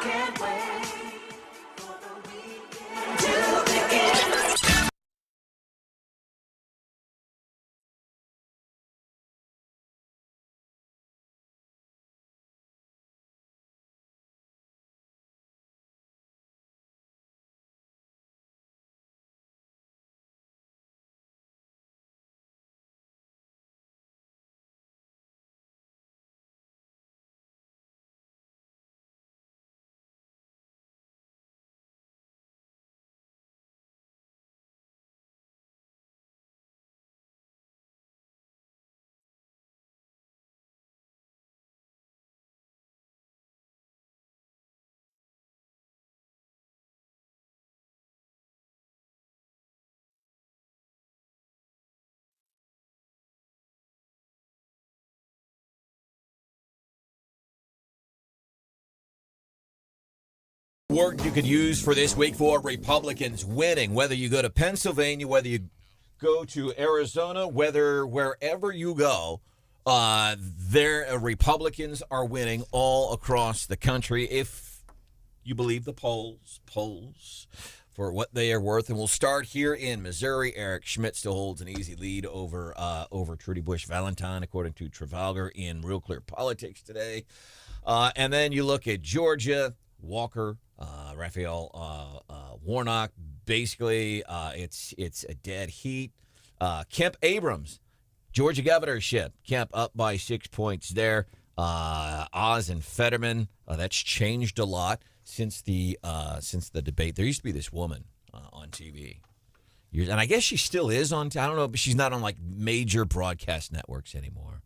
can't wait for the weekend to begin. Word you could use for this week for Republicans winning, whether you go to Pennsylvania, whether you go to Arizona, wherever you go, their Republicans are winning all across the country if you believe the polls for what they are worth. And we'll start here in Missouri. Eric Schmidt still holds an easy lead over Trudy Bush Valentine, according to Trafalgar in Real Clear Politics today. And then you look at Georgia, Walker, Raphael Warnock. Basically, it's a dead heat. Kemp Abrams, Georgia governorship. Kemp up by 6 points there. Oz and Fetterman. That's changed a lot since the debate. There used to be this woman on TV, and I guess she still is on. I don't know, but she's not on like major broadcast networks anymore.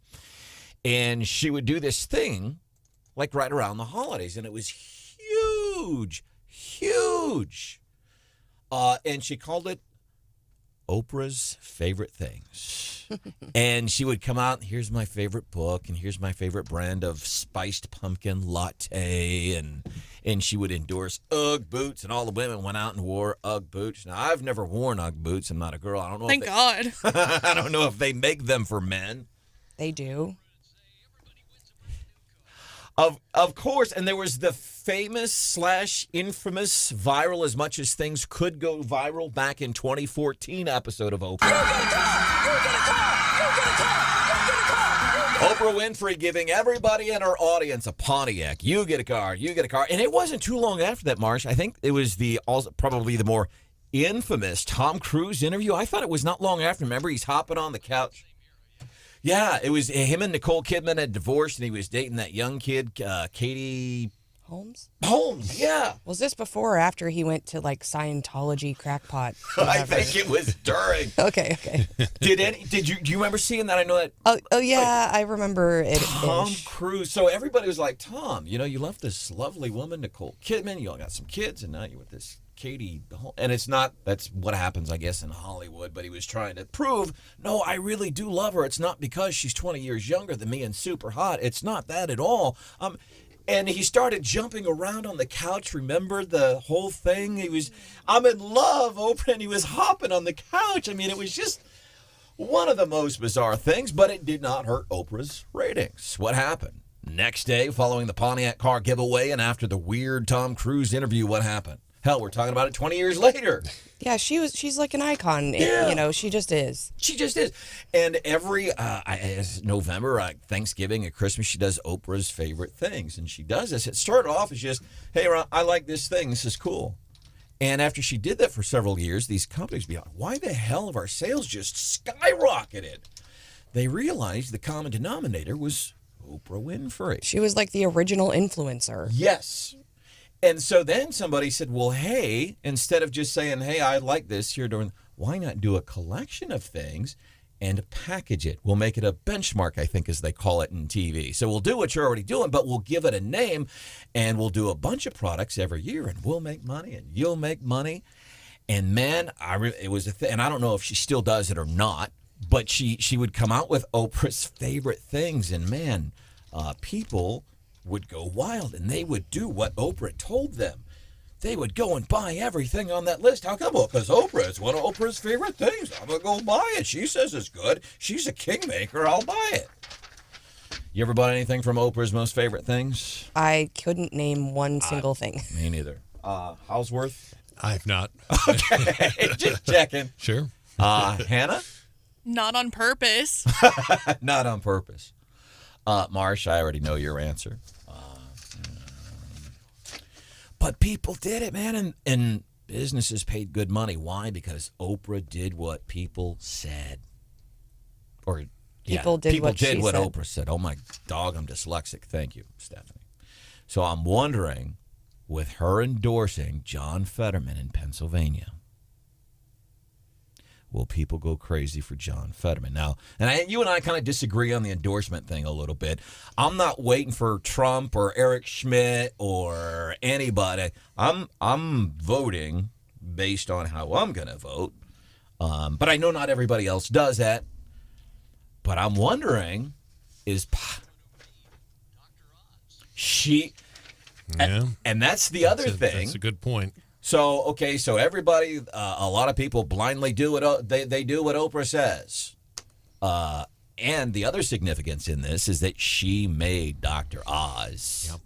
And she would do this thing like right around the holidays, and it was huge. And she called it Oprah's Favorite Things. And she would come out, and here's my favorite book, and here's my favorite brand of spiced pumpkin latte, and she would endorse Ugg boots, and all the women went out and wore Ugg boots. Now, I've never worn Ugg boots. I'm not a girl. I don't know. Thank God. I don't know if they make them for men. They do. Of course, and there was the famous/infamous viral as much as things could go viral back in 2014 episode of Oprah. Oprah Winfrey giving everybody in her audience a Pontiac. You get a car, you get a car. And it wasn't too long after that, Marsh. I think it was probably the more infamous Tom Cruise interview. I thought it was not long after. Remember, he's hopping on the couch. Yeah, it was him and Nicole Kidman had divorced, and he was dating that young kid, Katie Holmes, yeah. Was this before or after he went to like Scientology crackpot? I think it was during. Okay. Do you remember seeing that? I know that. Oh yeah, I remember it. Tom Cruise. So everybody was like, Tom, you left this lovely woman, Nicole Kidman. You all got some kids, and now you're with this Katie. And it's not. That's what happens, I guess, in Hollywood. But he was trying to prove, no, I really do love her. It's not because she's 20 years younger than me and super hot. It's not that at all. And he started jumping around on the couch. Remember the whole thing? I'm in love, Oprah, and he was hopping on the couch. I mean, it was just one of the most bizarre things, but it did not hurt Oprah's ratings. What happened? Next day, following the Pontiac car giveaway and after the weird Tom Cruise interview, what happened? Hell, we're talking about it 20 years later. Yeah, she's like an icon. Yeah. She just is. She just is. And every November, Thanksgiving, at Christmas, she does Oprah's Favorite Things. And she does this. It started off as just, hey, I like this thing. This is cool. And after she did that for several years, these companies be like, why the hell have our sales just skyrocketed? They realized the common denominator was Oprah Winfrey. She was like the original influencer. Yes. And so then somebody said, well, hey, instead of just saying, hey, I like this, why not do a collection of things and package it? We'll make it a benchmark, I think, as they call it in TV. So we'll do what you're already doing, but we'll give it a name, and we'll do a bunch of products every year, and we'll make money, and you'll make money. And, man, it was a thing, and I don't know if she still does it or not, but she would come out with Oprah's Favorite Things, and, man, people would go wild, and they would do what Oprah told them. They would go and buy everything on that list. How come? Well, because Oprah is one of Oprah's favorite things. I'm going to go buy it. She says it's good. She's a kingmaker. I'll buy it. You ever bought anything from Oprah's Most Favorite Things? I couldn't name one single thing. Me neither. Houseworth? I've not. Okay, just checking. Sure. Hannah? Not on purpose. Not on purpose. Marsh, I already know your answer. But people did it, man, and businesses paid good money. Why? Because Oprah did what people said. Or People did what she said. Oprah said. Oh, my dog, I'm dyslexic. Thank you, Stephanie. So I'm wondering, with her endorsing John Fetterman in Pennsylvania, will people go crazy for John Fetterman? Now, and you and I kind of disagree on the endorsement thing a little bit. I'm not waiting for Trump or Eric Schmidt or anybody. I'm voting based on how I'm going to vote. But I know not everybody else does that. But I'm wondering, is she... Yeah. And that's the other thing. That's a good point. So, okay, so everybody, a lot of people blindly do what they do what Oprah says. And the other significance in this is that she made Dr. Oz. Yep.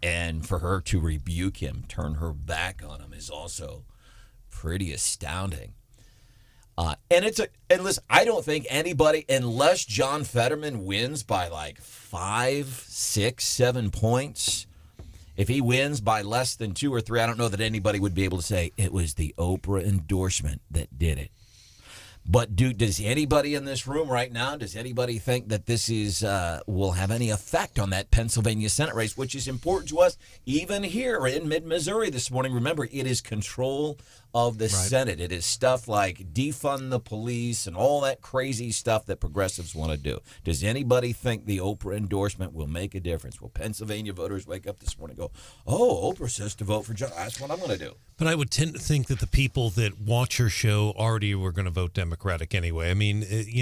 And for her to rebuke him, turn her back on him is also pretty astounding. And listen, I don't think anybody, unless John Fetterman wins by like 5, 6, 7 points, if he wins by less than 2 or 3, I don't know that anybody would be able to say it was the Oprah endorsement that did it. But does anybody in this room right now, does anybody think that this will have any effect on that Pennsylvania Senate race, which is important to us even here in mid-Missouri this morning? Remember, it is control of the Senate. It is stuff like defund the police and all that crazy stuff that progressives want to do. Does anybody think the Oprah endorsement will make a difference? Will Pennsylvania voters wake up this morning and go, oh, Oprah says to vote for John. That's what I'm going to do. But I would tend to think that the people that watch her show already were going to vote Democratic anyway. I mean, it's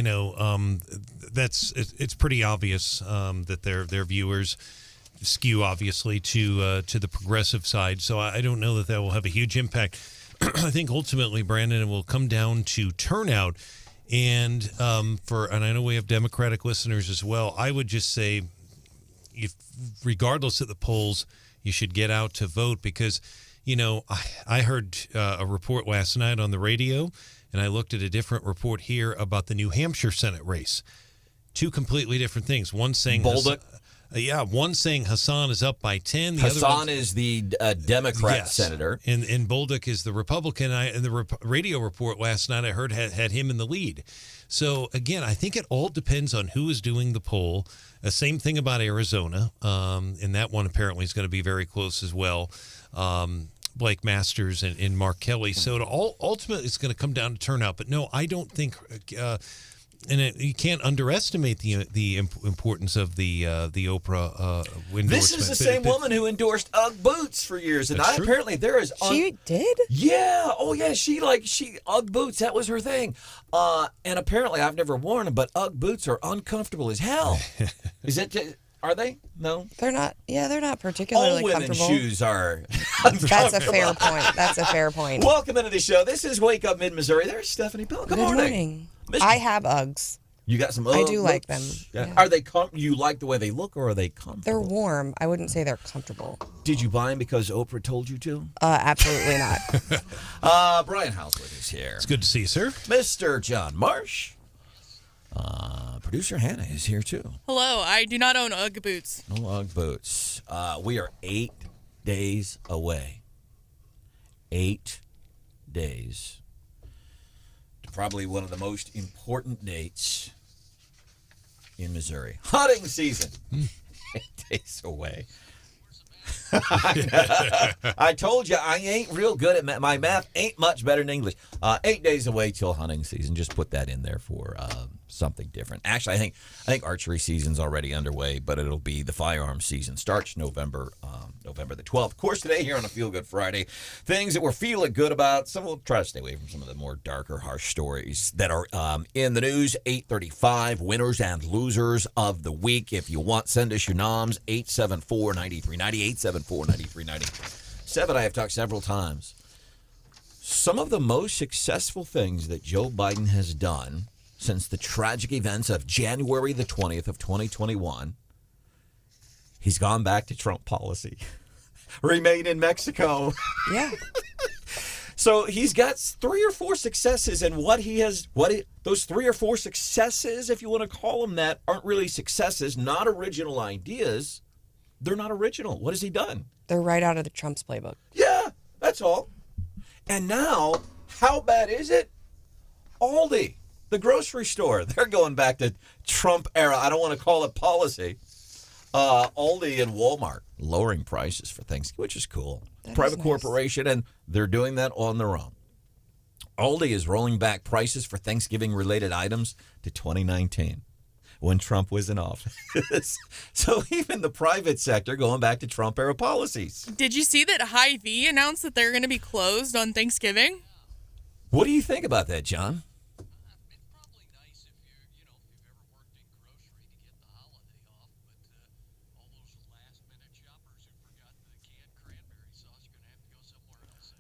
pretty obvious that their viewers skew obviously to the progressive side. So I don't know that will have a huge impact. I think ultimately, Brandon, it will come down to turnout, and I know we have Democratic listeners as well. I would just say, if regardless of the polls, you should get out to vote because, I heard a report last night on the radio, and I looked at a different report here about the New Hampshire Senate race. Two completely different things. One saying Bolduc. One saying Hassan is up by 10. The Hassan other is the Democrat senator. And Bolduc is the Republican. In the radio report last night, I heard had him in the lead. So, again, I think it all depends on who is doing the poll. Same thing about Arizona. And that one apparently is going to be very close as well. Blake Masters and Mark Kelly. So ultimately, it's going to come down to turnout. But, no, I don't think you can't underestimate the importance of the Oprah endorsement. This is the same woman who endorsed Ugg boots for years, and apparently there is. She did? Yeah. Oh yeah. She Ugg boots. That was her thing. And apparently I've never worn them, but Ugg boots are uncomfortable as hell. Is it? Are they? No. They're not. Yeah, they're not particularly All women's comfortable. shoes are. That's a fair point. That's a fair point. Welcome into the show. This is Wake Up Mid-Missouri. There's Stephanie Bell. Good morning. I have Uggs. You got some Ugg I do like boots? them. Yeah. Yeah. Are they you like the way they look, or are they comfortable? They're warm. I wouldn't say they're comfortable. Did you buy them because Oprah told you to? Absolutely not. Brian Housewood is here. It's good to see you, sir. Mr. John Marsh. Producer Hannah is here too. Hello, I do not own Ugg boots. No Ugg boots. We are 8 days away. 8 days. To probably one of the most important dates in Missouri. Hunting season. 8 days away. I told you I ain't real good at my math. Ain't much better than English. 8 days away till hunting season. Just put that in there for something different. Actually, I think archery season's already underway, but it'll be the firearms season. Starts November the 12th. Of course, today here on a Feel Good Friday, things that we're feeling good about. Some we'll try to stay away from some of the more darker, harsh stories that are in the news. 8:35 winners and losers of the week. If you want, send us your noms. 874-9390. 874-9390. Seven, I have talked several times. Some of the most successful things that Joe Biden has done since the tragic events of January the 20th of 2021 He's gone back to Trump policy. Remain in Mexico. Yeah. So he's got 3 or 4 successes, and those 3 or 4 successes, if you want to call them that, aren't really successes, not original ideas. They're not original. What has he done? They're right out of the Trump's playbook. Yeah, that's all. And now, how bad is it? Aldi, the grocery store, they're going back to Trump era. I don't want to call it policy. Aldi and Walmart lowering prices for things, which is cool. Private nice. corporation, and they're doing that on their own. Aldi is rolling back prices for Thanksgiving-related items to 2019, when Trump was in office. So even the private sector going back to Trump-era policies. Did you see that Hy-Vee announced that they're going to be closed on Thanksgiving? What do you think about that, John? It's probably nice if you've ever worked in grocery to get the holiday off, but all those last-minute shoppers who forgot the canned cranberry sauce are going to have to go somewhere else, I guess.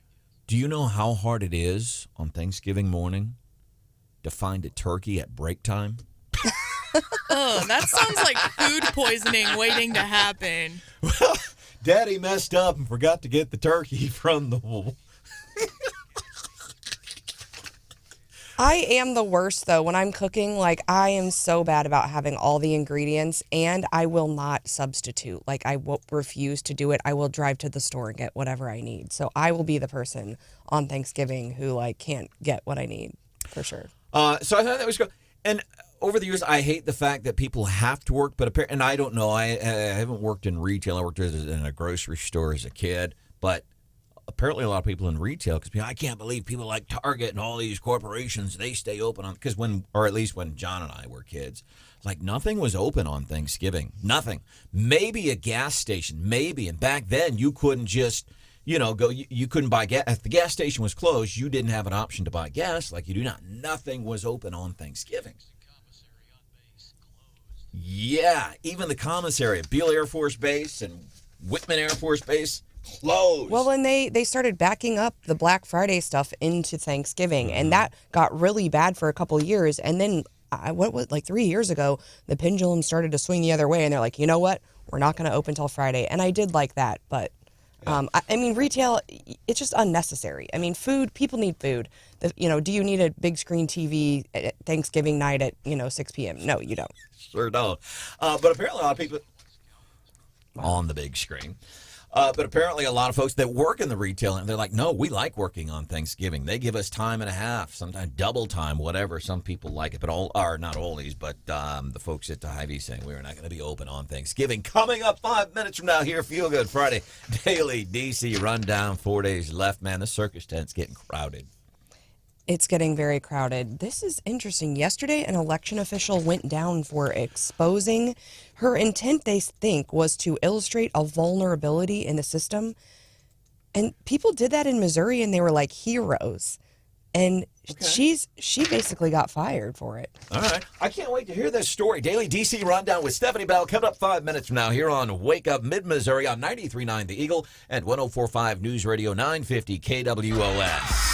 Do you know how hard it is on Thanksgiving morning to find a turkey at break time? Ugh, that sounds like food poisoning waiting to happen. Well, Daddy messed up and forgot to get the turkey from the I am the worst, though. When I'm cooking, like, I am so bad about having all the ingredients, and I will not substitute. Like, I will refuse to do it. I will drive to the store and get whatever I need. So I will be the person on Thanksgiving who, like, can't get what I need, for sure. So I thought that was good. And over the years, I hate the fact that people have to work, and I don't know. I haven't worked in retail. I worked in a grocery store as a kid, but apparently a lot of people in retail, because I can't believe people like Target and all these corporations, they stay open on, because or at least when John and I were kids, like nothing was open on Thanksgiving. Nothing. Maybe a gas station, maybe. And back then you couldn't just, go, you couldn't buy gas. If the gas station was closed, you didn't have an option to buy gas like you do now. Nothing was open on Thanksgiving. Yeah, even the commissary at Beale Air Force Base and Whitman Air Force Base closed. Well, and they started backing up the Black Friday stuff into Thanksgiving, and that got really bad for a couple years. And then, 3 years ago, the pendulum started to swing the other way, and they're like, you know what? We're not going to open till Friday. And I did like that, but I mean, retail, it's just unnecessary. I mean, food, people need food. Do you need a big screen TV at Thanksgiving night at, 6 p.m.? No, you don't. Sure don't. But apparently a lot of people on the big screen. But apparently a lot of folks that work in the retail, and they're like, no, we like working on Thanksgiving. They give us time and a half, sometimes double time, whatever. Some people like it, but not all these, but the folks at the Hy-Vee saying we're not going to be open on Thanksgiving. Coming up 5 minutes from now here, Feel Good Friday, Daily DC Rundown, 4 days left. Man, the circus tent's getting crowded. It's getting very crowded. This is interesting. Yesterday, an election official went down for exposing. Her intent, they think, was to illustrate a vulnerability in the system. And people did that in Missouri, and they were like heroes. And she basically got fired for it. All right. I can't wait to hear this story. Daily DC Rundown with Stephanie Bell coming up 5 minutes from now here on Wake Up Mid-Missouri on 93.9 The Eagle and 104.5 News Radio 950 KWOS.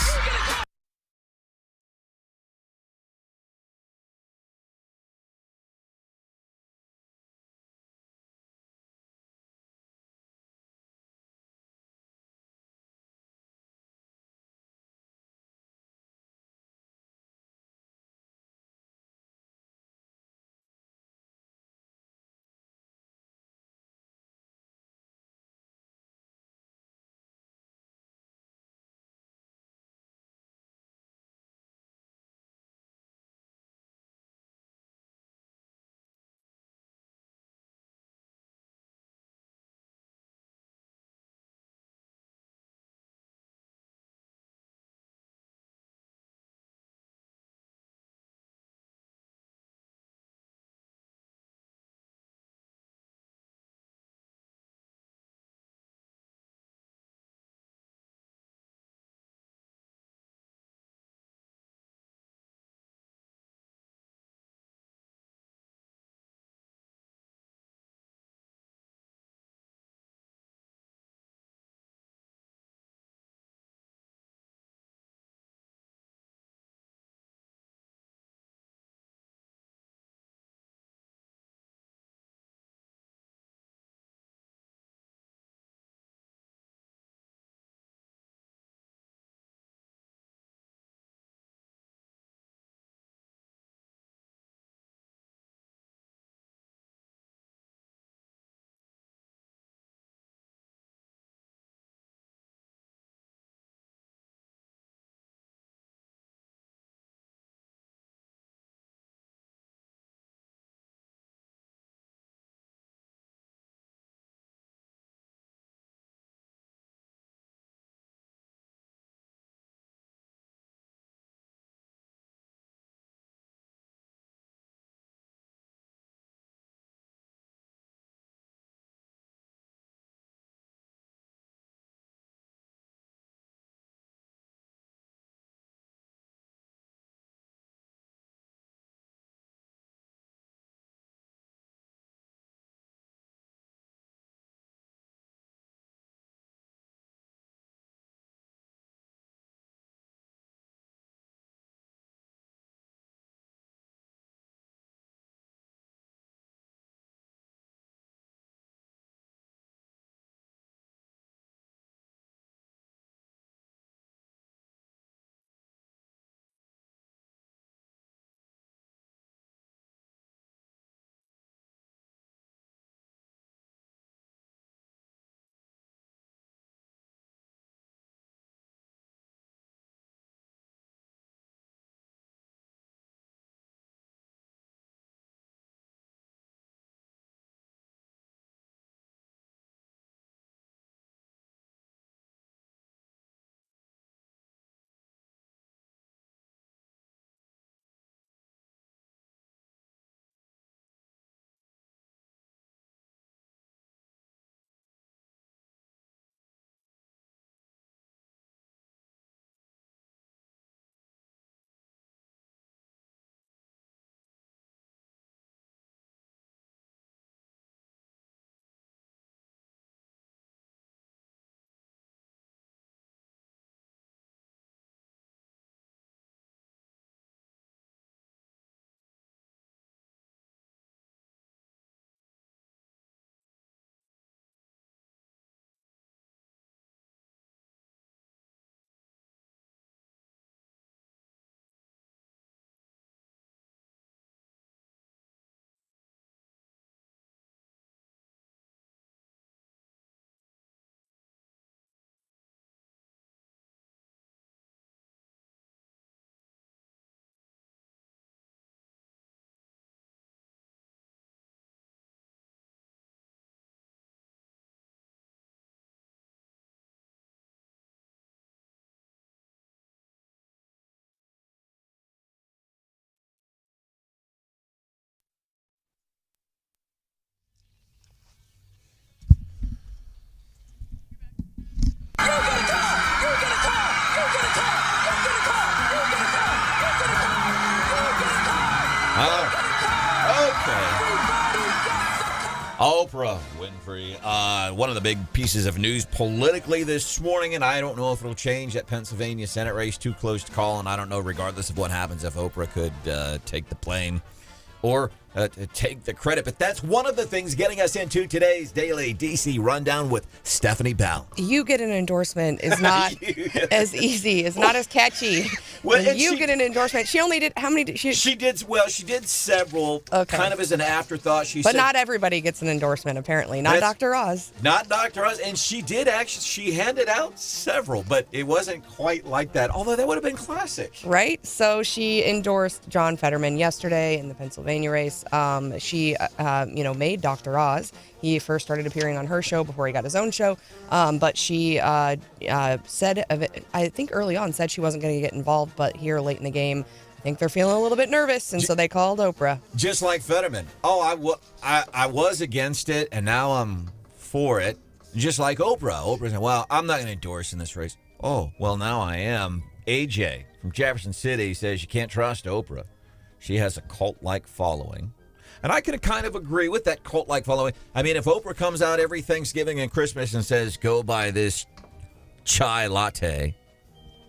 Oprah Winfrey, one of the big pieces of news politically this morning, and I don't know if it'll change that Pennsylvania Senate race. Too close to call, and I don't know, regardless of what happens, if Oprah could take the blame or take the credit. But that's one of the things getting us into today's Daily DC Rundown with Stephanie Bell. You get an endorsement is not as easy. It's not as catchy. Well, When and you she- get an endorsement. She only did, how many did she? She did several, Okay. kind of as an afterthought. She But said, not everybody gets an endorsement, apparently. Not That's- Dr. Oz. not Dr. Oz, and she did actually. She handed out several, but it wasn't quite like that. Although that would have been classic. Right? So she endorsed John Fetterman yesterday in the Pennsylvania race. She, made Dr. Oz. He first started appearing on her show before he got his own show. But she said, I think early on, said she wasn't going to get involved. But here late in the game, I think they're feeling a little bit nervous. And so they called Oprah. Just like Fetterman. Oh, I was against it, and now I'm for it. Just like Oprah. Oprah said, well, I'm not going to endorse in this race. Oh, well, now I am. AJ from Jefferson City says you can't trust Oprah. She has a cult-like following. And I can kind of agree with that cult-like following. I mean, if Oprah comes out every Thanksgiving and Christmas and says, go buy this chai latte,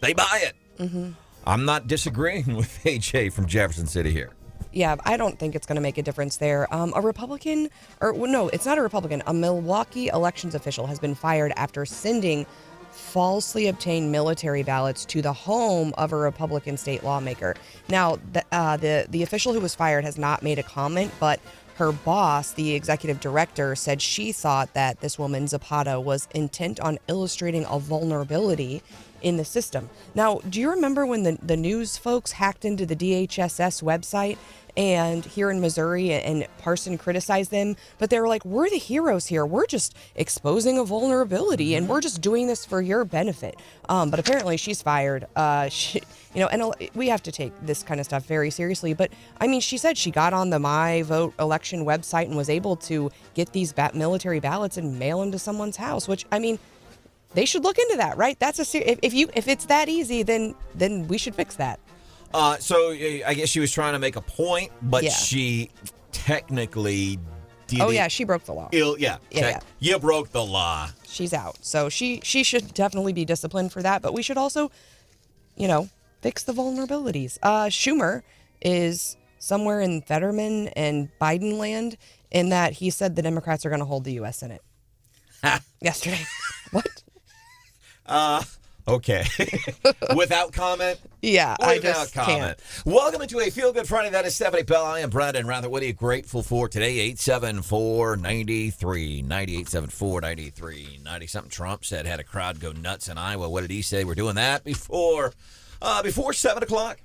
they buy it. Mm-hmm. I'm not disagreeing with AJ from Jefferson City here. Yeah, I don't think it's going to make a difference there. A Republican, no, it's not a Republican. A Milwaukee elections official has been fired after sending falsely obtained military ballots to the home of a Republican state lawmaker. Now, the official who was fired has not made a comment, but her boss, the executive director, said she thought that this woman, Zapata, was intent on illustrating a vulnerability in the system. Now, do you remember when the news folks hacked into the DHSS website and here in Missouri, and Parson criticized them, but they were like, we're the heroes here. We're just exposing a vulnerability and we're just doing this for your benefit. But apparently she's fired. We have to take this kind of stuff very seriously. But I mean, she said she got on the My Vote election website and was able to get these military ballots and mail them to someone's house, which, I mean, they should look into that, right? That's if it's that easy, then we should fix that. So I guess she was trying to make a point, but Yeah. she technically did. Oh yeah, she broke the law. Yeah. You broke the law. She's out. So she should definitely be disciplined for that. But we should also, fix the vulnerabilities. Schumer is somewhere in Fetterman and Biden land in that he said the Democrats are going to hold the U.S. Senate yesterday. What? Okay. Without comment? Yeah, I Without just comment. can't. Welcome into a Feel Good Friday. That is Stephanie Bell. I am Branden Rathert. What are you grateful for today? 874-9390. 874-9390. Something Trump said had a crowd go nuts in Iowa. What did he say? We're doing that before 7 o'clock.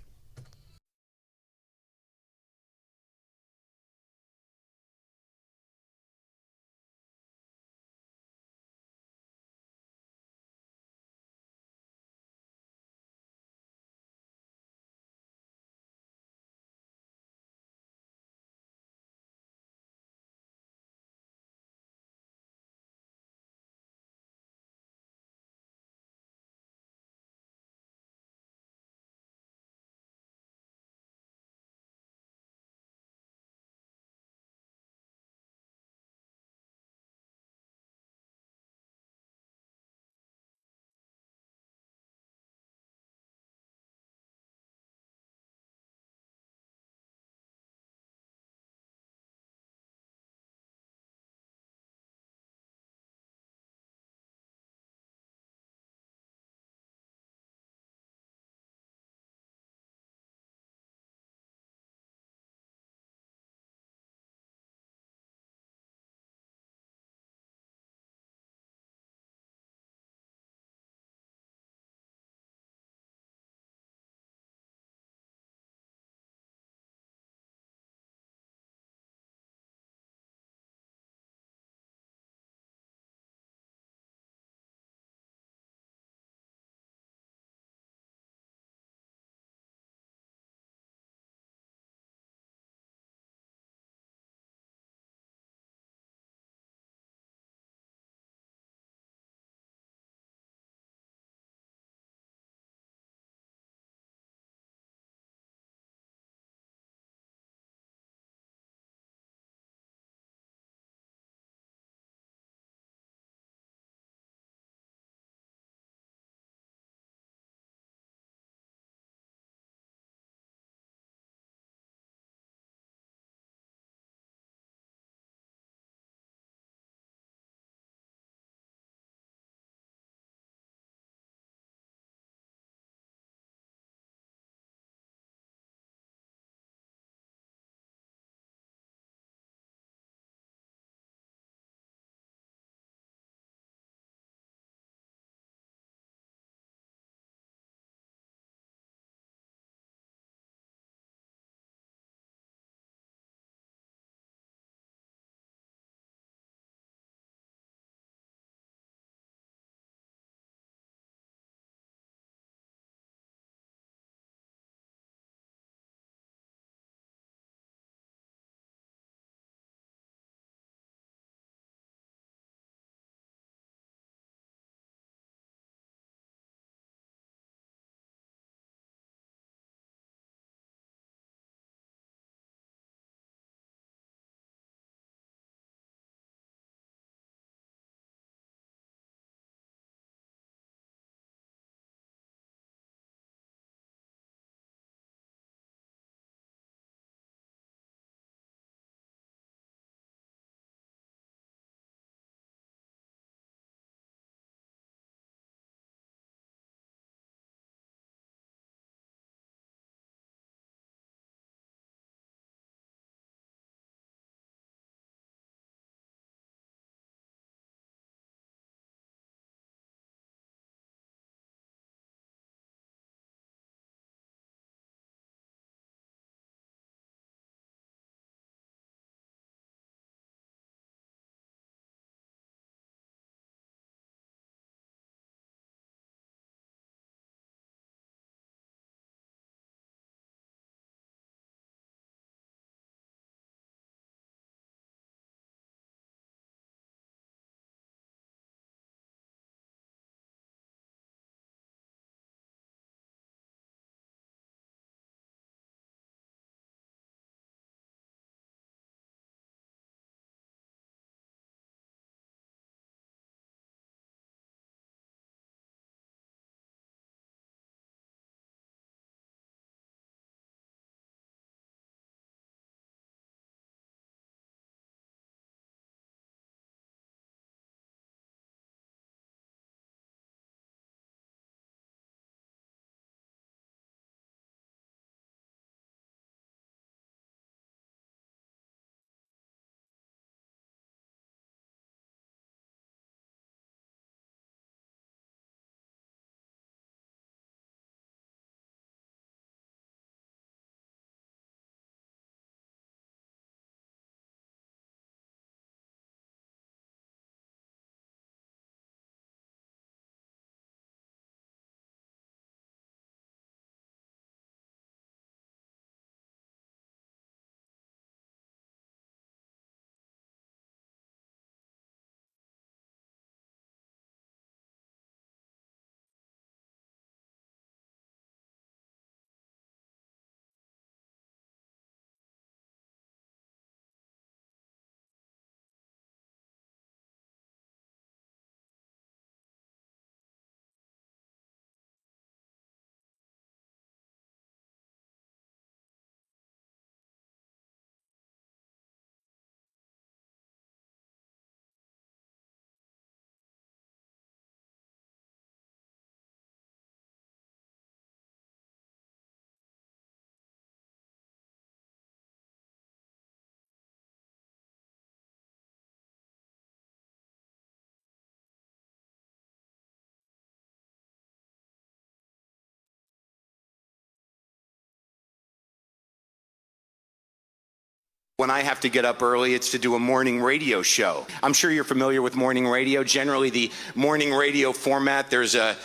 When I have to get up early, it's to do a morning radio show. I'm sure you're familiar with morning radio. Generally, the morning radio format, there's a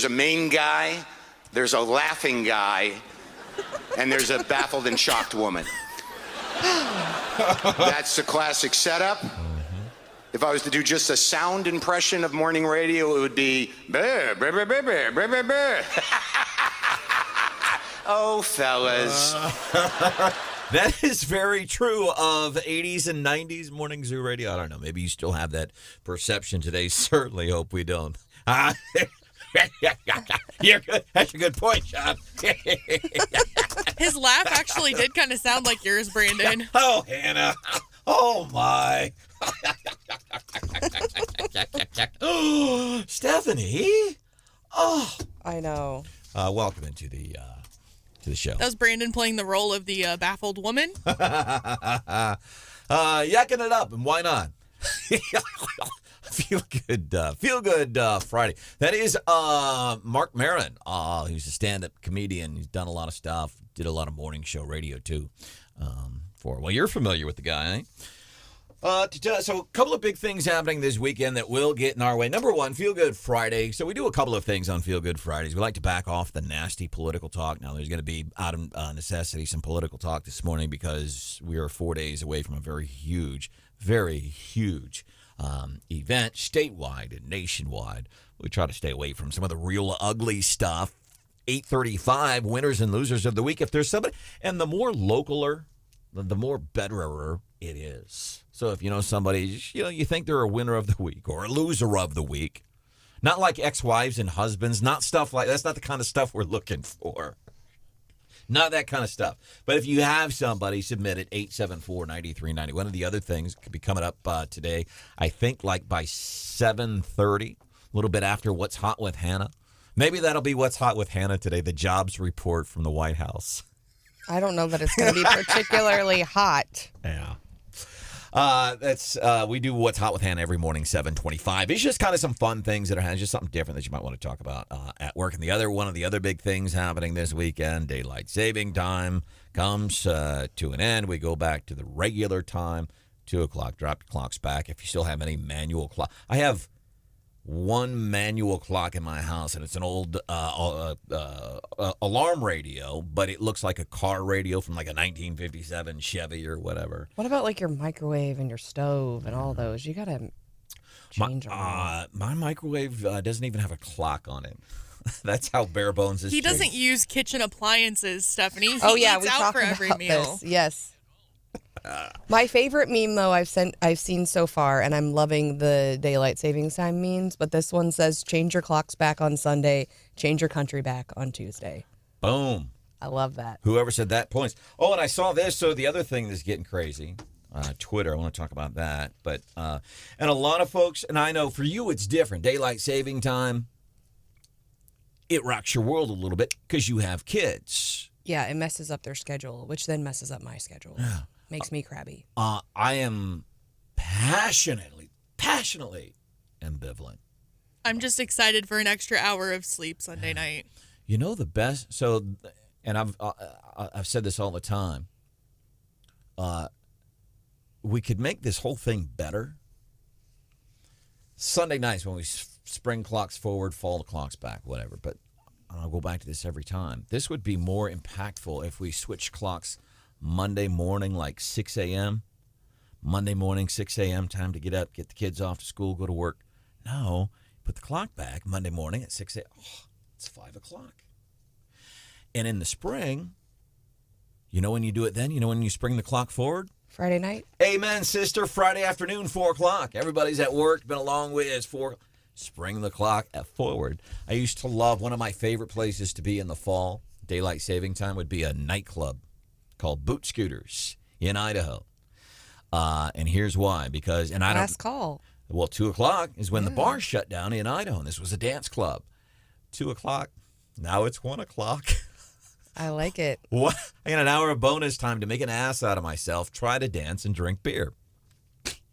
main guy, there's a laughing guy, and there's a baffled and shocked woman. That's the classic setup. If I was to do just a sound impression of morning radio, it would be brr, brr, brr, brr, brr, brr, brr, brr. Oh, fellas. That is very true of 80s and 90s morning zoo radio. I don't know. Maybe you still have that perception today. Certainly hope we don't. You're good. That's a good point, Sean. His laugh actually did kind of sound like yours, Brandon. Oh, Hannah. Oh, my. Stephanie. Oh. I know. Welcome into the show. That was Brandon playing the role of the baffled woman. Yakking it up, and why not? Feel good Friday. That is Mark Maron, who's a stand-up comedian. He's done a lot of stuff, did a lot of morning show radio too. Well, you're familiar with the guy, eh? So a couple of big things happening this weekend that will get in our way. Number one, Feel Good Friday. So we do a couple of things on Feel Good Fridays. We like to back off the nasty political talk. Now, there's going to be, out of necessity, some political talk this morning because we are 4 days away from a very huge event, statewide and nationwide. We try to stay away from some of the real ugly stuff. 8:35, winners and losers of the week. If there's somebody, and the more localer, the more betterer it is. So if you know somebody, you think they're a winner of the week or a loser of the week. Not like ex-wives and husbands, not stuff like that's not the kind of stuff we're looking for. Not that kind of stuff. But if you have somebody, submit it, 874-9390. One of the other things could be coming up today, I think like by 7:30, a little bit after What's Hot with Hannah. Maybe that'll be What's Hot with Hannah today, the jobs report from the White House. I don't know that it's going to be particularly hot. Yeah. We do What's Hot with Hannah every morning, 7:25. It's just kind of some fun things that are just something different that you might want to talk about at work. And one of the other big things happening this weekend, daylight saving time comes to an end. We go back to the regular time, 2 o'clock. Drop your clocks back. If you still have any manual clock, I have one manual clock in my house, and it's an old alarm radio, but it looks like a car radio from like a 1957 Chevy or whatever. What about like your microwave and your stove and all those? You got to change them. My microwave doesn't even have a clock on it. That's how bare bones is. He doesn't use kitchen appliances, Stephanie. He Oh yeah, eats we out talked for about every meal. this. Yes. My favorite meme, though, I've seen so far, and I'm loving the daylight savings time memes, but this one says, change your clocks back on Sunday, change your country back on Tuesday. Boom. I love that. Whoever said that points. Oh, and I saw this. So the other thing that's getting crazy, Twitter, I want to talk about that. But and a lot of folks, and I know for you it's different. Daylight saving time, it rocks your world a little bit because you have kids. Yeah, it messes up their schedule, which then messes up my schedule. Yeah. Makes me crabby. I am passionately ambivalent. I'm just excited for an extra hour of sleep Sunday night. You know the best. So, and I've said this all the time. We could make this whole thing better. Sunday nights when we spring clocks forward, fall the clocks back, whatever. But I'll go back to this every time. This would be more impactful if we switched clocks Monday morning, like 6 a.m. Monday morning, 6 a.m., time to get up, get the kids off to school, go to work. No, put the clock back Monday morning at 6 a.m. Oh, it's 5 o'clock. And in the spring, you know when you do it then? You know when you spring the clock forward? Friday night? Amen, sister. Friday afternoon, 4 o'clock. Everybody's at work, been a long way. It's 4. Spring the clock forward. I used to love, one of my favorite places to be in the fall, daylight saving time, would be a nightclub called Boot Scooters in Idaho. And here's why. Because, and I don't. Last call. Well, 2 o'clock is when the bars shut down in Idaho. And this was a dance club. 2 o'clock. Now it's 1 o'clock. I like it. What? I got an hour of bonus time to make an ass out of myself, try to dance, and drink beer.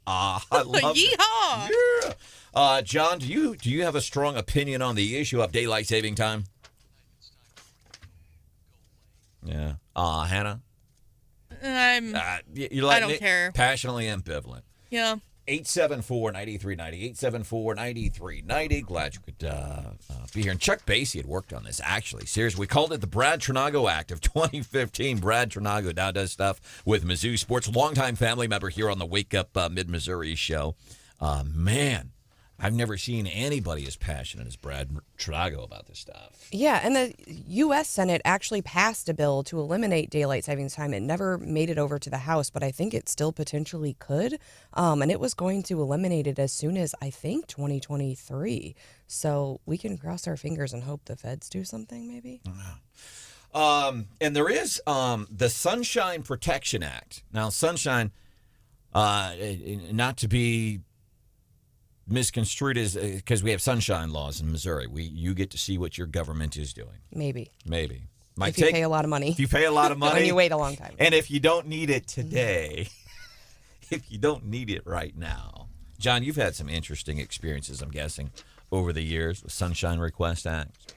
I love it. Yeehaw! Yeah. John, do you have a strong opinion on the issue of daylight saving time? It's time to go away. Yeah. Hannah? You're like I don't care. Passionately ambivalent. Yeah. 874-9390, 874-9390. Glad you could be here. And Chuck Basie had worked on this, actually. Seriously, we called it the Brad Trinago Act of 2015. Brad Trinago now does stuff with Mizzou Sports. Longtime family member here on the Wake Up Mid-Missouri show. Man, I've never seen anybody as passionate as Brad Trinago about this stuff. Yeah, and the U.S. Senate actually passed a bill to eliminate daylight savings time. It never made it over to the House, but I think it still potentially could. And it was going to eliminate it as soon as, I think, 2023. So we can cross our fingers and hope the feds do something, maybe. And there is the Sunshine Protection Act. Now, sunshine, not to be misconstrued as because we have sunshine laws in Missouri. You get to see what your government is doing. Maybe. Might If you pay a lot of money. If you pay a lot of money. When you wait a long time. And if you don't need it today, if you don't need it right now. John, you've had some interesting experiences, I'm guessing, over the years with Sunshine Request Act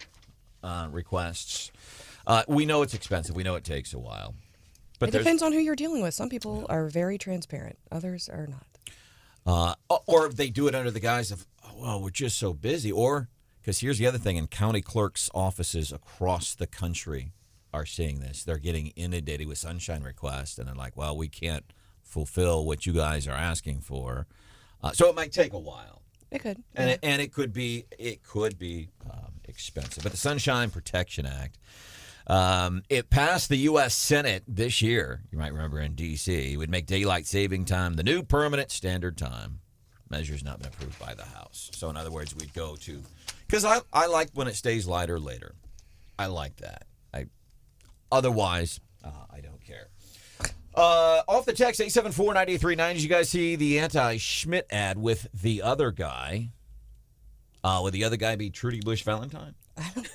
requests. We know it's expensive. We know it takes a while. But It depends on who you're dealing with. Some people are very transparent. Others are not. Or they do it under the guise of, oh, well, we're just so busy. Or, because here's the other thing, and county clerks' offices across the country are seeing this. They're getting inundated with sunshine requests, and they're like, well, we can't fulfill what you guys are asking for. So it might take a while. It could. And it could be expensive. But the Sunshine Protection Act, it passed the U.S. Senate this year. You might remember in D.C. It would make daylight saving time the new permanent standard time. Measure's not been approved by the House. So in other words, we'd go to, because I like when it stays lighter later. I like that. Otherwise, I don't care. Off the text, 874-9390. Did you guys see the anti-Schmidt ad with the other guy? Would the other guy be Trudy Bush Valentine?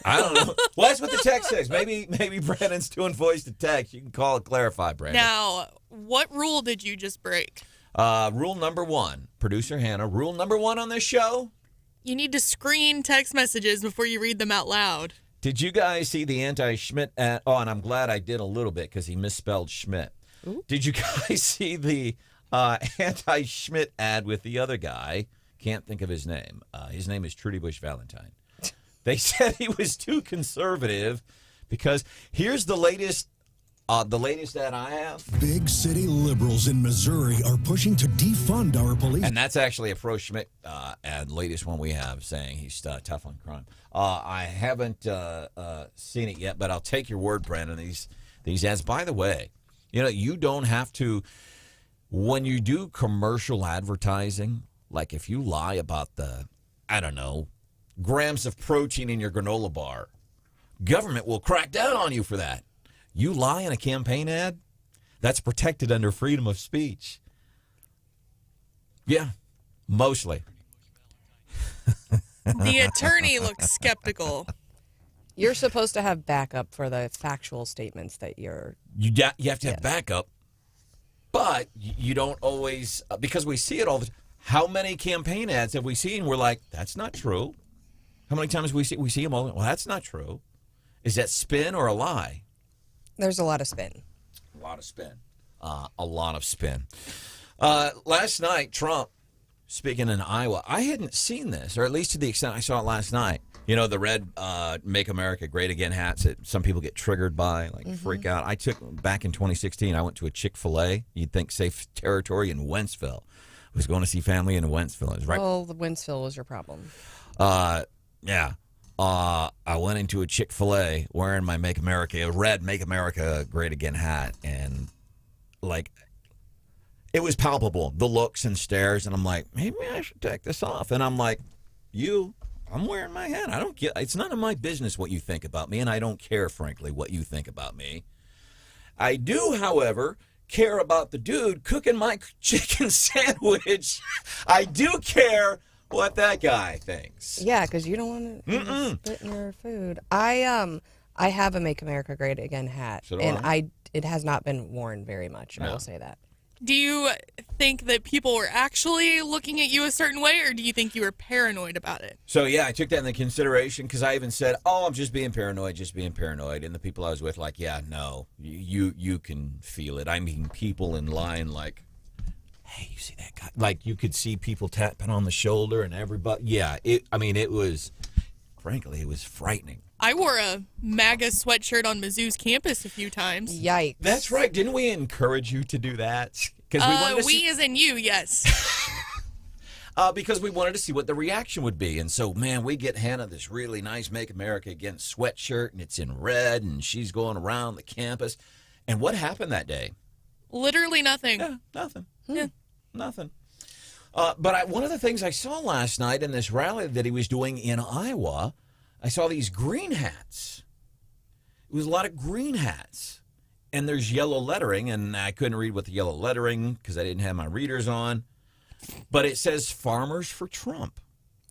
I don't know. Well, that's what the text says. Maybe Brandon's doing voice to text. You can call and clarify, Brandon. Now, what rule did you just break? Rule number one, producer Hannah, rule number one on this show. You need to screen text messages before you read them out loud. Did you guys see the anti-Schmidt ad? Oh, and I'm glad I did a little bit because he misspelled Schmidt. Ooh. Did you guys see the anti-Schmidt ad with the other guy? Can't think of his name. His name is Trudy Bush Valentine. They said he was too conservative because here's the latest ad I have. Big city liberals in Missouri are pushing to defund our police. And that's actually a Fro Schmidt ad, latest one we have, saying he's tough on crime. I haven't seen it yet, but I'll take your word, Brandon. These ads, by the way, you don't have to, when you do commercial advertising, like if you lie about the, I don't know, grams of protein in your granola bar, government will crack down on you for that. You lie in a campaign ad, that's protected under freedom of speech. Yeah, mostly. The attorney looks skeptical. You're supposed to have backup for the factual statements that you're... You have to have backup, but you don't always, because we see it all the time. How many campaign ads have we seen? We're like, that's not true. How many times we see them all? Well, that's not true. Is that spin or a lie? There's a lot of spin. A lot of spin. A lot of spin. Last night, Trump, speaking in Iowa, I hadn't seen this, or at least to the extent I saw it last night. The red Make America Great Again hats that some people get triggered by, freak out. I took, back in 2016, I went to a Chick-fil-A, you'd think safe territory, in Wentzville. I was going to see family in Wentzville. It was right. Well, the Wentzville was your problem. Yeah. I went into a Chick-fil-A wearing my red Make America Great Again hat, and it was palpable, the looks and stares, and I'm like, maybe I should take this off. And I'm like, I'm wearing my hat. I don't get. It's none of my business what you think about me, and I don't care, frankly, what you think about me. I do, however, care about the dude cooking my chicken sandwich. I do care what that guy thinks. Yeah, because you don't want to spit in your food. I have a Make America Great Again hat, So do and I. it has not been worn very much. No. I will say that. Do you think that people were actually looking at you a certain way, or do you think you were paranoid about it? So yeah, I took that into consideration because I even said, "Oh, I'm just being paranoid, just being paranoid." And the people I was with, like, "Yeah, no, you can feel it." I mean, people in line, like, "Hey, you see that guy?" Like, you could see people tapping on the shoulder, and everybody. Yeah, it was, frankly, it was frightening. I wore a MAGA sweatshirt on Mizzou's campus a few times. Yikes. That's right. Didn't we encourage you to do that? Because we wanted to see. We as in you, yes. Because we wanted to see what the reaction would be. And so, man, we get Hannah this really nice Make America Again sweatshirt, and it's in red, and she's going around the campus. And what happened that day? Literally nothing. Yeah, nothing. Yeah. Nothing. But one of the things I saw last night in this rally that he was doing in Iowa, I saw these green hats. It was a lot of green hats. And there's yellow lettering, and I couldn't read what the yellow lettering because I didn't have my readers on. But it says Farmers for Trump.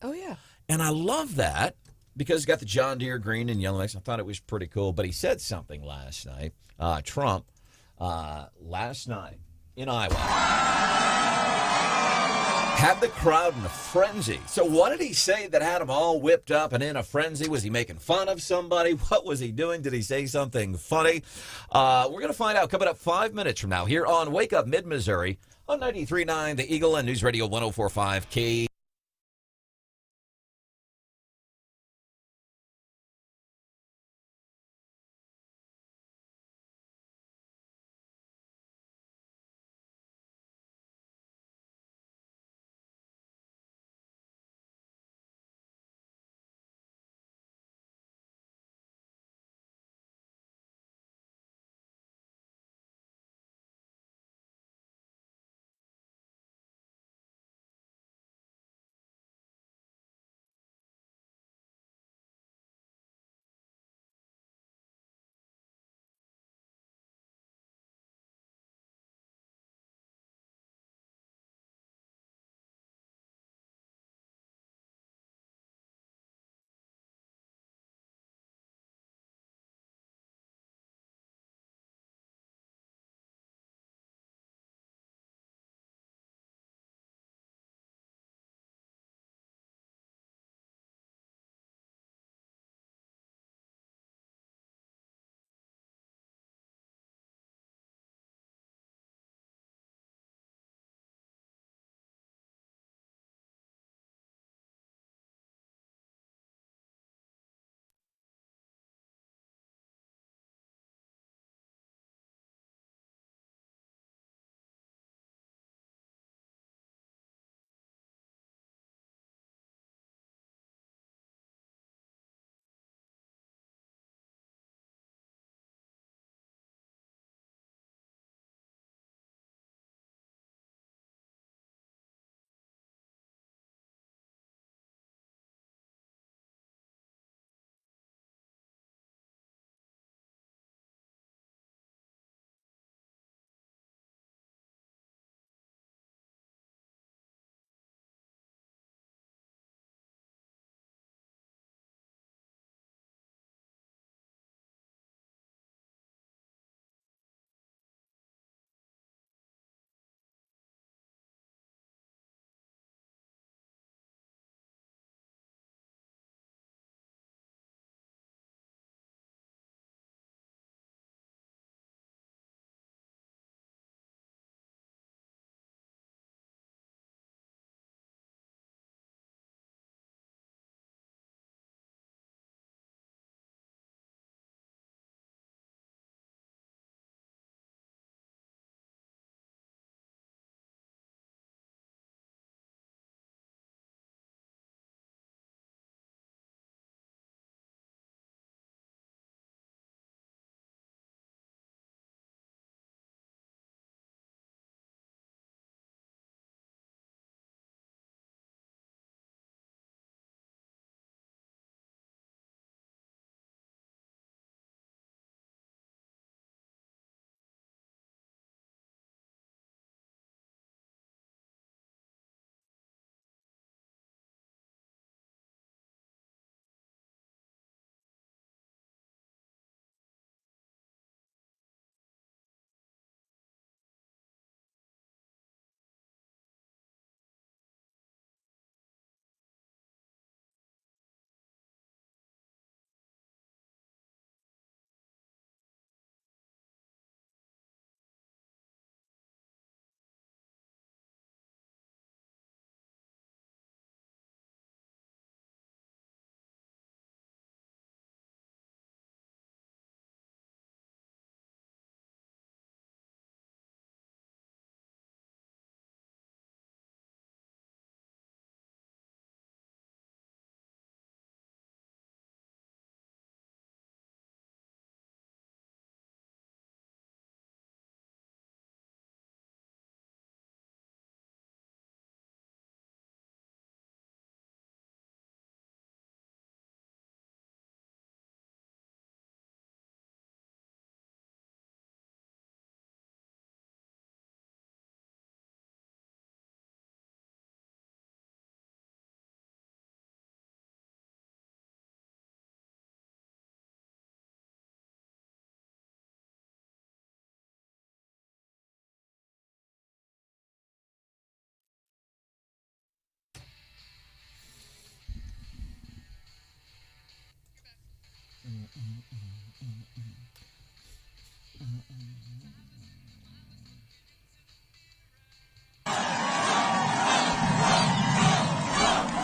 Oh, yeah. And I love that because it's got the John Deere green and yellow. I thought it was pretty cool. But he said something last night, Trump, last night in Iowa. Had the crowd in a frenzy. So what did he say that had him all whipped up and in a frenzy? Was he making fun of somebody? What was he doing? Did he say something funny? We're going to find out coming up 5 minutes from now here on Wake Up Mid-Missouri on 93.9 The Eagle and News Radio 104.5 K.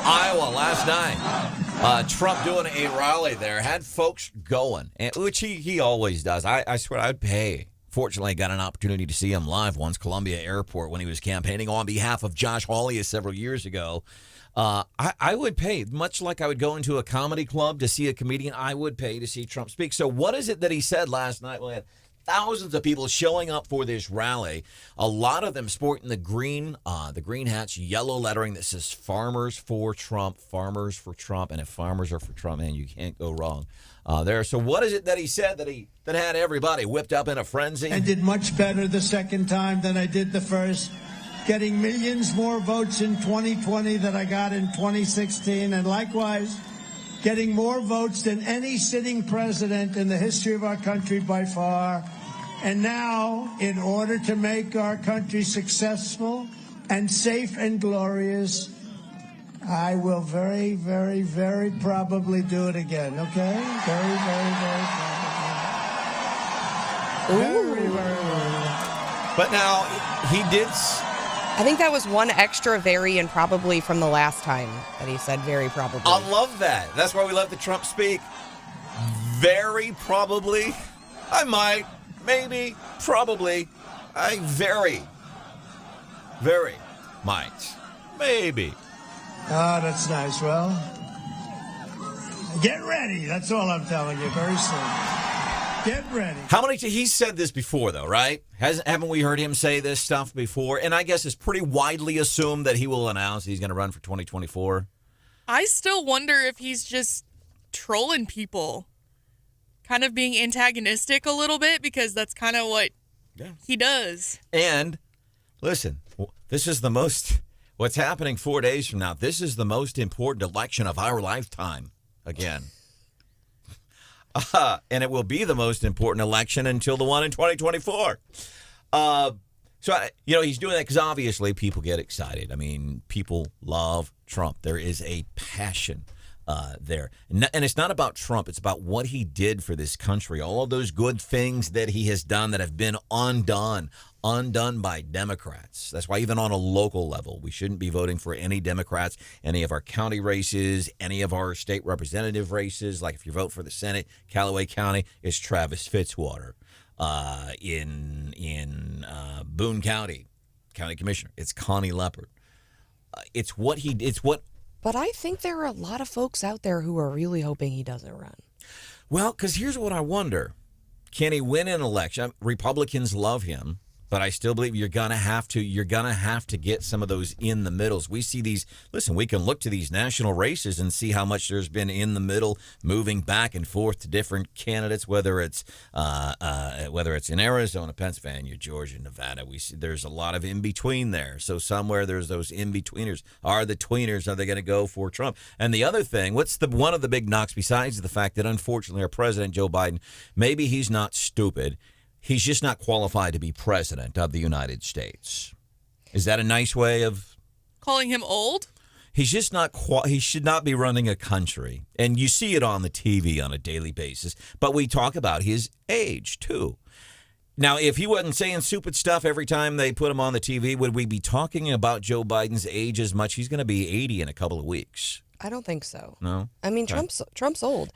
Iowa last night. Trump doing a rally there had folks going, which he always does. I swear I'd pay. Fortunately, I got an opportunity to see him live once, Columbia Airport, when he was campaigning on behalf of Josh Hawley several years ago. I would pay, much like I would go into a comedy club to see a comedian, I would pay to see Trump speak. So what is it that he said last night? Well, he had thousands of people showing up for this rally. A lot of them sporting the green hats, yellow lettering that says "Farmers for Trump," "Farmers for Trump," and if farmers are for Trump, man, you can't go wrong there. So what is it that he said that had everybody whipped up in a frenzy? I did much better the second time than I did the first, getting millions more votes in 2020 than I got in 2016, and likewise getting more votes than any sitting president in the history of our country by far. And now, in order to make our country successful and safe and glorious, I will very, very, very probably do it again, okay? Very, very, very probably. Very, very, very. But now, he did... I think that was one extra very and probably from the last time that he said very probably. I love that. That's why we let the Trump speak. Very probably. I might. Maybe. Probably. I very might. Maybe. Oh, that's nice. Well, get ready. That's all I'm telling you. Very soon. Get ready. How many he's said this before, though, right? Haven't we heard him say this stuff before? And I guess it's pretty widely assumed that he will announce he's going to run for 2024. I still wonder if he's just trolling people, kind of being antagonistic a little bit, because that's kind of what he does. And listen, this is what's happening 4 days from now. This is the most important election of our lifetime again. And it will be the most important election until the one in 2024. He's doing that because obviously people get excited. I mean, people love Trump. There is a passion there. And it's not about Trump. It's about what he did for this country. All of those good things that he has done that have been undone by Democrats. That's why even on a local level, we shouldn't be voting for any Democrats, any of our county races, any of our state representative races. Like if you vote for the Senate, Callaway County, it's Travis Fitzwater. In Boone County Commissioner, it's Connie Leopard. But I think there are a lot of folks out there who are really hoping he doesn't run. Well, because here's what I wonder. Can he win an election? Republicans love him, but I still believe you're gonna have to get some of those in the middles. We see these. Listen, we can look to these national races and see how much there's been in the middle, moving back and forth to different candidates. Whether it's in Arizona, Pennsylvania, Georgia, Nevada, we see there's a lot of in between there. So somewhere there's those in betweeners. Are they going to go for Trump? And the other thing, one of the big knocks besides the fact that unfortunately our president Joe Biden, maybe he's not stupid. He's just not qualified to be president of the United States. Is that a nice way of calling him old? He's just not. He should not be running a country, and you see it on the TV on a daily basis. But we talk about his age too. Now, if he wasn't saying stupid stuff every time they put him on the TV, would we be talking about Joe Biden's age as much? He's going to be 80 in a couple of weeks. I don't think so. No? I mean, Trump's old.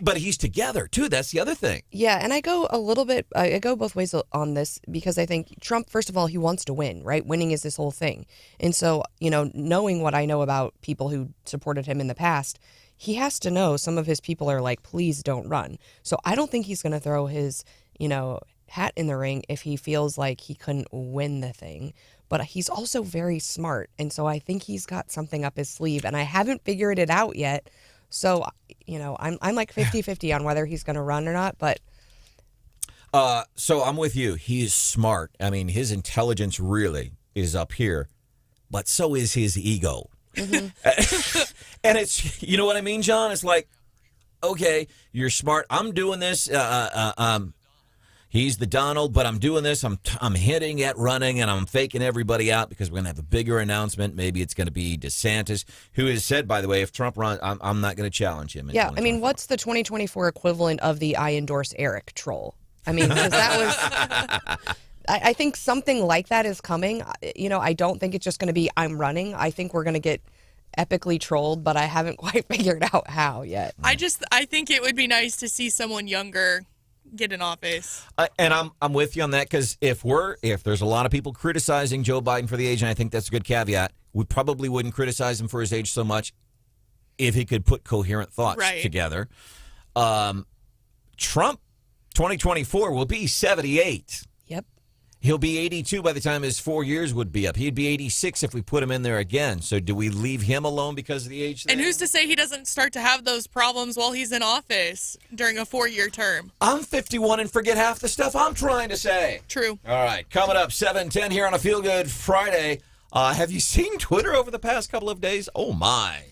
But he's together, too. That's the other thing. Yeah, and I go both ways on this because I think Trump, first of all, he wants to win, right? Winning is this whole thing. And so, knowing what I know about people who supported him in the past, he has to know some of his people are like, please don't run. So I don't think he's going to throw his, hat in the ring if he feels like he couldn't win the thing. But he's also very smart, and so I think he's got something up his sleeve, and I haven't figured it out yet. So, I'm like 50-50 on whether he's going to run or not, but... So I'm with you. He is smart. I mean, his intelligence really is up here, but so is his ego. Mm-hmm. And it's, you know what I mean, John? It's like, okay, you're smart. I'm doing this. he's the Donald, but I'm doing this. I'm hinting at running, and I'm faking everybody out because we're going to have a bigger announcement. Maybe it's going to be DeSantis, who has said, by the way, if Trump runs, I'm not going to challenge him. Yeah, I mean, what's the 2024 equivalent of the I endorse Eric troll? I mean, because that was... I think something like that is coming. You know, I don't think it's just going to be I'm running. I think we're going to get epically trolled, but I haven't quite figured out how yet. I think it would be nice to see someone younger get in office. And I'm with you on that, because if there's a lot of people criticizing Joe Biden for the age, and I think that's a good caveat, we probably wouldn't criticize him for his age so much if he could put coherent thoughts together. Trump 2024 will be 78. Yep. He'll be 82 by the time his 4 years would be up. He'd be 86 if we put him in there again. So do we leave him alone because of the age thing? And who's to say he doesn't start to have those problems while he's in office during a 4-year term? I'm 51 and forget half the stuff I'm trying to say. True. All right, coming up 7:10 here on a Feel Good Friday. Have you seen Twitter over the past couple of days? Oh, my.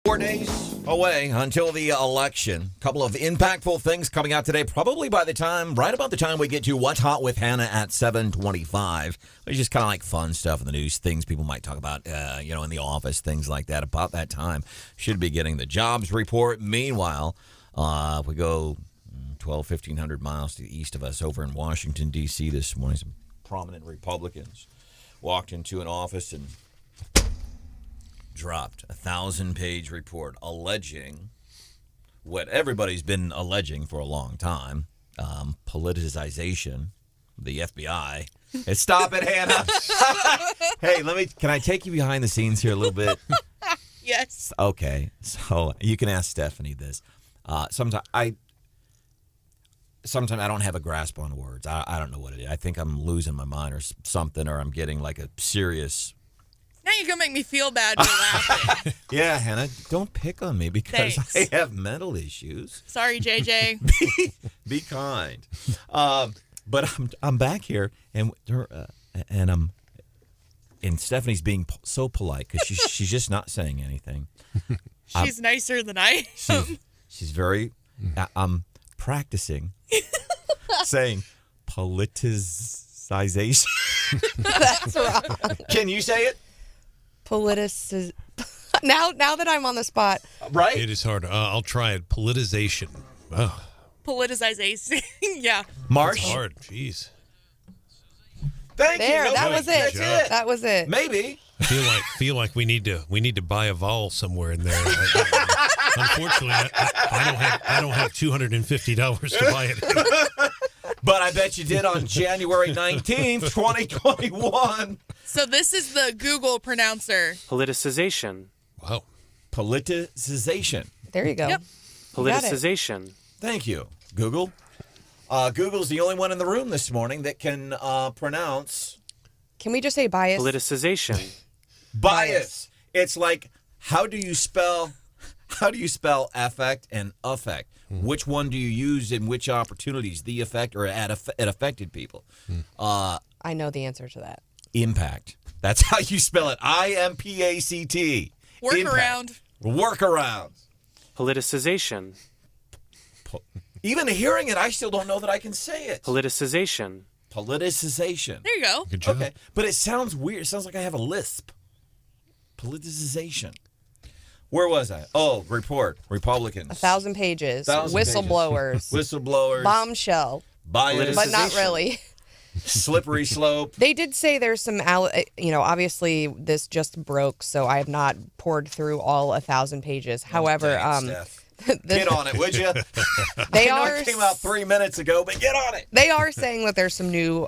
4 days away until the election. A couple of impactful things coming out today, probably right about the time we get to What's Hot with Hannah at 7:25. It's just kind of like fun stuff in the news, things people might talk about, in the office, things like that. About that time, should be getting the jobs report. Meanwhile, if we go 1,500 miles to the east of us over in Washington, D.C. this morning, some prominent Republicans walked into an office and dropped a 1,000-page report alleging what everybody's been alleging for a long time, politicization of the FBI. Hey, stop it, Hannah. Hey, can I take you behind the scenes here a little bit? Yes. Okay, so you can ask Stephanie this. Sometimes I don't have a grasp on words. I don't know what it is. I think I'm losing my mind or something, or I'm getting like a serious... Now you're going to make me feel bad for laughing. Yeah, Hannah, don't pick on me because Thanks. I have mental issues. Sorry, JJ. Be kind. But I'm back here, and Stephanie's being so polite because she's just not saying anything. She's nicer than I am. She's very. I'm practicing saying politicization. That's wrong. Can you say it? Now that I'm on the spot. Right? It is hard. I'll try it. Politicization. Oh, Politicization. Yeah. Marsh. it's hard. Jeez. Thank There, you. that was it. Good job. That was it. Maybe. I feel like we need to buy a vowel somewhere in there. Unfortunately, I don't have $250 to buy it. But I bet you did on January 19th, 2021. So this is the Google pronouncer. Politicization. Wow. Politicization. There you go. Yep. got it. Politicization. Thank you, Google. Google's the only one in the room this morning that can pronounce Can we just say bias? Politicization. bias. It's like, how do you spell affect and affect? Which one do you use in which opportunities? The effect or it affected people? I know the answer to that. Impact. That's how you spell it. IMPACT. Workaround. Workarounds. Politicization. Even hearing it, I still don't know that I can say it. Politicization. Politicization. There you go. Good job. Okay, but it sounds weird. It sounds like I have a lisp. Politicization. Where was I? Oh, report. Republicans. 1,000 pages. 1,000 pages. Whistleblowers. Whistleblowers. Bombshell. Bias. But not really. Slippery slope. They did say there's some, obviously this just broke, so I have not poured through all 1,000 pages. However, Dang it, Steph. Get on it, would you? they I know are it came out 3 minutes ago, but get on it. They are saying that there's some new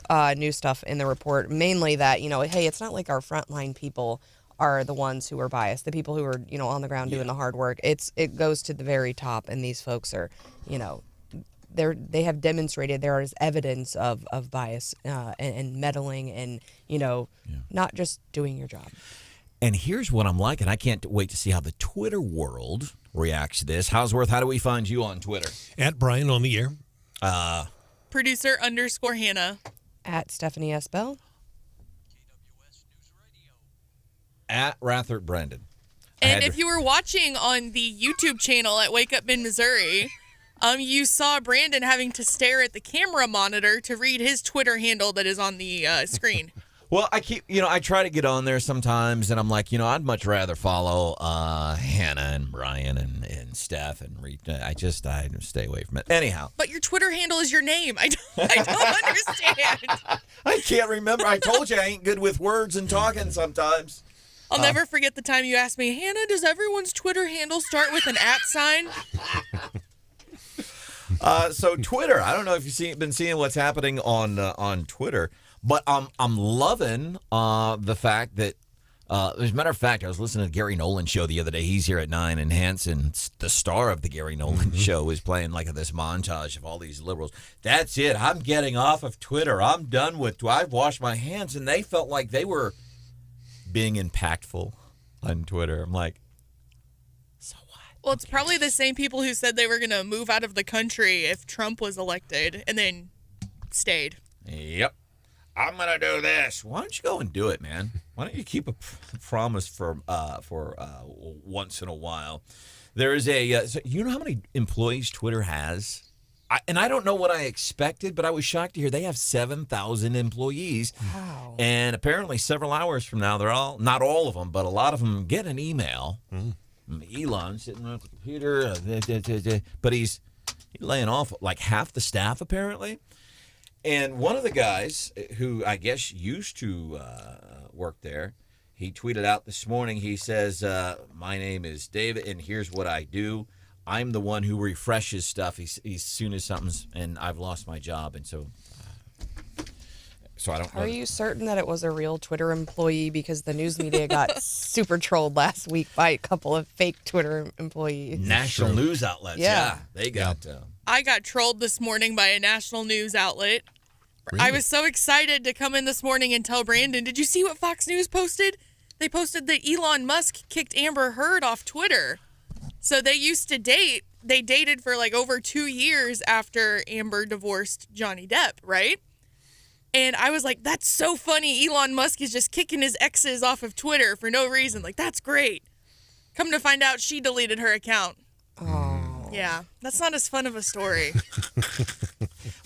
stuff in the report, mainly that, hey, it's not like our frontline people are the ones who are biased. The people who are, on the ground doing the hard work. It goes to the very top, and these folks are, they have demonstrated there is evidence of bias and meddling and, not just doing your job. And here's what I'm like, and I can't wait to see how the Twitter world reacts to this. Houseworth, how do we find you on Twitter? At Brian on the air. Producer _Hannah. At Stephanie S. Bell. At Rathert Branden. And if you were watching on the YouTube channel at Wake Up in Missouri, you saw Brandon having to stare at the camera monitor to read his Twitter handle that is on the screen. Well, I try to get on there sometimes, and I'm like, I'd much rather follow Hannah and Brian and Steph and read. I stay away from it. Anyhow. But your Twitter handle is your name. I don't understand. I can't remember. I told you I ain't good with words and talking sometimes. I'll never forget the time you asked me, Hannah, does everyone's Twitter handle start with an @ sign? So Twitter, I don't know if you've been seeing what's happening on Twitter, but I'm loving the fact that, as a matter of fact, I was listening to the Gary Nolan show the other day. He's here at 9, and Hanson, the star of the Gary Nolan show, is playing like this montage of all these liberals. That's it. I'm getting off of Twitter. I'm done with. I've washed my hands, and they felt like they were being impactful on Twitter. I'm like, so what? Well, it's probably the same people who said they were going to move out of the country if Trump was elected and then stayed. Yep. I'm gonna do this. Why don't you go and do it, man? Why don't you keep a promise for once in a while? There is a. So you know how many employees Twitter has? And I don't know what I expected, but I was shocked to hear they have 7,000 employees. Wow. And apparently, several hours from now, they're all, not all of them, but a lot of them get an email. Elon sitting on the computer, but he's laying off like half the staff, apparently. And one of the guys who I guess used to work there, he tweeted out this morning, he says, my name is David, and here's what I do. I'm the one who refreshes stuff as soon as something's, and I've lost my job, and so I don't know. Are you certain that it was a real Twitter employee? Because the news media got super trolled last week by a couple of fake Twitter employees. National news outlets, yeah. They got... I got trolled this morning by a national news outlet. Really? I was so excited to come in this morning and tell Brandon, did you see what Fox News posted? They posted that Elon Musk kicked Amber Heard off Twitter. So they used to date. They dated for like over 2 years after Amber divorced Johnny Depp, right? And I was like, that's so funny. Elon Musk is just kicking his exes off of Twitter for no reason. Like, that's great. Come to find out, she deleted her account. Oh. Yeah, that's not as fun of a story.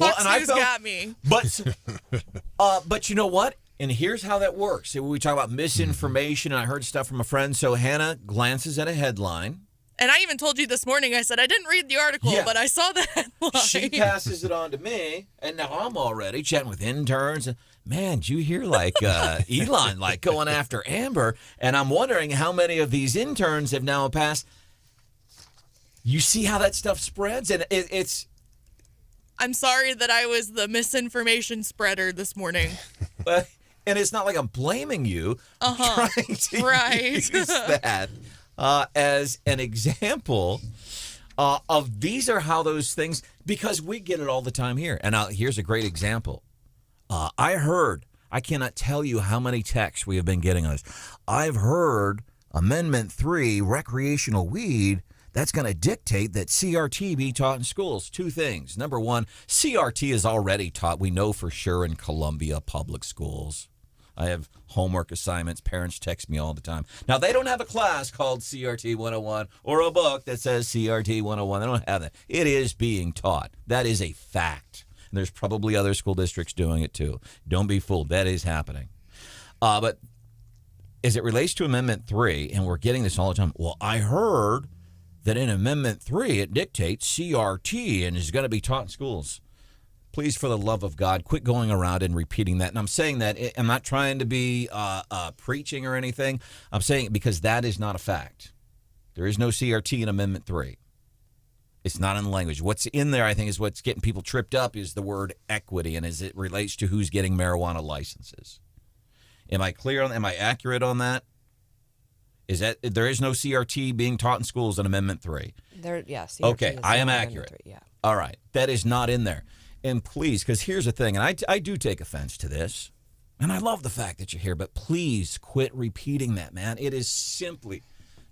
Well, Fox and News got me. But you know what? And here's how that works. We talk about misinformation, and I heard stuff from a friend. So Hannah glances at a headline. And I even told you this morning, I said, I didn't read the article, but I saw the headline. She passes it on to me, and now I'm already chatting with interns. Man, did you hear Elon going after Amber? And I'm wondering how many of these interns have now passed. You see how that stuff spreads? And it's... I'm sorry that I was the misinformation spreader this morning. And it's not like I'm blaming you. I'm trying to use that as an example of these are how those things, because we get it all the time here. And here's a great example. I cannot tell you how many texts we have been getting on this. I've heard Amendment 3, recreational weed, that's going to dictate that CRT be taught in schools. Two things. Number one, CRT is already taught, we know for sure, in Columbia public schools. I have homework assignments. Parents text me all the time. Now, they don't have a class called CRT 101 or a book that says CRT 101. They don't have that. It is being taught. That is a fact. And there's probably other school districts doing it too. Don't be fooled. That is happening. But as it relates to Amendment 3, and we're getting this all the time, well, I heard that in Amendment 3, it dictates CRT and is going to be taught in schools. Please, for the love of God, quit going around and repeating that. And I'm saying that, I'm not trying to be preaching or anything. I'm saying it because that is not a fact. There is no CRT in Amendment 3. It's not in the language. What's in there, I think, is what's getting people tripped up is the word equity and as it relates to who's getting marijuana licenses. Am I clear on? Am I accurate on that? Is that there is no CRT being taught in schools in Amendment 3? CRT okay, is I am in accurate. Amendment 3, yeah. All right, that is not in there. And please, because here's the thing, and I do take offense to this, and I love the fact that you're here, but please quit repeating that, man. It is simply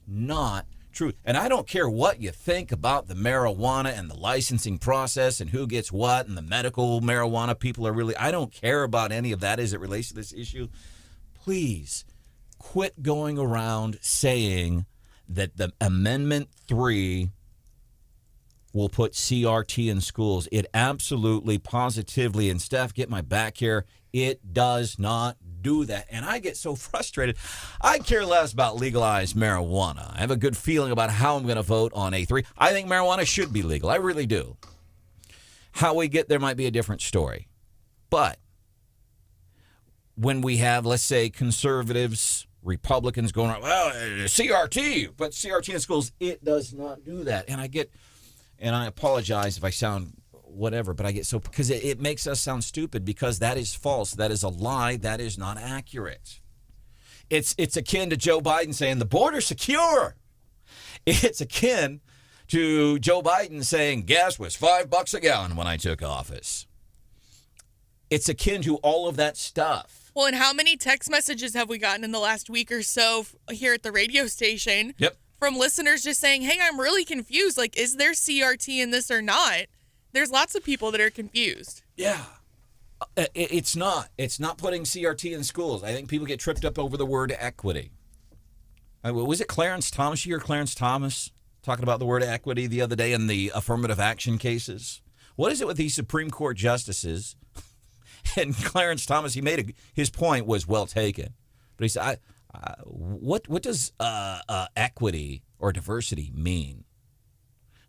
not true. And I don't care what you think about the marijuana and the licensing process and who gets what and the medical marijuana people are really, I don't care about any of that as it relates to this issue. Please quit going around saying that the Amendment 3 will put CRT in schools. It absolutely, positively, and Steph, get my back here, it does not do that. And I get so frustrated. I care less about legalized marijuana. I have a good feeling about how I'm going to vote on A3. I think marijuana should be legal. I really do. How we get there might be a different story. But when we have, let's say, conservatives, Republicans going, well, CRT, but CRT in schools, it does not do that. And I apologize if I sound whatever, but I get so, because it makes us sound stupid because that is false. That is a lie. That is not accurate. It's akin to Joe Biden saying the border's secure. It's akin to Joe Biden saying gas was $5 a gallon when I took office. It's akin to all of that stuff. Well, and how many text messages have we gotten in the last week or so here at the radio station? Yep. From listeners just saying, hey, I'm really confused. Like, is there CRT in this or not? There's lots of people that are confused. Yeah. It's not. It's not putting CRT in schools. I think people get tripped up over the word equity. Was it Clarence Thomas? You hear Clarence Thomas talking about the word equity the other day in the affirmative action cases? What is it with these Supreme Court justices? And Clarence Thomas, his point was well taken. But he said, what does equity or diversity mean?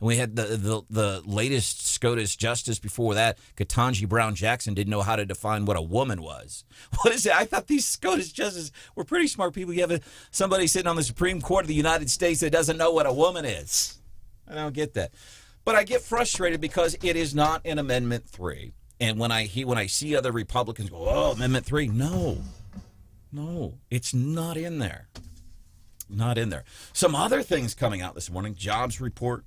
And we had the latest SCOTUS justice before that, Ketanji Brown Jackson, didn't know how to define what a woman was. What is it? I thought these SCOTUS justices were pretty smart people. You have somebody sitting on the Supreme Court of the United States that doesn't know what a woman is. I don't get that. But I get frustrated because it is not in Amendment 3. And when I see other Republicans go, oh, Amendment 3, no, it's not in there. Not in there. Some other things coming out this morning, jobs report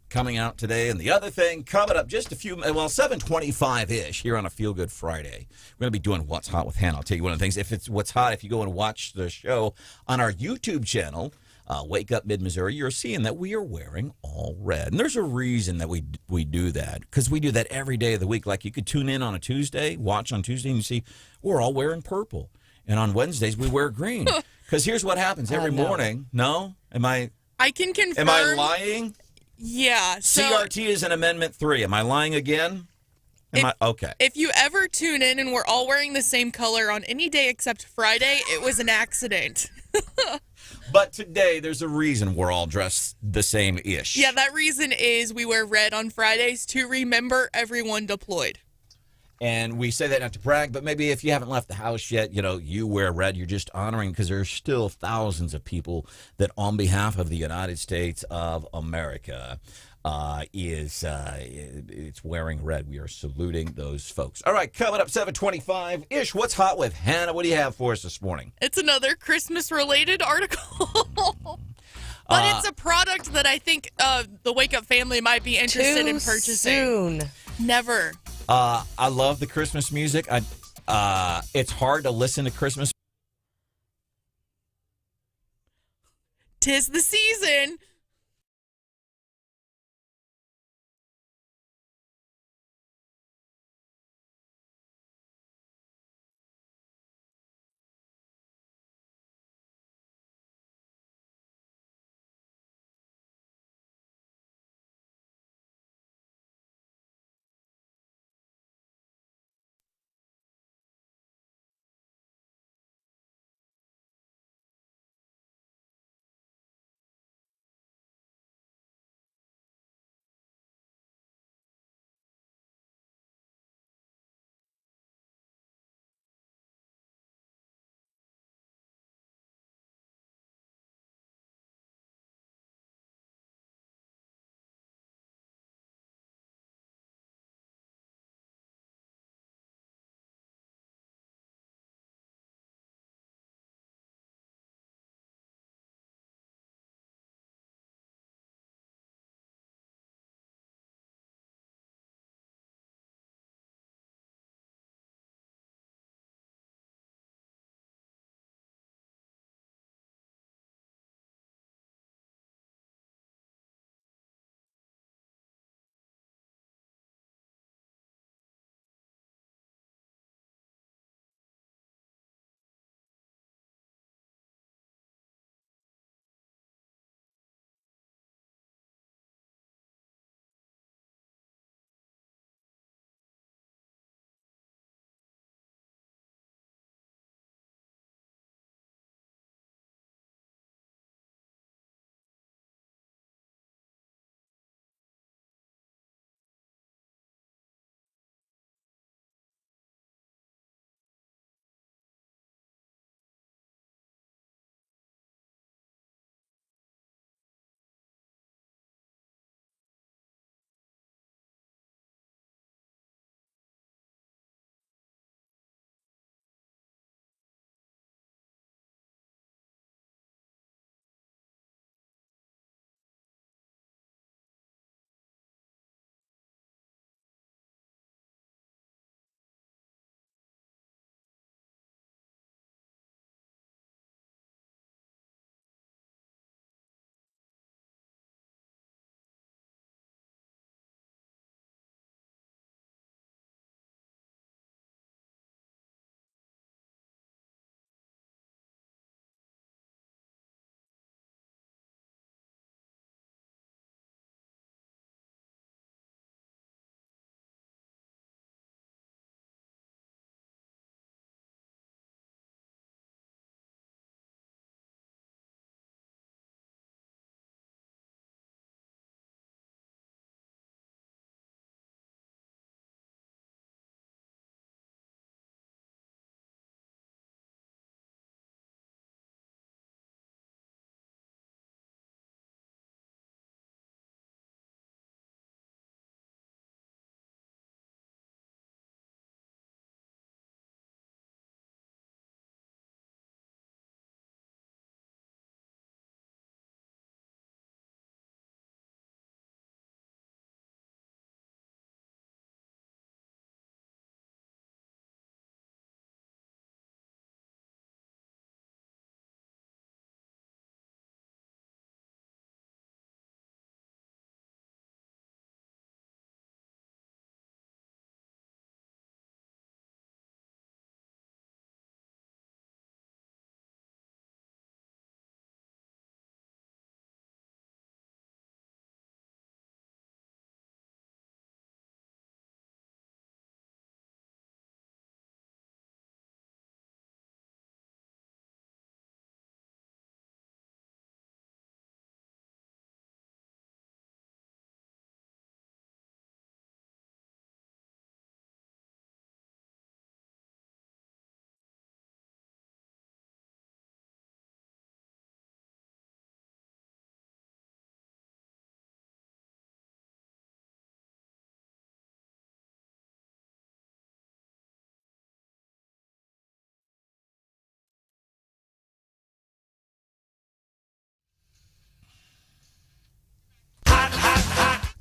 coming out today. And the other thing coming up just 7:25-ish here on a Feel Good Friday. We're going to be doing What's Hot with Hannah. I'll tell you one of the things. If it's What's Hot, if you go and watch the show on our YouTube channel, Wake Up Mid-Missouri, you're seeing that we are wearing all red. And there's a reason that we do that, because we do that every day of the week. Like you could tune in on a Tuesday, watch on Tuesday, and you see we're all wearing purple. And on Wednesdays, we wear green. Because here's what happens every morning. No? I can confirm. Am I lying? Yeah. So CRT is in Amendment 3. Am I lying again? Okay. If you ever tune in and we're all wearing the same color on any day except Friday, it was an accident. But today, there's a reason we're all dressed the same-ish. Yeah, that reason is we wear red on Fridays to remember everyone deployed. And we say that not to brag, but maybe if you haven't left the house yet, you wear red. You're just honoring, because there's still thousands of people that on behalf of the United States of America it's wearing red. We are saluting those folks. All right, coming up 7:25-ish. What's hot with Hannah? What do you have for us this morning? It's another Christmas-related article. But it's a product that I think the Wake Up family might be interested in purchasing. Soon. Never. I love the Christmas music. It's hard to listen to Christmas. 'Tis the season.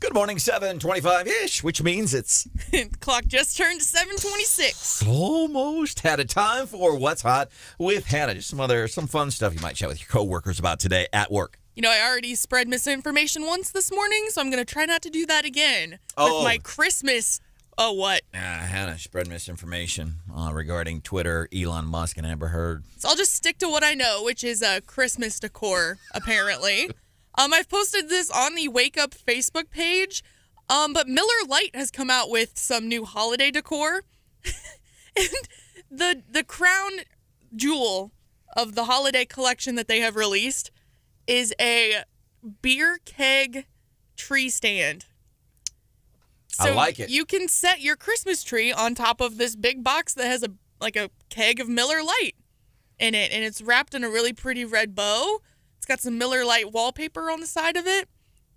Good morning, 7:25-ish, which means it's Clock just turned 7:26. almost had a time for What's Hot with Hannah. Just some fun stuff you might chat with your coworkers about today at work. You know, I already spread misinformation once this morning, so I'm going to try not to do that again. Oh. With my Christmas. Oh, what? Hannah spread misinformation regarding Twitter, Elon Musk, and Amber Heard. So I'll just stick to what I know, which is Christmas decor, apparently. I've posted this on the Wake Up Facebook page, but Miller Lite has come out with some new holiday decor. And the crown jewel of the holiday collection that they have released is a beer keg tree stand. I like it. You can set your Christmas tree on top of this big box that has a keg of Miller Lite in it, and it's wrapped in a really pretty red bow. It's got some Miller Lite wallpaper on the side of it,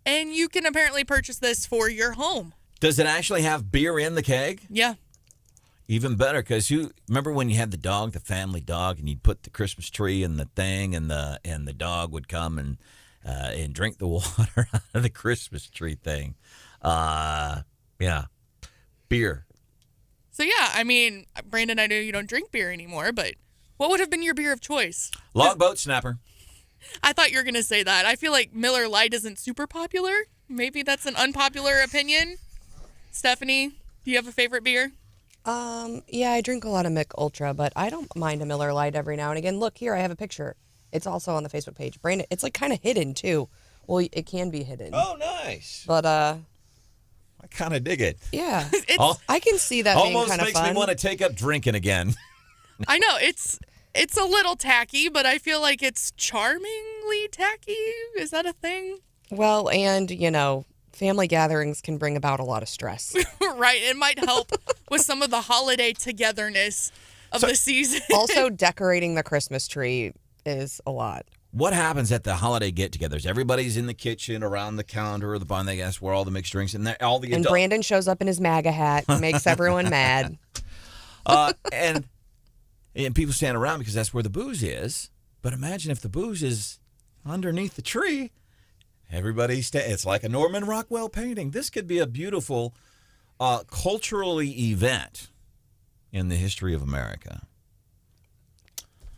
and you can apparently purchase this for your home. Does it actually have beer in the keg? Yeah. Even better, because you remember when you had the dog, the family dog, and you'd put the Christmas tree in the thing, and the dog would come and drink the water out of the Christmas tree thing. Yeah, beer. So yeah, I mean, Brandon, I know you don't drink beer anymore, but what would have been your beer of choice? Logboat Snapper. I thought you were going to say that. I feel like Miller Lite isn't super popular. Maybe that's an unpopular opinion. Stephanie, do you have a favorite beer? Yeah, I drink a lot of Mick Ultra, but I don't mind a Miller Lite every now and again. Look here, I have a picture. It's also on the Facebook page. Brandon, it's like kind of hidden too. Well, it can be hidden. Oh, nice. But I kind of dig it. yeah, I can see that being Almost kind of makes fun. me want to take up drinking again. I know, it's a little tacky, but I feel like it's charmingly tacky. Is that a thing? Well, and family gatherings can bring about a lot of stress. Right. It might help with some of the holiday togetherness of the season. Also, decorating the Christmas tree is a lot. What happens at the holiday get-togethers? Everybody's in the kitchen, around the counter, or the bar, they guess where all the mixed drinks, and all the And adults. Brandon shows up in his MAGA hat, makes everyone mad. And people stand around because that's where the booze is. But imagine if the booze is underneath the tree. Everybody it's like a Norman Rockwell painting. This could be a beautiful culturally event in the history of America.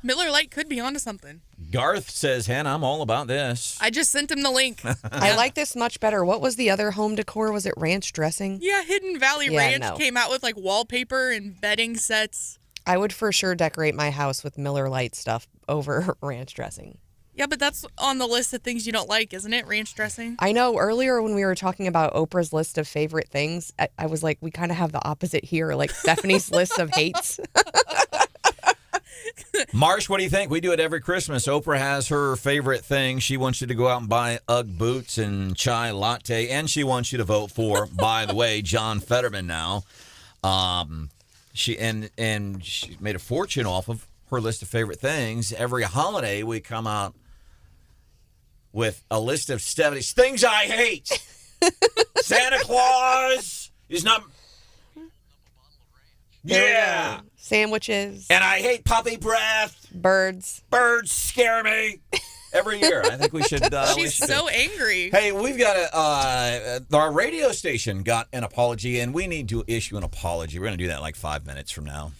Miller Lite could be onto something. Garth says, Hannah, I'm all about this. I just sent him the link. I like this much better. What was the other home decor? Was it ranch dressing? Yeah, Hidden Valley Yeah, Ranch no. came out with like wallpaper and bedding sets. I would for sure decorate my house with Miller Lite stuff over ranch dressing. Yeah, but that's on the list of things you don't like, isn't it? Ranch dressing. I know earlier when we were talking about Oprah's list of favorite things, I was like, we kind of have the opposite here, like Stephanie's list of hates. Marsh, what do you think? We do it every Christmas. Oprah has her favorite thing. She wants you to go out and buy Ugg boots and chai latte, and she wants you to vote for, by the way, John Fetterman now. She made a fortune off of her list of favorite things. Every holiday we come out with a list of Stephanie's things I hate. Santa Claus is not. Yeah. Sandwiches, And I hate puppy breath. birds. Birds scare me. Every year. I think we should. She's so angry. Hey, we've got our radio station got an apology, and we need to issue an apology. We're going to do that in like 5 minutes from now.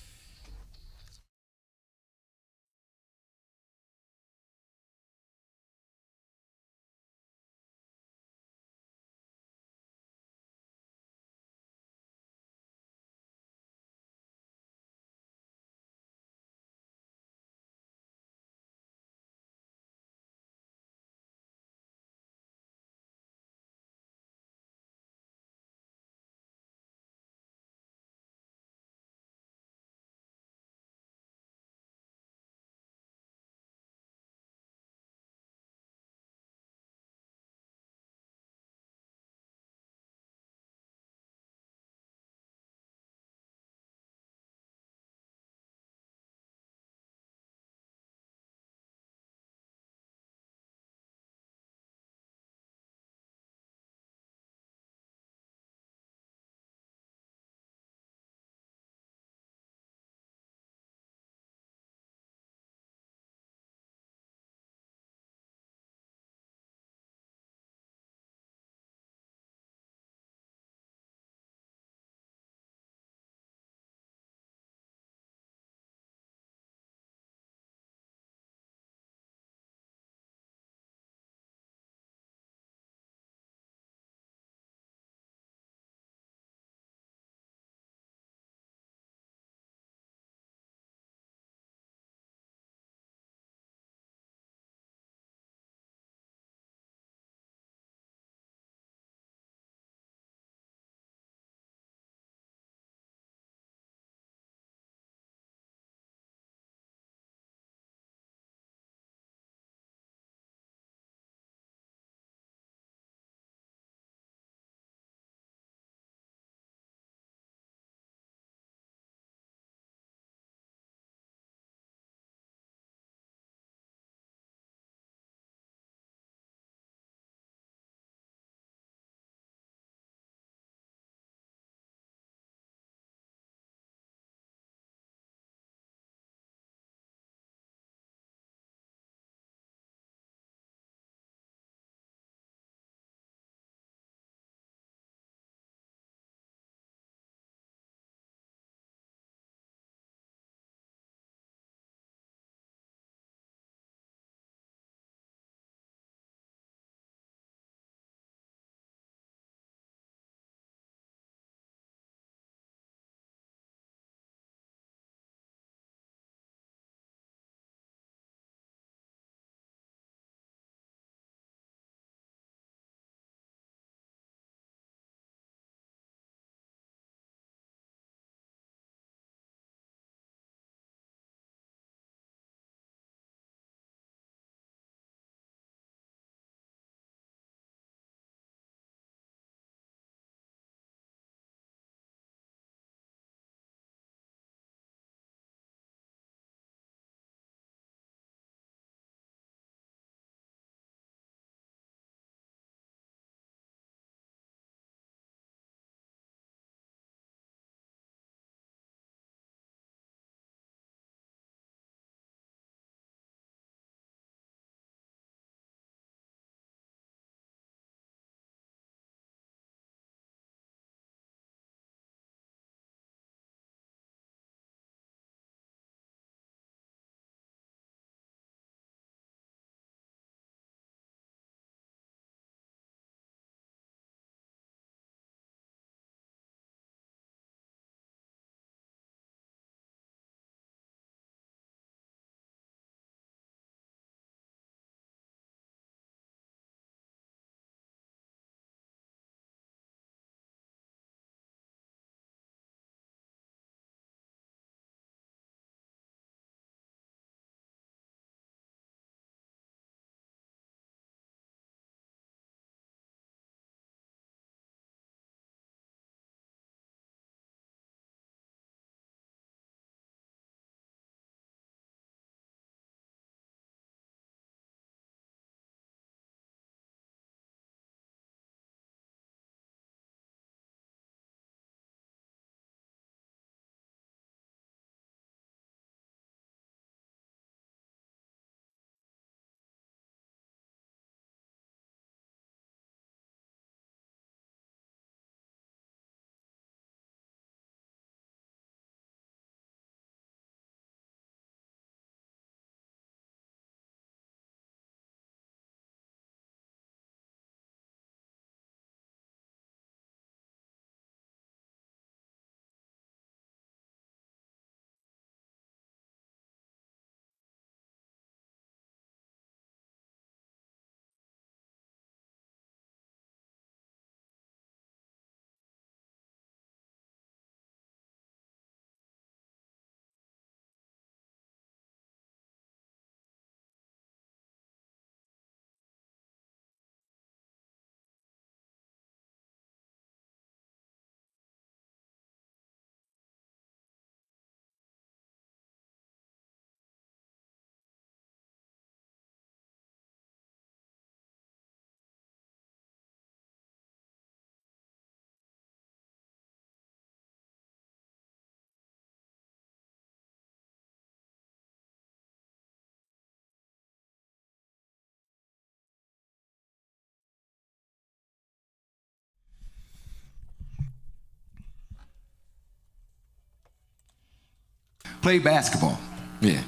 Played basketball. Yeah.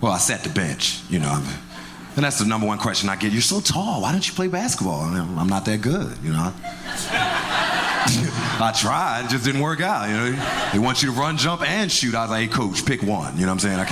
Well, I sat the bench, you know. And that's the number one question I get. You're so tall. Why don't you play basketball? I'm not that good, you know. I tried. It just didn't work out, you know. They want you to run, jump, and shoot. I was like, hey, coach, pick one. You know what I'm saying? I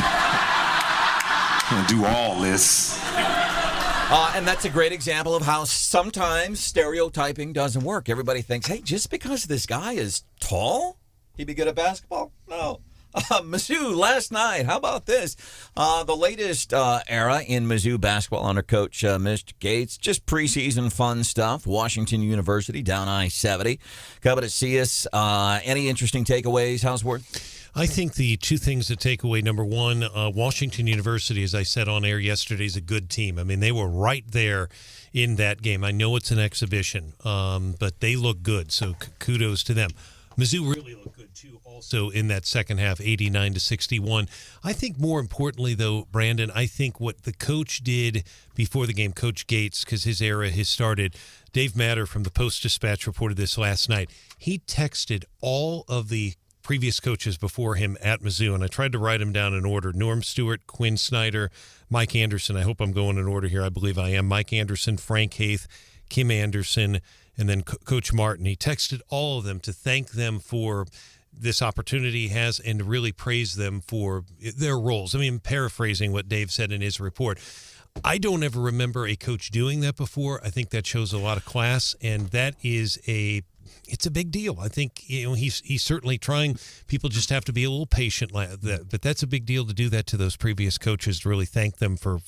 can't do all this. And that's a great example of how sometimes stereotyping doesn't work. Everybody thinks, hey, just because this guy is tall, he'd be good at basketball? No. Mizzou last night. How about this? The latest era in Mizzou basketball under Coach Mr. Gates. Just preseason fun stuff. Washington University down I-70. Coming to see us. Any interesting takeaways, Houseworth? I think the two things to take away, number one, Washington University, as I said on air yesterday, is a good team. I mean, they were right there in that game. I know it's an exhibition, but they look good, so kudos to them. Mizzou really looked good, too, also in that second half, 89-61. I think more importantly, though, Brandon, I think what the coach did before the game, Coach Gates, because his era has started, Dave Matter from the Post-Dispatch reported this last night. He texted all of the previous coaches before him at Mizzou, and I tried to write them down in order. Norm Stewart, Quinn Snyder, Mike Anderson. I hope I'm going in order here. I believe I am. Mike Anderson, Frank Haith, Kim Anderson, and then Coach Martin. He texted all of them to thank them for this opportunity he has and to really praise them for their roles. I mean, paraphrasing what Dave said in his report. I don't ever remember a coach doing that before. I think that shows a lot of class, and that is it's a big deal. I think he's certainly trying. People just have to be a little patient, but that's a big deal to do that to those previous coaches, to really thank them for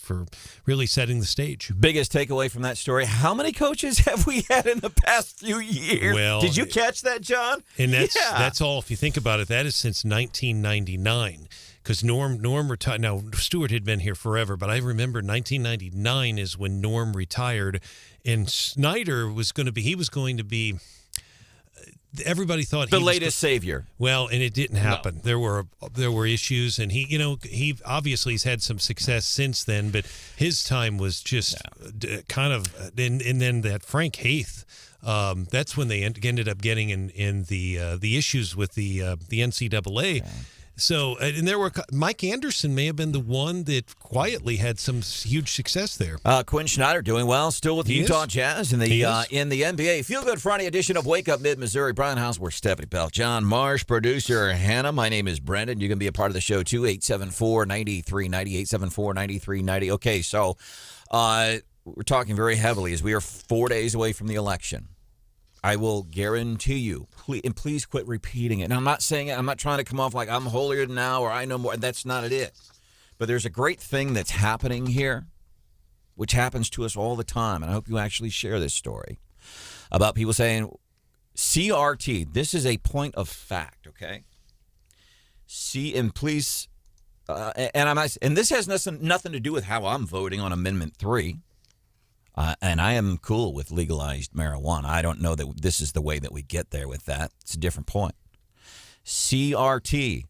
really setting the stage. Biggest takeaway from that story: how many coaches have we had in the past few years? Well, did you catch that, John? And that's all. If you think about it, that is since 1999. Because Norm retired. Now, Stewart had been here forever, but I remember 1999 is when Norm retired, and Snyder was going to be. Everybody thought the latest savior. Well, and it didn't happen. No. There were issues, and he obviously has had some success since then, but his time was just kind of. And then that Frank Haith. That's when they ended up getting in the issues with the NCAA. Yeah. So, and there were Mike Anderson may have been the one that quietly had some huge success there. Quinn Snyder doing well, still with the Utah Jazz in the NBA. Feel Good Friday edition of Wake Up Mid-Missouri. Brian Houseworth, Stephanie Pell, John Marsh, producer Hannah. My name is Brendan. You can be a part of the show too. 874-9390, 874-9390. Okay, so we're talking very heavily as we are 4 days away from the election. I will guarantee you, please quit repeating it. And I'm not saying it, I'm not trying to come off like I'm holier than thou or I know more. That's not it. But there's a great thing that's happening here, which happens to us all the time. And I hope you actually share this story about people saying, CRT, this is a point of fact, okay? And please, and this has nothing to do with how I'm voting on Amendment 3. And I am cool with legalized marijuana. I don't know that this is the way that we get there with that. It's a different point. CRT,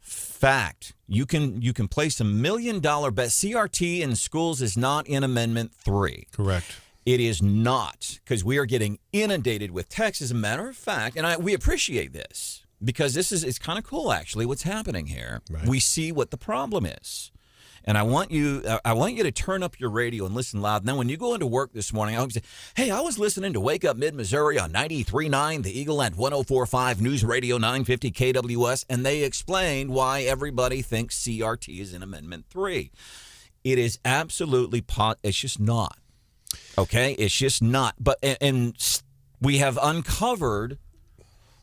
fact. You can place $1 million bet. CRT in schools is not in Amendment 3. Correct. It is not, because we are getting inundated with texts. As a matter of fact, and we appreciate this because it's kind of cool actually what's happening here. Right. We see what the problem is. And I want you to turn up your radio and listen loud. And then when you go into work this morning, I'll say, hey, I was listening to Wake Up Mid-Missouri on 93.9, the Eagle and 104.5 News Radio 950 KWS, and they explained why everybody thinks CRT is in Amendment 3. It is absolutely it's just not. Okay? It's just not. But and we have uncovered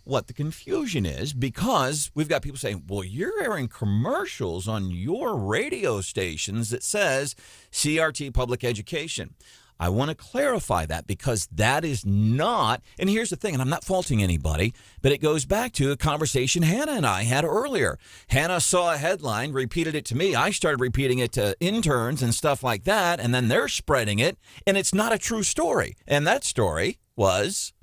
what the confusion is, because we've got people saying, well, you're airing commercials on your radio stations that says CRT public education. I want to clarify that, because that is not, and here's the thing, and I'm not faulting anybody, but it goes back to a conversation Hannah and I had earlier. Hannah saw a headline, repeated it to me. I started repeating it to interns and stuff like that, and then they're spreading it, and it's not a true story. And that story was...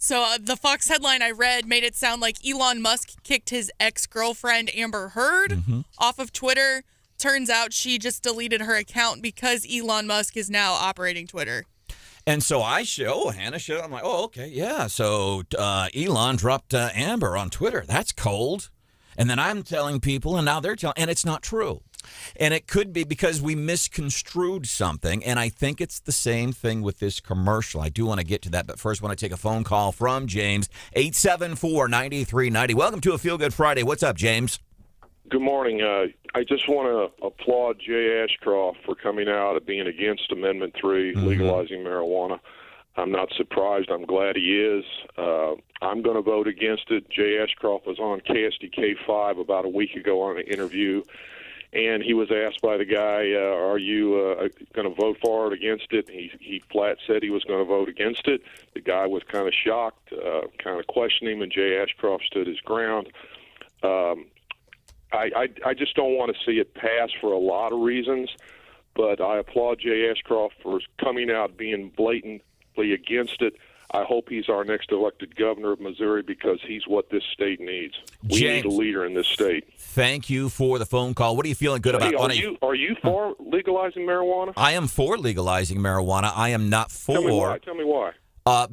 So the Fox headline I read made it sound like Elon Musk kicked his ex-girlfriend Amber Heard off of Twitter. Turns out she just deleted her account because Elon Musk is now operating Twitter. And so Hannah showed. I'm like, oh, okay, yeah. So Elon dropped Amber on Twitter. That's cold. And then I'm telling people, and now they're telling, and it's not true. And it could be because we misconstrued something, and I think it's the same thing with this commercial. I do want to get to that, but first I want to take a phone call from James, 874-9390. Welcome to a Feel Good Friday. What's up, James? Good morning. I just want to applaud Jay Ashcroft for coming out and being against Amendment 3, legalizing marijuana. I'm not surprised. I'm glad he is. I'm going to vote against it. Jay Ashcroft was on KSDK5 about a week ago on an interview, and he was asked by the guy, are you going to vote for it or against it? He flat said he was going to vote against it. The guy was kind of shocked, kind of questioning him, and Jay Ashcroft stood his ground. I just don't want to see it pass for a lot of reasons, but I applaud Jay Ashcroft for coming out being blatantly against it. I hope he's our next elected governor of Missouri because he's what this state needs. We James, need a leader in this state. Thank you for the phone call. What are you feeling good about? Are you for legalizing marijuana? I am for legalizing marijuana. I am not for. Tell me why.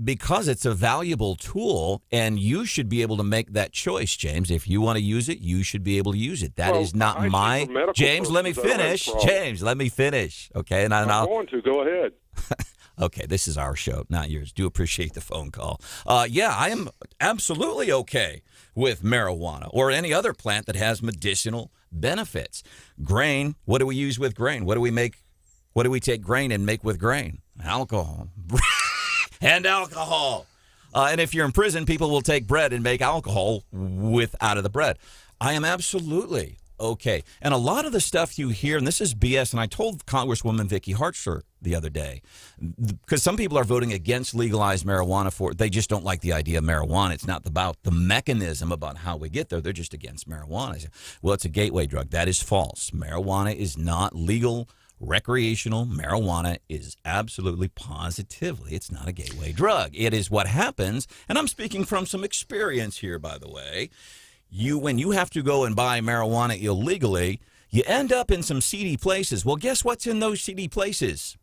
Because it's a valuable tool, and you should be able to make that choice, James. If you want to use it, you should be able to use it. That is not my. James, let me finish. James, let me finish. Okay, and I'm going to go ahead. Okay, this is our show, not yours. Do appreciate the phone call. Yeah, I am absolutely okay with marijuana or any other plant that has medicinal benefits. Grain, what do we use with grain? What do we make? What do we take grain and make with grain? Alcohol. And alcohol. And if you're in prison, people will take bread and make alcohol out of the bread. I am absolutely okay. And a lot of the stuff you hear, and this is BS, and I told Congresswoman Vicky Hartzler the other day, because some people are voting against legalized marijuana they just don't like the idea of marijuana. It's not about the mechanism about how we get there. They're just against marijuana. I say, well, it's a gateway drug. That is false. Marijuana is not legal. Recreational marijuana is absolutely positively, it's not a gateway drug. It is what happens, and I'm speaking from some experience here, by the way. When you have to go and buy marijuana illegally, you end up in some seedy places. Well, guess what's in those seedy places?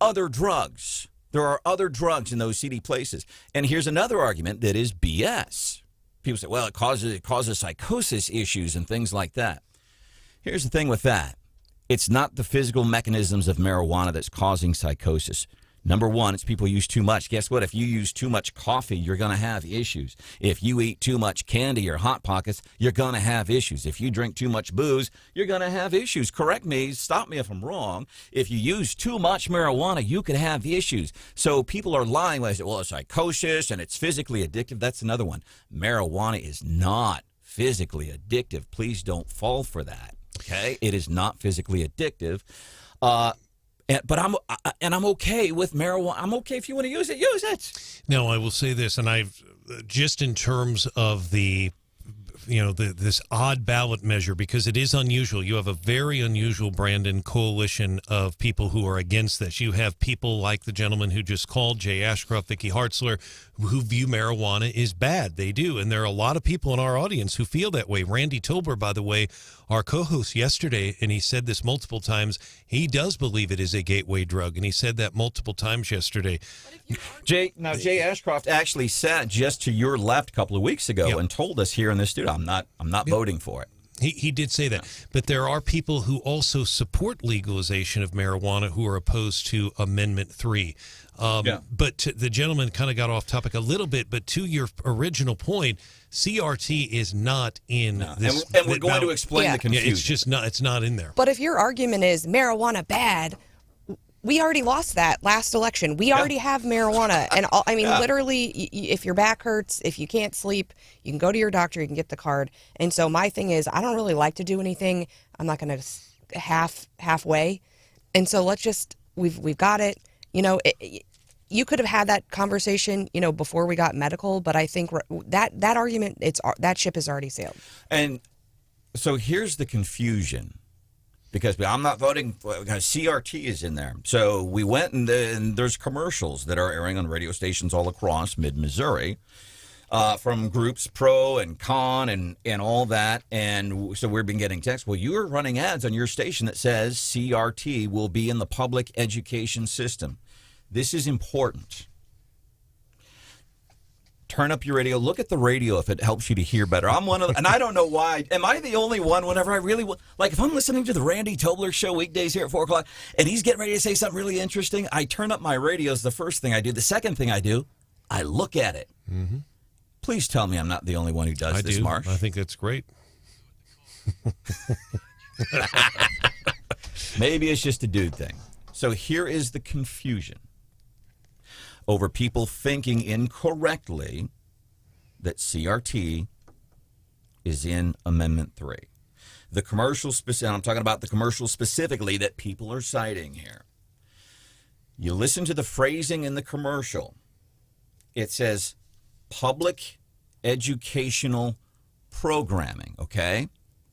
Other drugs. There are other drugs in those seedy places. And here's another argument that is BS. People say, well, it causes psychosis issues and things like that. Here's the thing with that. It's not the physical mechanisms of marijuana that's causing psychosis. Number one, it's people use too much. Guess what? If you use too much coffee, you're going to have issues. If you eat too much candy or Hot Pockets, you're going to have issues. If you drink too much booze, you're going to have issues. Correct me. Stop me if I'm wrong. If you use too much marijuana, you could have issues. So people are lying when they say, well, it's psychosis and it's physically addictive. That's another one. Marijuana is not physically addictive. Please don't fall for that. Okay? It is not physically addictive. But I'm okay with marijuana. I'm okay if you want to use it, use it. No, I will say this, and I've just in terms of this odd ballot measure, because it is unusual. You have a very unusual, Branden, coalition of people who are against this. You have people like the gentleman who just called, Jay Ashcroft, Vicky Hartzler, who view marijuana is bad. They do. And there are a lot of people in our audience who feel that way. Randy Tolber, by the way, our co-host yesterday, and he said this multiple times, he does believe it is a gateway drug. And he said that multiple times yesterday. Jay Ashcroft actually sat just to your left a couple of weeks ago and told us here in the studio, I'm not voting for it. He did say that. But there are people who also support legalization of marijuana who are opposed to Amendment 3. But the gentleman kind of got off topic a little bit, but to your original point, CRT is not in this. And we're going to explain the confusion. It's just not. It's not in there. But if your argument is marijuana bad, we already lost that last election. We already have marijuana. And literally, if your back hurts, if you can't sleep, you can go to your doctor, you can get the card. And so my thing is, I don't really like to do anything. I'm not going to halfway. And so we've got it. You could have had that conversation, before we got medical, but I think that argument, that ship has already sailed. And so here's the confusion, because I'm not voting because CRT is in there. So we went and there's commercials that are airing on radio stations all across mid-Missouri from groups pro and con and all that. And so we've been getting texts. Well, you're running ads on your station that says CRT will be in the public education system. This is important. turn up your radio. Look at the radio if it helps you to hear better. I'm one of, and I don't know why. Am I the only one? Whenever I really like, if I'm listening to the Randy Tobler show weekdays here at 4:00, and he's getting ready to say something really interesting, I turn up my radio. Is the first thing I do. The second thing I do, I look at it. Mm-hmm. Please tell me I'm not the only one who does this, Marsh. I think that's great. Maybe it's just a dude thing. So here is the confusion over people thinking incorrectly that CRT is in Amendment 3. The commercial, I'm talking about the commercial specifically that people are citing here. You listen to the phrasing in the commercial. It says public educational programming, okay?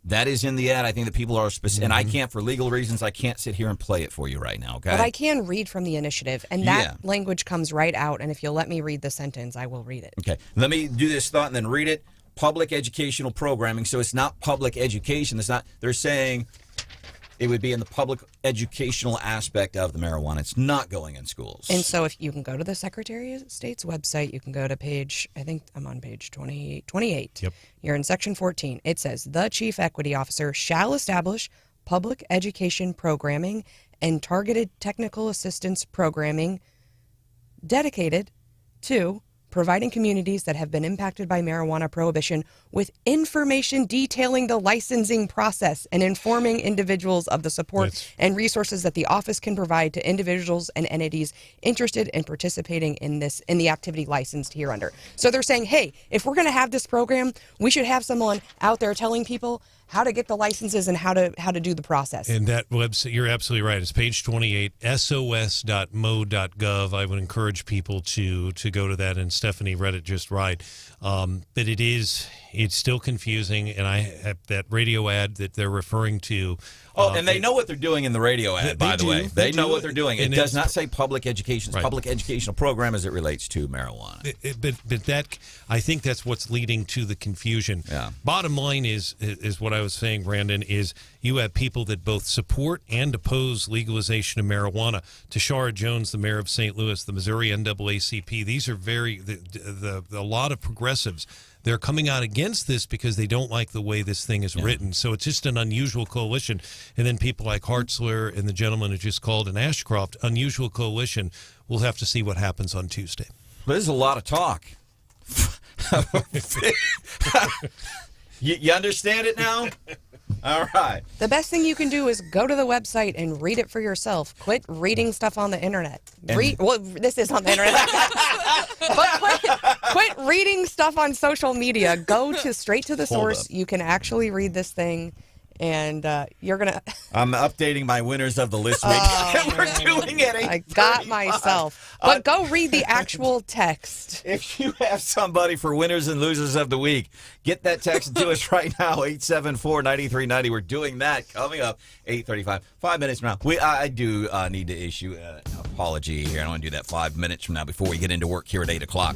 That is in the ad. I think that people are specific, and I can't, for legal reasons, I can't sit here and play it for you right now, okay? But I can read from the initiative, and that language comes right out, and if you'll let me read the sentence, I will read it. Okay, let me do this thought and then read it. Public educational programming, so it's not public education. It's not, they're saying it would be in the public educational aspect of the marijuana. It's not going in schools. And so if you can go to the Secretary of State's website, you can go to page, I think I'm on page 28. Yep. You're in section 14. It says, the Chief Equity Officer shall establish public education programming and targeted technical assistance programming dedicated to providing communities that have been impacted by marijuana prohibition with information detailing the licensing process and informing individuals of the support and resources that the office can provide to individuals and entities interested in participating in the activity licensed hereunder. So they're saying, hey, if we're going to have this program, we should have someone out there telling people how to get the licenses and how to do the process. And that website, you're absolutely right. It's page 28, sos.mo.gov. I would encourage people to go to that, and Stephanie read it just right. But it's still confusing, and I have that radio ad that they're referring to. And they know what they're doing in the radio ad, by the way. They know what they're doing. It does not say public education. It's public educational program as it relates to marijuana. But that, I think that's what's leading to the confusion. Yeah. Bottom line is what I was saying, Brandon, is you have people that both support and oppose legalization of marijuana. Tashara Jones, the mayor of St. Louis, the Missouri NAACP, these are a lot of progressives. They're coming out against this because they don't like the way this thing is written. So it's just an unusual coalition. And then people like Hartzler and the gentleman who just called in Ashcroft, unusual coalition. We'll have to see what happens on Tuesday. There's a lot of talk. You understand it now? All right. The best thing you can do is go to the website and read it for yourself. Quit reading stuff on the internet. Well, this is on the internet. But quit reading stuff on social media. Go straight to the source. You can actually read this thing, and you're going to... I'm updating my winners of the list week. We're doing it. I got myself. But go read the actual text. If you have somebody for winners and losers of the week, get that text to us right now, 874-9390. We're doing that coming up, 8:35. 5 minutes from now. I do need to issue an apology here. I don't want to do that 5 minutes from now before we get into work here at 8 o'clock.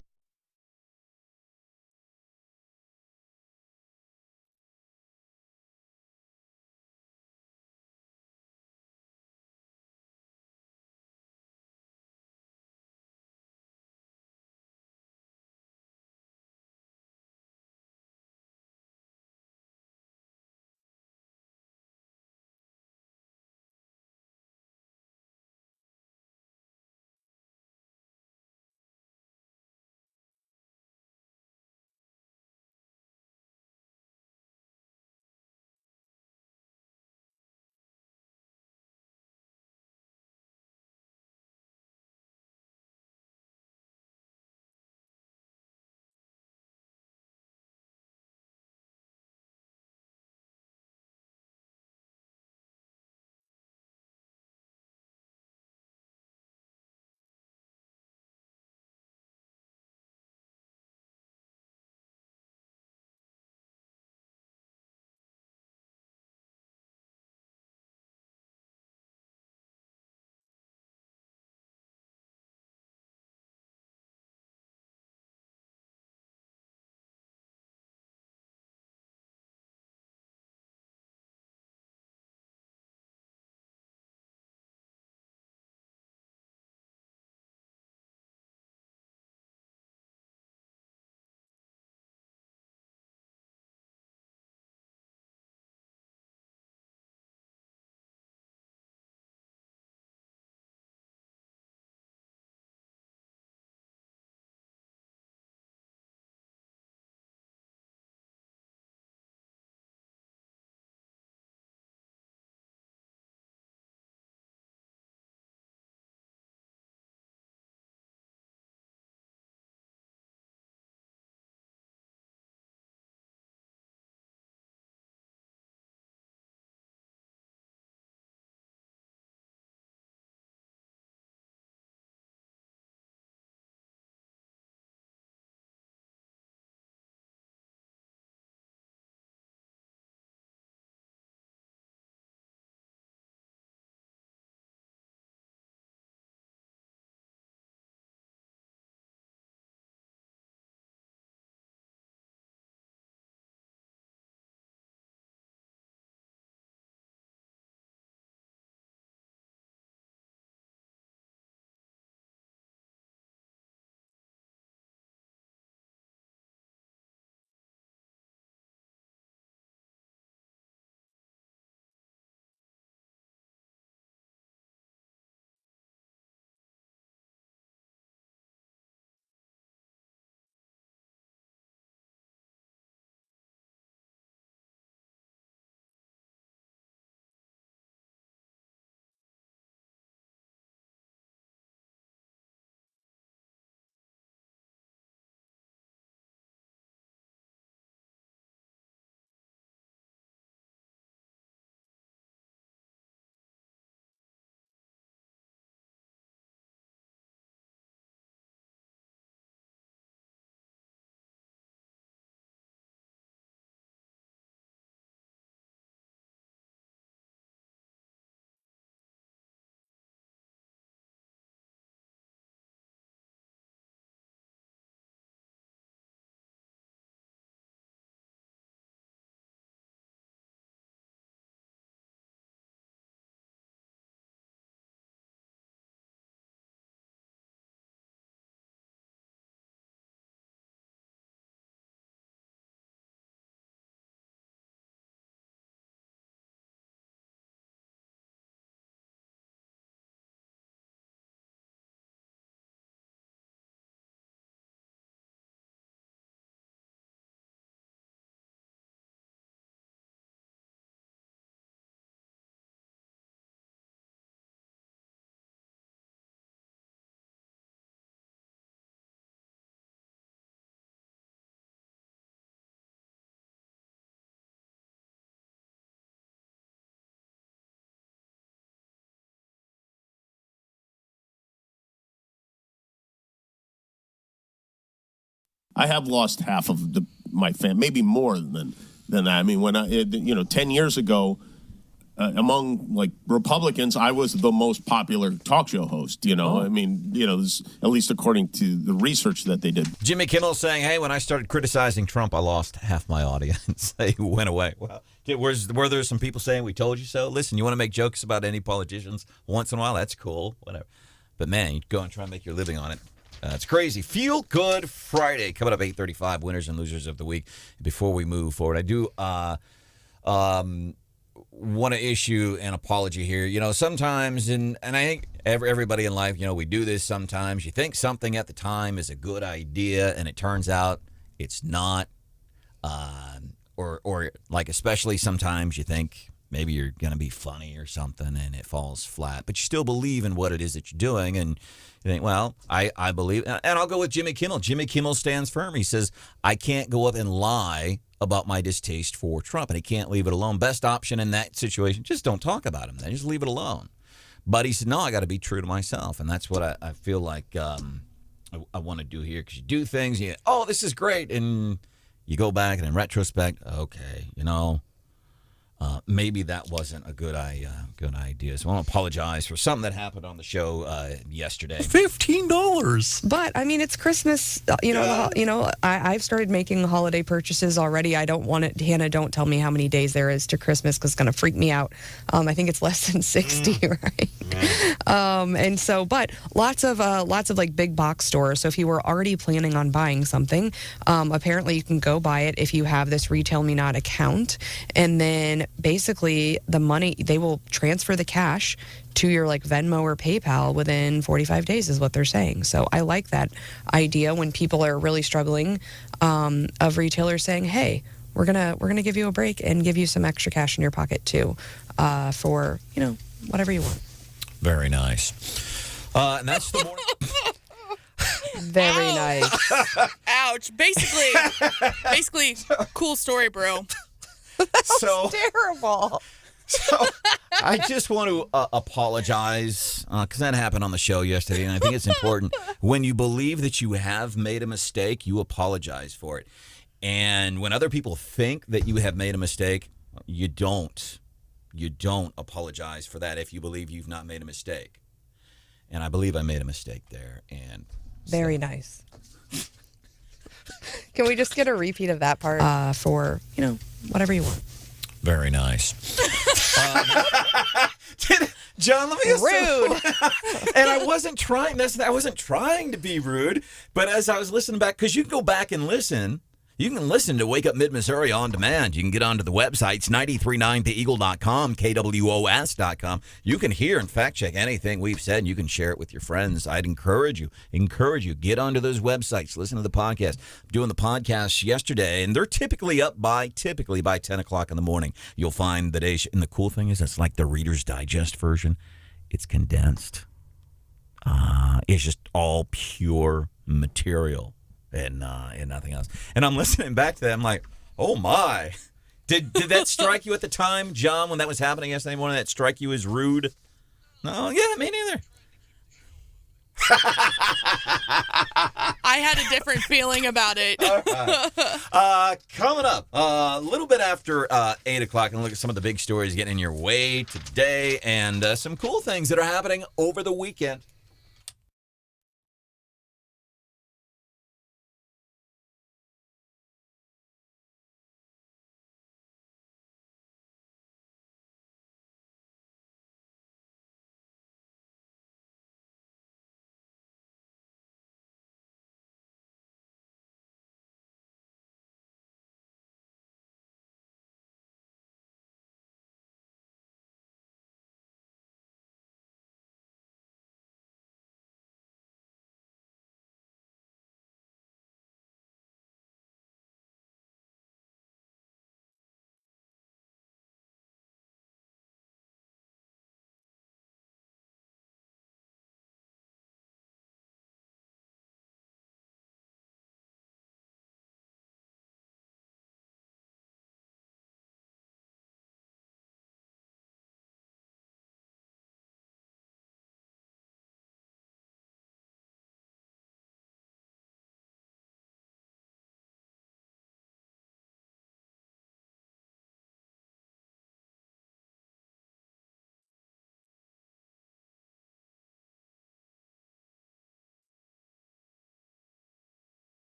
I have lost half of my family, maybe more than that. I mean, when 10 years ago, among like Republicans, I was the most popular talk show host. I mean, at least according to the research that they did. Jimmy Kimmel saying, "Hey, when I started criticizing Trump, I lost half my audience. They went away." Well, were there some people saying, "We told you so"? Listen, you want to make jokes about any politicians once in a while? That's cool, whatever. But man, you go and try and make your living on it. It's crazy. Feel Good Friday coming up 8:35. Winners and losers of the week. Before we move forward, I do want to issue an apology here. Sometimes, and I think everybody in life, we do this sometimes. You think something at the time is a good idea, and it turns out it's not. Or like especially sometimes you think maybe you're going to be funny or something, and it falls flat. But you still believe in what it is that you're doing, and you think, well, I believe. And I'll go with Jimmy Kimmel. Jimmy Kimmel stands firm. He says, I can't go up and lie about my distaste for Trump, and he can't leave it alone. Best option in that situation, just don't talk about him then. Just leave it alone. But he said, no, I got to be true to myself, and that's what I feel like I want to do here, because you do things, this is great, and you go back and in retrospect, okay, maybe that wasn't a good idea. So I want to apologize for something that happened on the show yesterday. $15. But I mean, it's Christmas. I've started making holiday purchases already. I don't want it. Hannah, don't tell me how many days there is to Christmas, because it's going to freak me out. I think it's less than 60, right? And so, but lots of like big box stores. So if you were already planning on buying something, apparently you can go buy it if you have this Retail Me Not account, and then basically the money, they will transfer the cash to your like Venmo or PayPal within 45 days is what they're saying. So I like that idea when people are really struggling, of retailers saying, hey, we're gonna give you a break and give you some extra cash in your pocket too, for whatever you want. Very nice. And that's the morning. Very nice. Ouch. Basically, cool story, bro. So terrible. So I just want to apologize, because that happened on the show yesterday, and I think it's important. When you believe that you have made a mistake, you apologize for it. And when other people think that you have made a mistake, you don't. You don't apologize for that if you believe you've not made a mistake. And I believe I made a mistake there. And very nice. Can we just get a repeat of that part for, whatever you want? Very nice. John, let me rude. And I wasn't trying to be rude, but as I was listening back, because you can go back and listen. You can listen to Wake Up Mid-Missouri on demand. You can get onto the websites, 939theeagle.com, KWOS.com. You can hear and fact check anything we've said, and you can share it with your friends. I'd encourage you, get onto those websites, listen to the podcast. I'm doing the podcast yesterday, and they're typically up by 10 o'clock in the morning. You'll find the day, and the cool thing is it's like the Reader's Digest version. It's condensed. It's just all pure material. And nothing else. And I'm listening back to that. I'm like, oh my! Did that strike you at the time, John, when that was happening yesterday morning? That strike you as rude? No, yeah, me neither. I had a different feeling about it. Coming up a little bit after 8 o'clock, and look at some of the big stories getting in your way today, and some cool things that are happening over the weekend.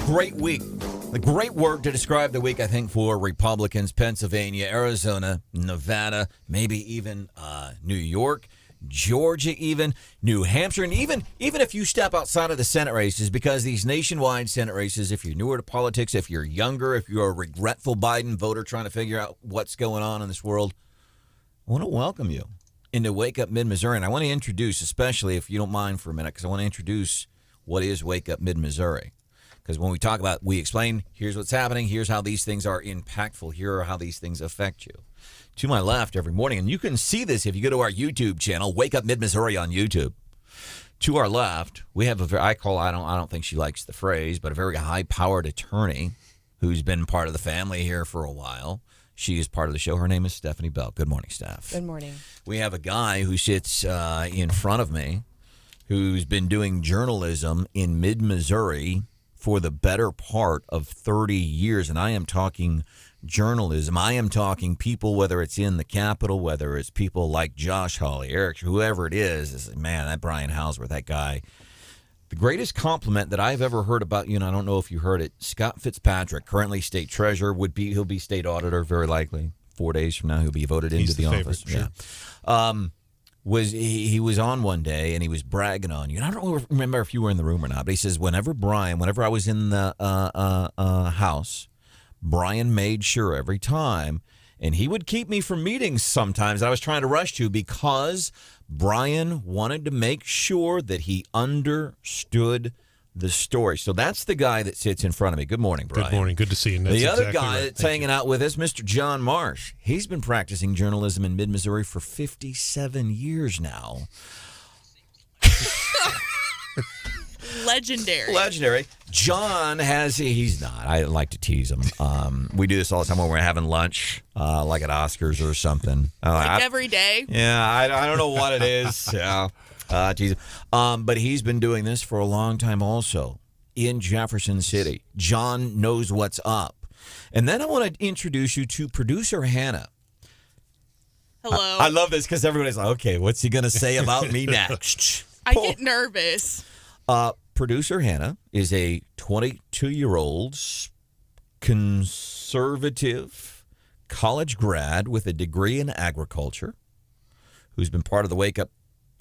great week. A great word to describe the week, I think, for Republicans. Pennsylvania, Arizona, Nevada, maybe even New York, Georgia, even New Hampshire, and even if you step outside of the Senate races, because these nationwide Senate races, if you're newer to politics, if you're younger, if you're a regretful Biden voter trying to figure out what's going on in this world, I want to welcome you into Wake Up Mid-Missouri. And I want to introduce, especially if you don't mind for a minute, because I want to introduce what is Wake Up Mid-Missouri. Because when we talk about, we explain, here's what's happening, here's how these things are impactful, here are how these things affect you. To my left every morning, and you can see this if you go to our YouTube channel, Wake Up Mid-Missouri on YouTube. To our left, we have I don't think she likes the phrase, but a very high-powered attorney who's been part of the family here for a while. She is part of the show. Her name is Stephanie Bell. Good morning, Steph. Good morning. We have a guy who sits in front of me who's been doing journalism in mid-Missouri for the better part of 30 years. And I am talking journalism. I am talking people, whether it's in the Capitol, whether it's people like Josh Hawley, Eric, whoever it is, man, that Brian Hausworth, that guy. The greatest compliment that I've ever heard about you, and I don't know if you heard it, Scott Fitzpatrick, currently state treasurer, he'll be state auditor very likely. 4 days from now, he'll be voted into the office. Favorite, sure. He was on one day and he was bragging on you. And I don't remember if you were in the room or not, but he says, whenever I was in the house, Brian made sure every time, and he would keep me from meetings sometimes I was trying to rush to, because Brian wanted to make sure that he understood the story. So that's the guy that sits in front of me. Good morning, Brian. Good morning. Good to see you. The other guy that's hanging out with us, Mr. John Marsh. He's been practicing journalism in mid-Missouri for 57 years now. Legendary. John he's not. I like to tease him. We do this all the time when we're having lunch, like at Oscars or something. Every day? Yeah, I don't know what it is. Yeah. But he's been doing this for a long time also in Jefferson City. John knows what's up. And then I want to introduce you to producer Hannah. Hello. I love this because everybody's like, okay, what's he going to say about me next? I get nervous. Producer Hannah is a 22-year-old conservative college grad with a degree in agriculture who's been part of the Wake Up.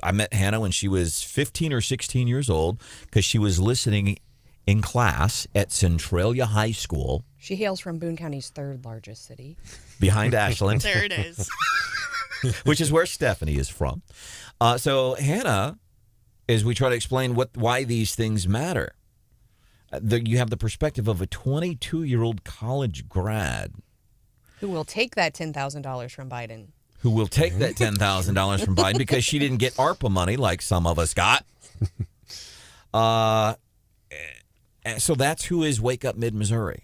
I met Hannah when she was 15 or 16 years old because she was listening in class at Centralia High School. She hails from Boone County's third largest city. Behind Ashland. There it is. Which is where Stephanie is from. So Hannah, as we try to explain why these things matter, you have the perspective of a 22-year-old college grad. Who will take that $10,000 from Biden. Who will take that $10,000 from Biden because she didn't get ARPA money like some of us got. So that's who is Wake Up Mid-Missouri.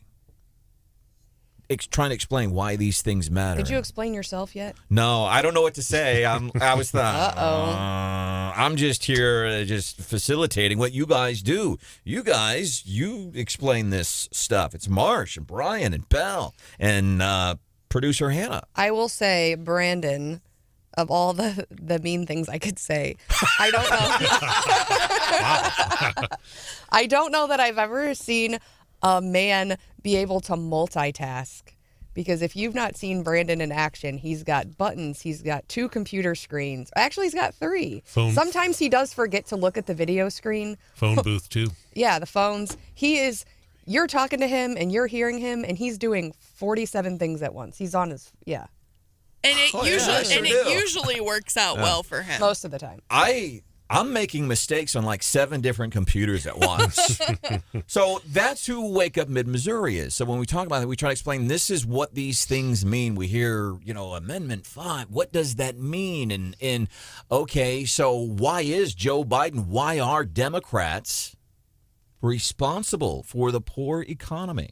Trying to explain why these things matter. Did you explain yourself yet? No, I don't know what to say. I was I'm just here just facilitating what you guys do. You guys, you explain this stuff. It's Marsh and Brian and Bell and producer Hannah. I will say, Branden, of all the mean things I could say, I don't know. I don't know that I've ever seen a man be able to multitask. Because if you've not seen Branden in action, he's got buttons, he's got 2 computer screens. Actually, he's got 3. Sometimes he does forget to look at the video screen. Phone booth, too. Yeah, the phones. You're talking to him and you're hearing him, and he's doing 47 things at once. He's on his, yeah. And it usually works out well for him. Most of the time. I'm making mistakes on like 7 different computers at once. So that's who Wake Up Mid-Missouri is. So when we talk about it, we try to explain this is what these things mean. We hear, Amendment 5. What does that mean? And okay, so why is Joe Biden, why are Democrats responsible for the poor economy?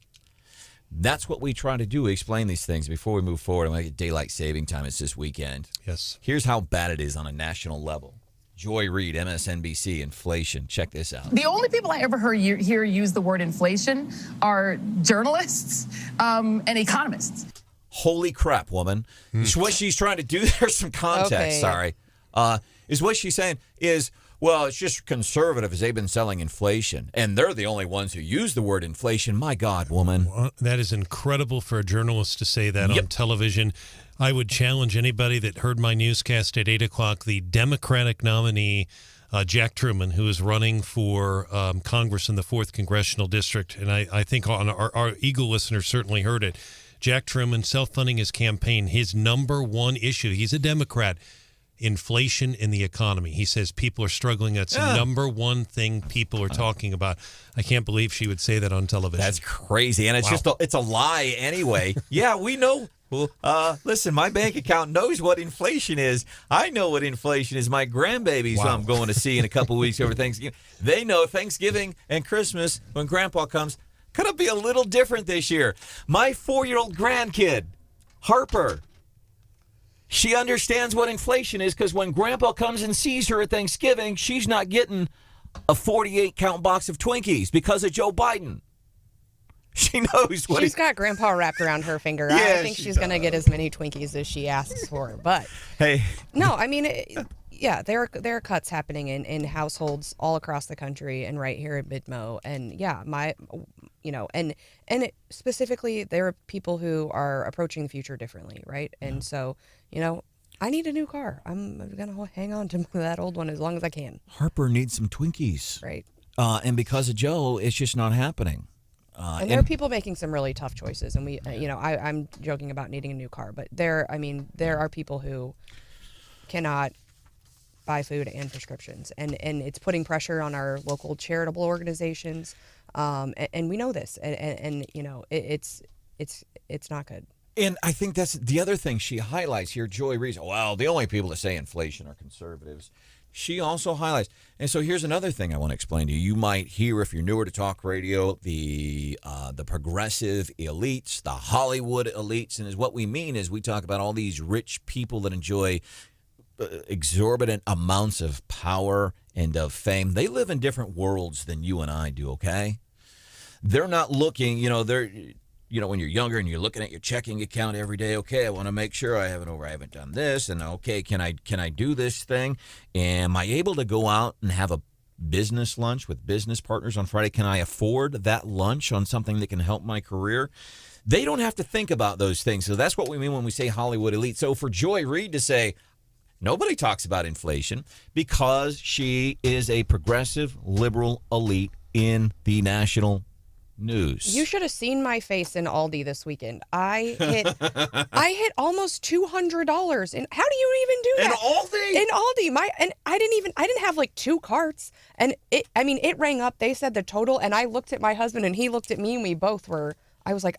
That's what we try to do, explain these things before we move forward. And we get daylight saving time. It's this weekend. Yes. Here's how bad it is on a national level. Joy Reid, MSNBC, inflation. Check this out. The only people I ever hear use the word inflation are journalists and economists. Holy crap, woman. What she's trying to do, there's some context, Okay. sorry, is what she's saying is Well, it's just conservatives. They've been selling inflation, and they're the only ones who use the word inflation. My God, woman. Well, that is incredible for a journalist to say that on television. I would challenge anybody that heard my newscast at 8 o'clock, the Democratic nominee, Jack Truman, who is running for Congress in the 4th Congressional District, and I think our Eagle listeners certainly heard it. Jack Truman self-funding his campaign. His number one issue, he's a Democrat, inflation in the economy. He says people are struggling. That's the number one thing people are talking about. I can't believe she would say that on television. That's crazy. And it's it's a lie anyway. Yeah, we know. Well, listen, my bank account knows what inflation is. I know what inflation is. My grandbabies I'm going to see in a couple weeks over Thanksgiving. They know Thanksgiving and Christmas, when Grandpa comes, going to be a little different this year. My 4-year-old grandkid, Harper, she understands what inflation is because when Grandpa comes and sees her at Thanksgiving, she's not getting a 48-count box of Twinkies because of Joe Biden. She knows what she's got Grandpa wrapped around her finger. Yeah, I think she's going to get as many Twinkies as she asks for. But hey, no, I mean, there are cuts happening in households all across the country and right here at Midmo. And specifically, there are people who are approaching the future differently, right? And so, I need a new car. I'm going to hang on to that old one as long as I can. Harper needs some Twinkies. Right. And because of Joe, it's just not happening. And there are people making some really tough choices. And we, I'm joking about needing a new car, but there are people who cannot buy food and prescriptions. And it's putting pressure on our local charitable organizations. And we know this. And it's not good. And I think that's the other thing she highlights here. Joy Reese, well, the only people that say inflation are conservatives. She also highlights, and so here's another thing I want to explain to you. You might hear, if you're newer to talk radio, the progressive elites, the Hollywood elites, and is what we mean is we talk about all these rich people that enjoy exorbitant amounts of power and of fame. They live in different worlds than you and I do. Okay, they're not looking. When you're younger and you're looking at your checking account every day, okay, I want to make sure I haven't done this, and okay, can I do this thing? Am I able to go out and have a business lunch with business partners on Friday? Can I afford that lunch on something that can help my career? They don't have to think about those things. So that's what we mean when we say Hollywood elite. So for Joy Reid to say nobody talks about inflation because she is a progressive liberal elite in the national news. You should have seen my face in Aldi this weekend. I hit almost $200. And how do you even do that? In Aldi. And I didn't have like 2 carts. And it rang up. They said the total, and I looked at my husband and he looked at me, and I was like,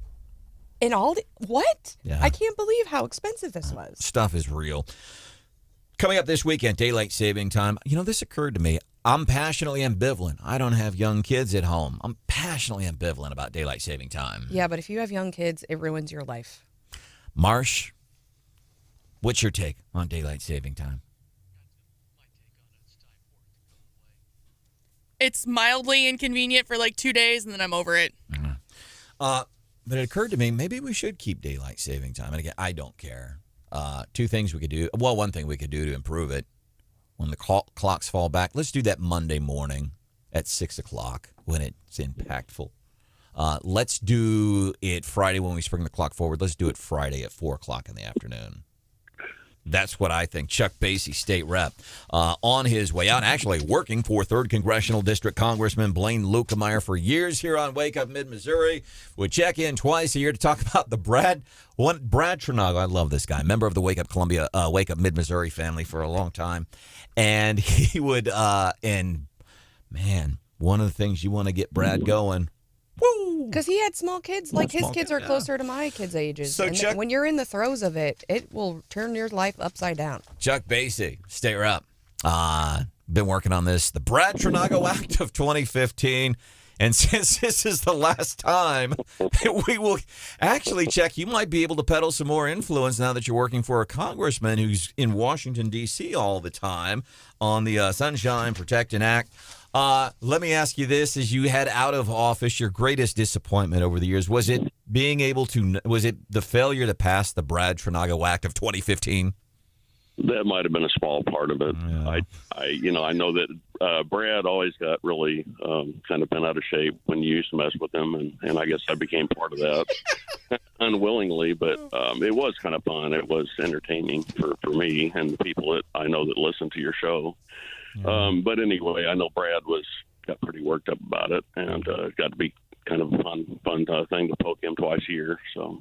in Aldi? What? Yeah. I can't believe how expensive this was. Stuff is real. Coming up this weekend, daylight saving time. This occurred to me. I'm passionately ambivalent. I don't have young kids at home. I'm passionately ambivalent about daylight saving time. Yeah, but if you have young kids, it ruins your life. Marsh, what's your take on daylight saving time? It's mildly inconvenient for like 2 days, and then I'm over it. Mm-hmm. But it occurred to me, maybe we should keep daylight saving time. And again, I don't care. 2 things we could do. Well, one thing we could do to improve it. When the clocks fall back, let's do that Monday morning at 6 o'clock when it's impactful. Let's do it Friday when we spring the clock forward. Let's do it Friday at 4 o'clock in the afternoon. That's what I think. Chuck Basie, state rep, on his way out, actually working for 3rd Congressional District Congressman Blaine Lukemeyer for years here on Wake Up Mid-Missouri. We check in twice a year to talk about Brad Trinago. I love this guy, member of the Wake Up Mid-Missouri family for a long time. And he would, one of the things you want to get Brad going. Woo! Because he had small kids. Like, his kids are closer to my kids' ages. So and Chuck, when you're in the throes of it, it will turn your life upside down. Chuck Basie, state rep. Been working on this, the Brad Trinago Act of 2015. And since this is the last time, we will actually check. You might be able to peddle some more influence now that you're working for a congressman who's in Washington, D.C. all the time on the Sunshine Protecting Act. Let me ask you this. As you head out of office, your greatest disappointment over the years, was it the failure to pass the Brad Trinago Act of 2015? That might have been a small part of it. Yeah. I know that Brad always got really kind of bent out of shape when you used to mess with him, and I guess I became part of that unwillingly. But it was kind of fun. It was entertaining for me and the people that I know that listen to your show. But anyway, I know Brad got pretty worked up about it, and it got to be kind of a fun thing to poke him twice a year. So,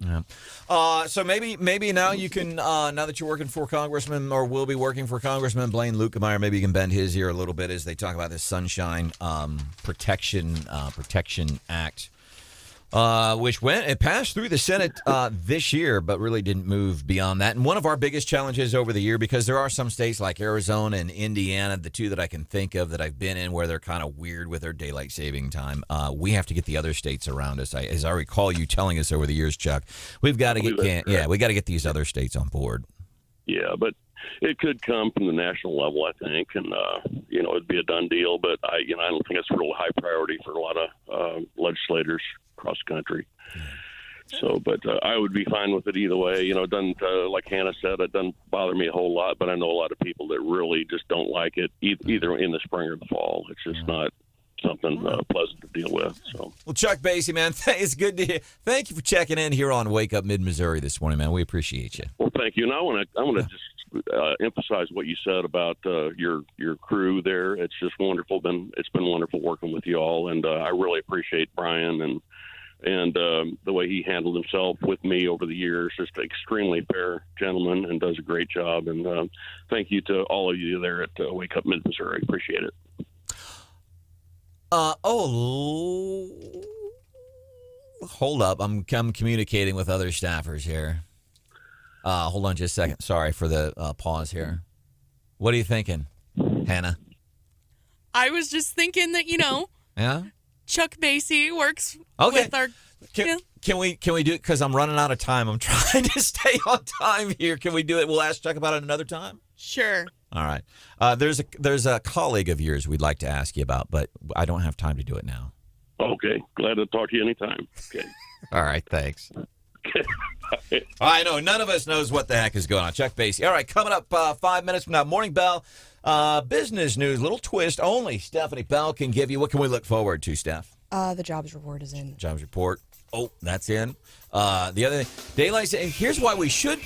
so maybe now you can now that you're working for Congressman or will be working for Congressman Blaine Lukemeyer, maybe you can bend his ear a little bit as they talk about this Sunshine Protection Act. Which it passed through the Senate this year, but really didn't move beyond that. And one of our biggest challenges over the year, because there are some states like Arizona and Indiana, the two that I can think of that I've been in, where they're kind of weird with their daylight saving time. We have to get the other states around us. As I recall you telling us over the years, Chuck, we've got to get these other states on board. Yeah, but it could come from the national level, I think, and it'd be a done deal. But I don't think it's a real high priority for a lot of legislators across the country. So, but I would be fine with it either way. It doesn't, like Hannah said, it doesn't bother me a whole lot, but I know a lot of people that really just don't like it either in the spring or the fall. It's just not something pleasant to deal with. So, well, Chuck Basie, man, it's good to hear. Thank you for checking in here on Wake Up Mid-Missouri this morning, man. We appreciate you. Well, thank you. And I want to just emphasize what you said about your crew there. It's just wonderful. It's been wonderful working with you all, and I really appreciate Brian and the way he handled himself with me over the years. Just an extremely fair gentleman and does a great job. And thank you to all of you there at Wake Up Mid-Missouri. Appreciate it. Hold up. I'm communicating with other staffers here. Hold on just a second. Sorry for the pause here. What are you thinking, Hannah? I was just thinking that, Yeah? Chuck Basie works Okay. with our... Can we do it? Because I'm running out of time. I'm trying to stay on time here. Can we do it? We'll ask Chuck about it another time? Sure. All right. There's a colleague of yours we'd like to ask you about, but I don't have time to do it now. Okay. Glad to talk to you anytime. Okay. All right. Thanks. Okay. I know. None of us knows what the heck is going on. Chuck Basie. All right. Coming up 5 minutes from now, Morning Bell. Business news, little twist only Stephanie Bell can give you. What can we look forward to, Steph? The jobs report is in. Jobs report. Oh, that's in. The other thing, daylight. Here's why we should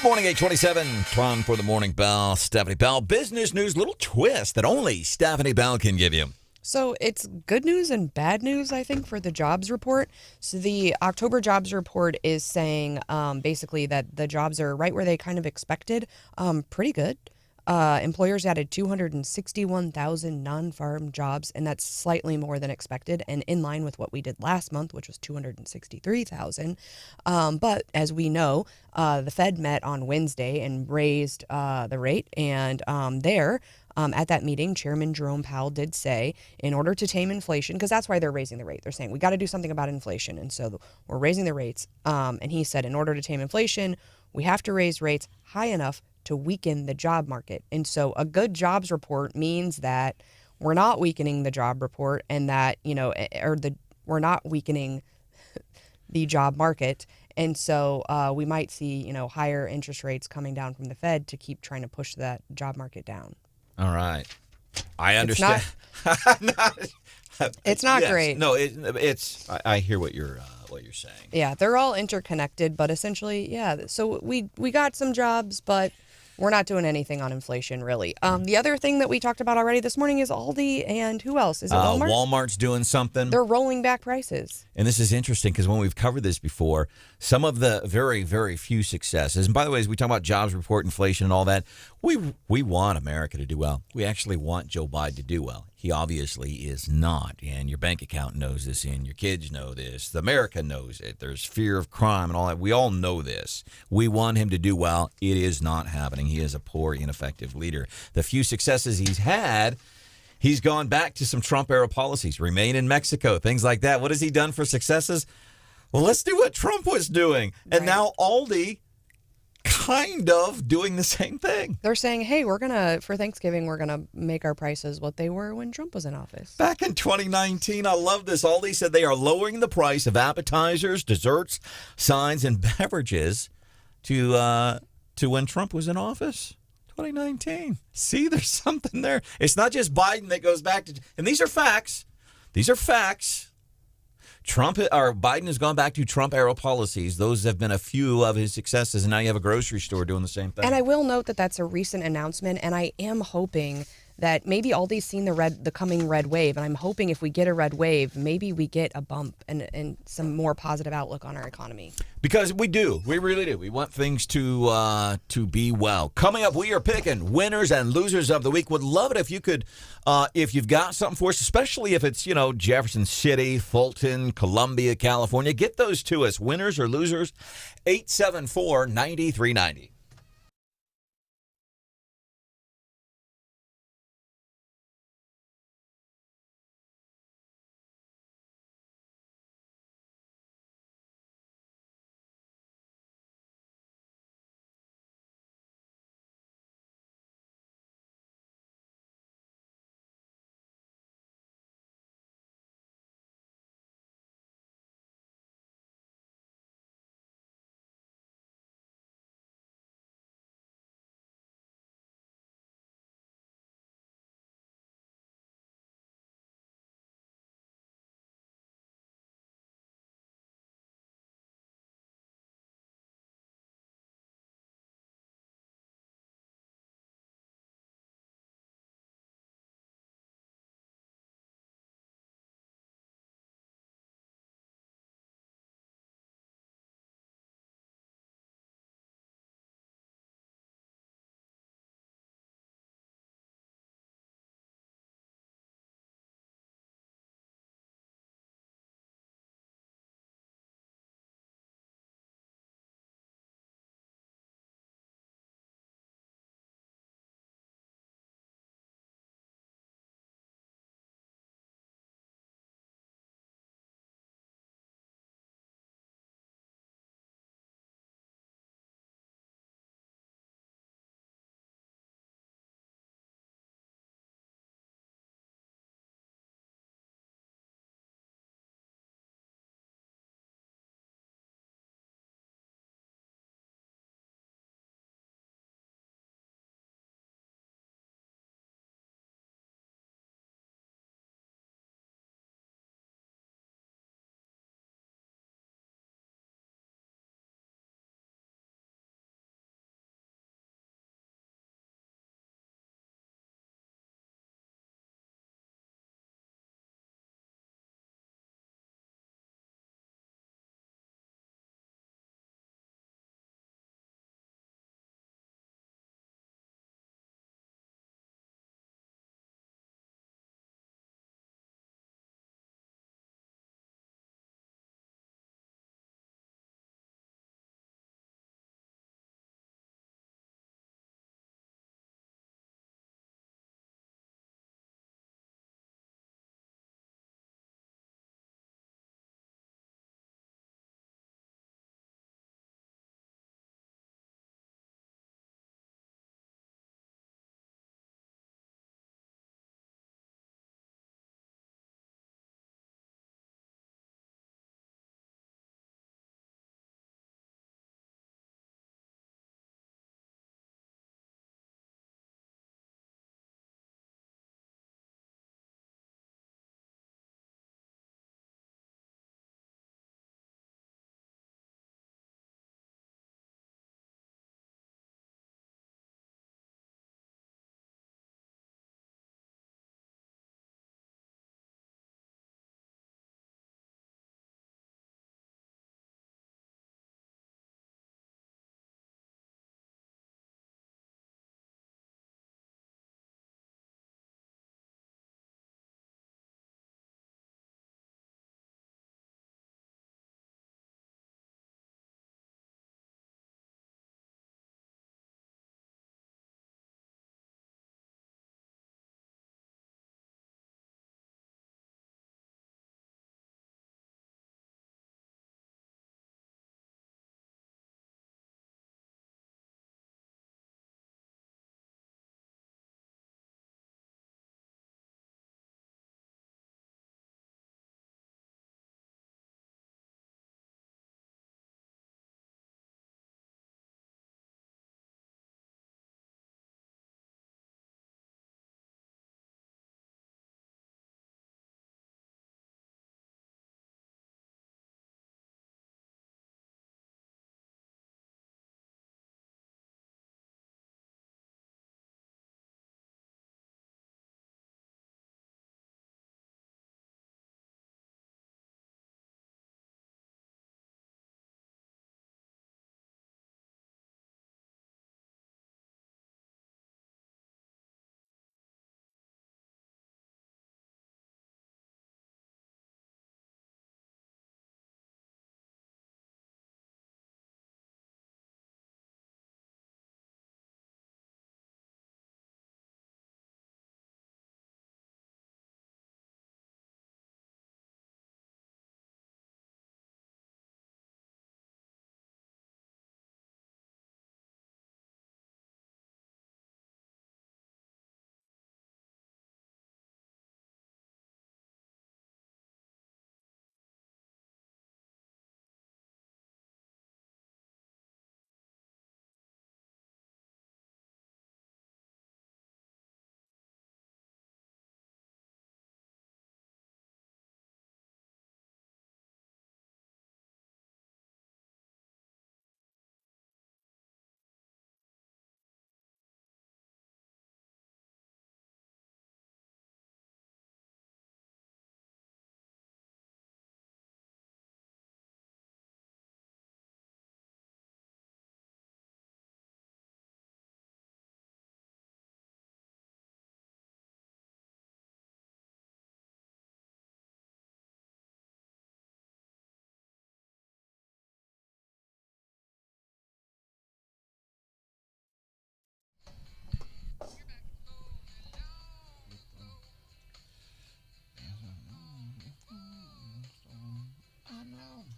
Morning, 827. Time for the Morning Bell. Stephanie Bell. Business news, little twist that only Stephanie Bell can give you. So it's good news and bad news, I think, for the jobs report. So the October jobs report is saying basically that the jobs are right where they kind of expected. Pretty good. Employers added 261,000 non-farm jobs, and that's slightly more than expected and in line with what we did last month, which was 263,000. But as we know, the Fed met on Wednesday and raised the rate, and at that meeting, Chairman Jerome Powell did say, in order to tame inflation, because that's why they're raising the rate. They're saying, we got to do something about inflation. And so we're raising the rates. And he said, in order to tame inflation, we have to raise rates high enough to weaken the job market. And so a good jobs report means that we're not weakening the job report and that, we're not weakening the job market. And so we might see, higher interest rates coming down from the Fed to keep trying to push that job market down. All right. I understand. It's not Yes. great. No, it's. I hear what you're saying. Yeah, they're all interconnected, but essentially, yeah. So we got some jobs, but we're not doing anything on inflation, really. The other thing that we talked about already this morning is Aldi, and who else? Is it Walmart? Walmart's doing something. They're rolling back prices. And this is interesting because when we've covered this before, some of the very, very few successes, and by the way, as we talk about jobs report, inflation, and all that, we want America to do well. We actually want Joe Biden to do well. He obviously is not, and your bank account knows this, and your kids know this. America knows it. There's fear of crime and all that. We all know this. We want him to do well. It is not happening. He is a poor, ineffective leader. The few successes he's had, he's gone back to some Trump-era policies, remain in Mexico, things like that. What has he done for successes? Well, let's do what Trump was doing. And now Aldi kind of doing the same thing. They're saying, hey, for Thanksgiving, we're going to make our prices what they were when Trump was in office. Back in 2019, I love this. Aldi said they are lowering the price of appetizers, desserts, signs, and beverages to when Trump was in office. 2019. See, there's something there. It's not just Biden that goes back to, and these are facts. These are facts. Biden has gone back to Trump-era policies. Those have been a few of his successes, and now you have a grocery store doing the same thing. And I will note that that's a recent announcement, and I am hoping that maybe Aldi's seen the coming red wave, and I'm hoping if we get a red wave, maybe we get a bump and some more positive outlook on our economy. Because we do. We really do. We want things to be well. Coming up, we are picking winners and losers of the week. Would love it if you could, if you've got something for us, especially if it's, Jefferson City, Fulton, Columbia, California. Get those to us. Winners or losers, 874-9390.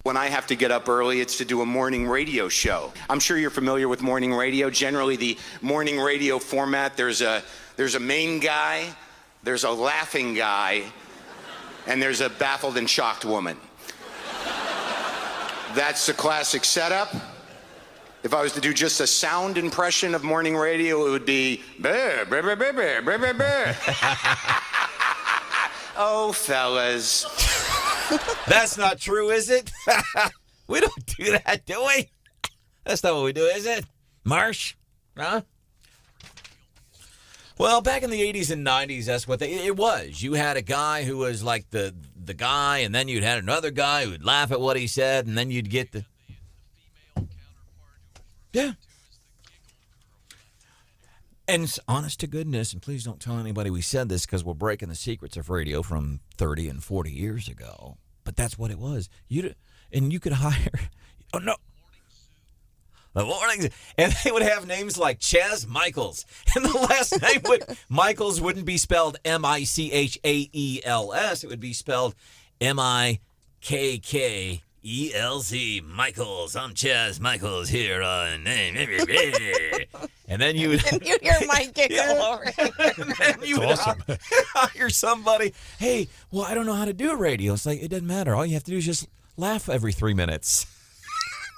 When I have to get up early, it's to do a morning radio show. I'm sure you're familiar with morning radio. Generally, the morning radio format, there's a main guy, there's a laughing guy, and there's a baffled and shocked woman. That's the classic setup. If I was to do just a sound impression of morning radio, it would be bear, bear, bear, bear, bear, bear, bear, bear. Oh, fellas. That's not true, is it? We don't do that, do we? That's not what we do, is it? Marsh? Huh? Well, back in the 80s and 90s, that's what it was. You had a guy who was like the guy, and then you'd had another guy who would laugh at what he said, and then you'd get the... Yeah. And honest to goodness, and please don't tell anybody we said this because we're breaking the secrets of radio from 30 and 40 years ago. But that's what it was. You could hire... Oh, no. The mornings, and they would have names like Chaz Michaels, and the last name Michaels wouldn't be spelled Michaels. It would be spelled Mikkels. Michaels. I'm Chaz Michaels here on. And then you would hear Mike giggle over it. And then you would hire somebody. Hey, well, I don't know how to do radio. It's like it doesn't matter. All you have to do is just laugh every 3 minutes.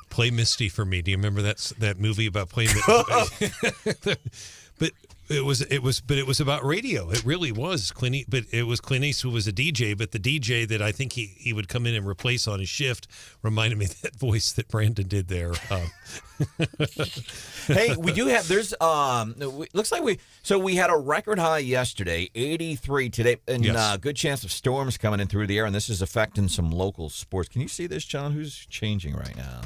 Play Misty for me. Do you remember that movie about playing Misty? But it was about radio. It really was but it was Clint Eastwood was a DJ, but the DJ that I think he would come in and replace on his shift reminded me of that voice that Brandon did there. Hey, we do have looks like we had a record high yesterday, 83 today, and Yes. Good chance of storms coming in through the air, and this is affecting some local sports. Can you see this, John? Who's changing right now?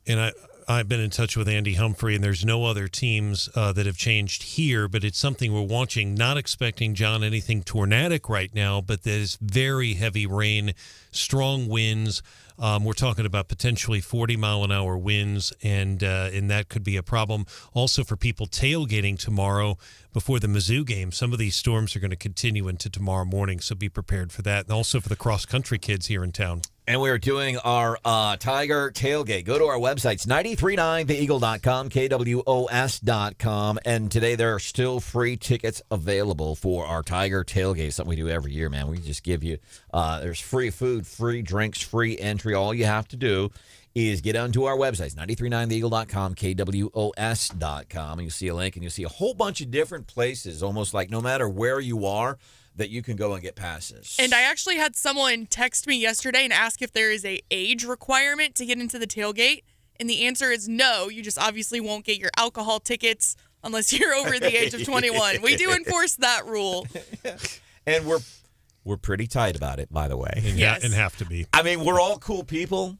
And I've been in touch with Andy Humphrey, and there's no other teams that have changed here, but it's something we're watching, not expecting, John, anything tornadic right now, but there's very heavy rain, strong winds. We're talking about potentially 40-mile-an-hour winds, and that could be a problem. Also for people tailgating tomorrow before the Mizzou game, some of these storms are going to continue into tomorrow morning, so be prepared for that. And also for the cross-country kids here in town. And we're doing our Tiger Tailgate. Go to our websites, 939theeagle.com, KWOS.com. And today there are still free tickets available for our Tiger Tailgate, something we do every year, man. We just give you, there's free food, free drinks, free entry. All you have to do is get onto our websites, 939theeagle.com, KWOS.com. And you'll see a link, and you'll see a whole bunch of different places, almost like no matter where you are, that you can go and get passes. And I actually had someone text me yesterday and ask if there is a age requirement to get into the tailgate. And the answer is no. You just obviously won't get your alcohol tickets unless you're over the age of 21. We do enforce that rule. And we're pretty tight about it, by the way. And have to be. I mean, we're all cool people.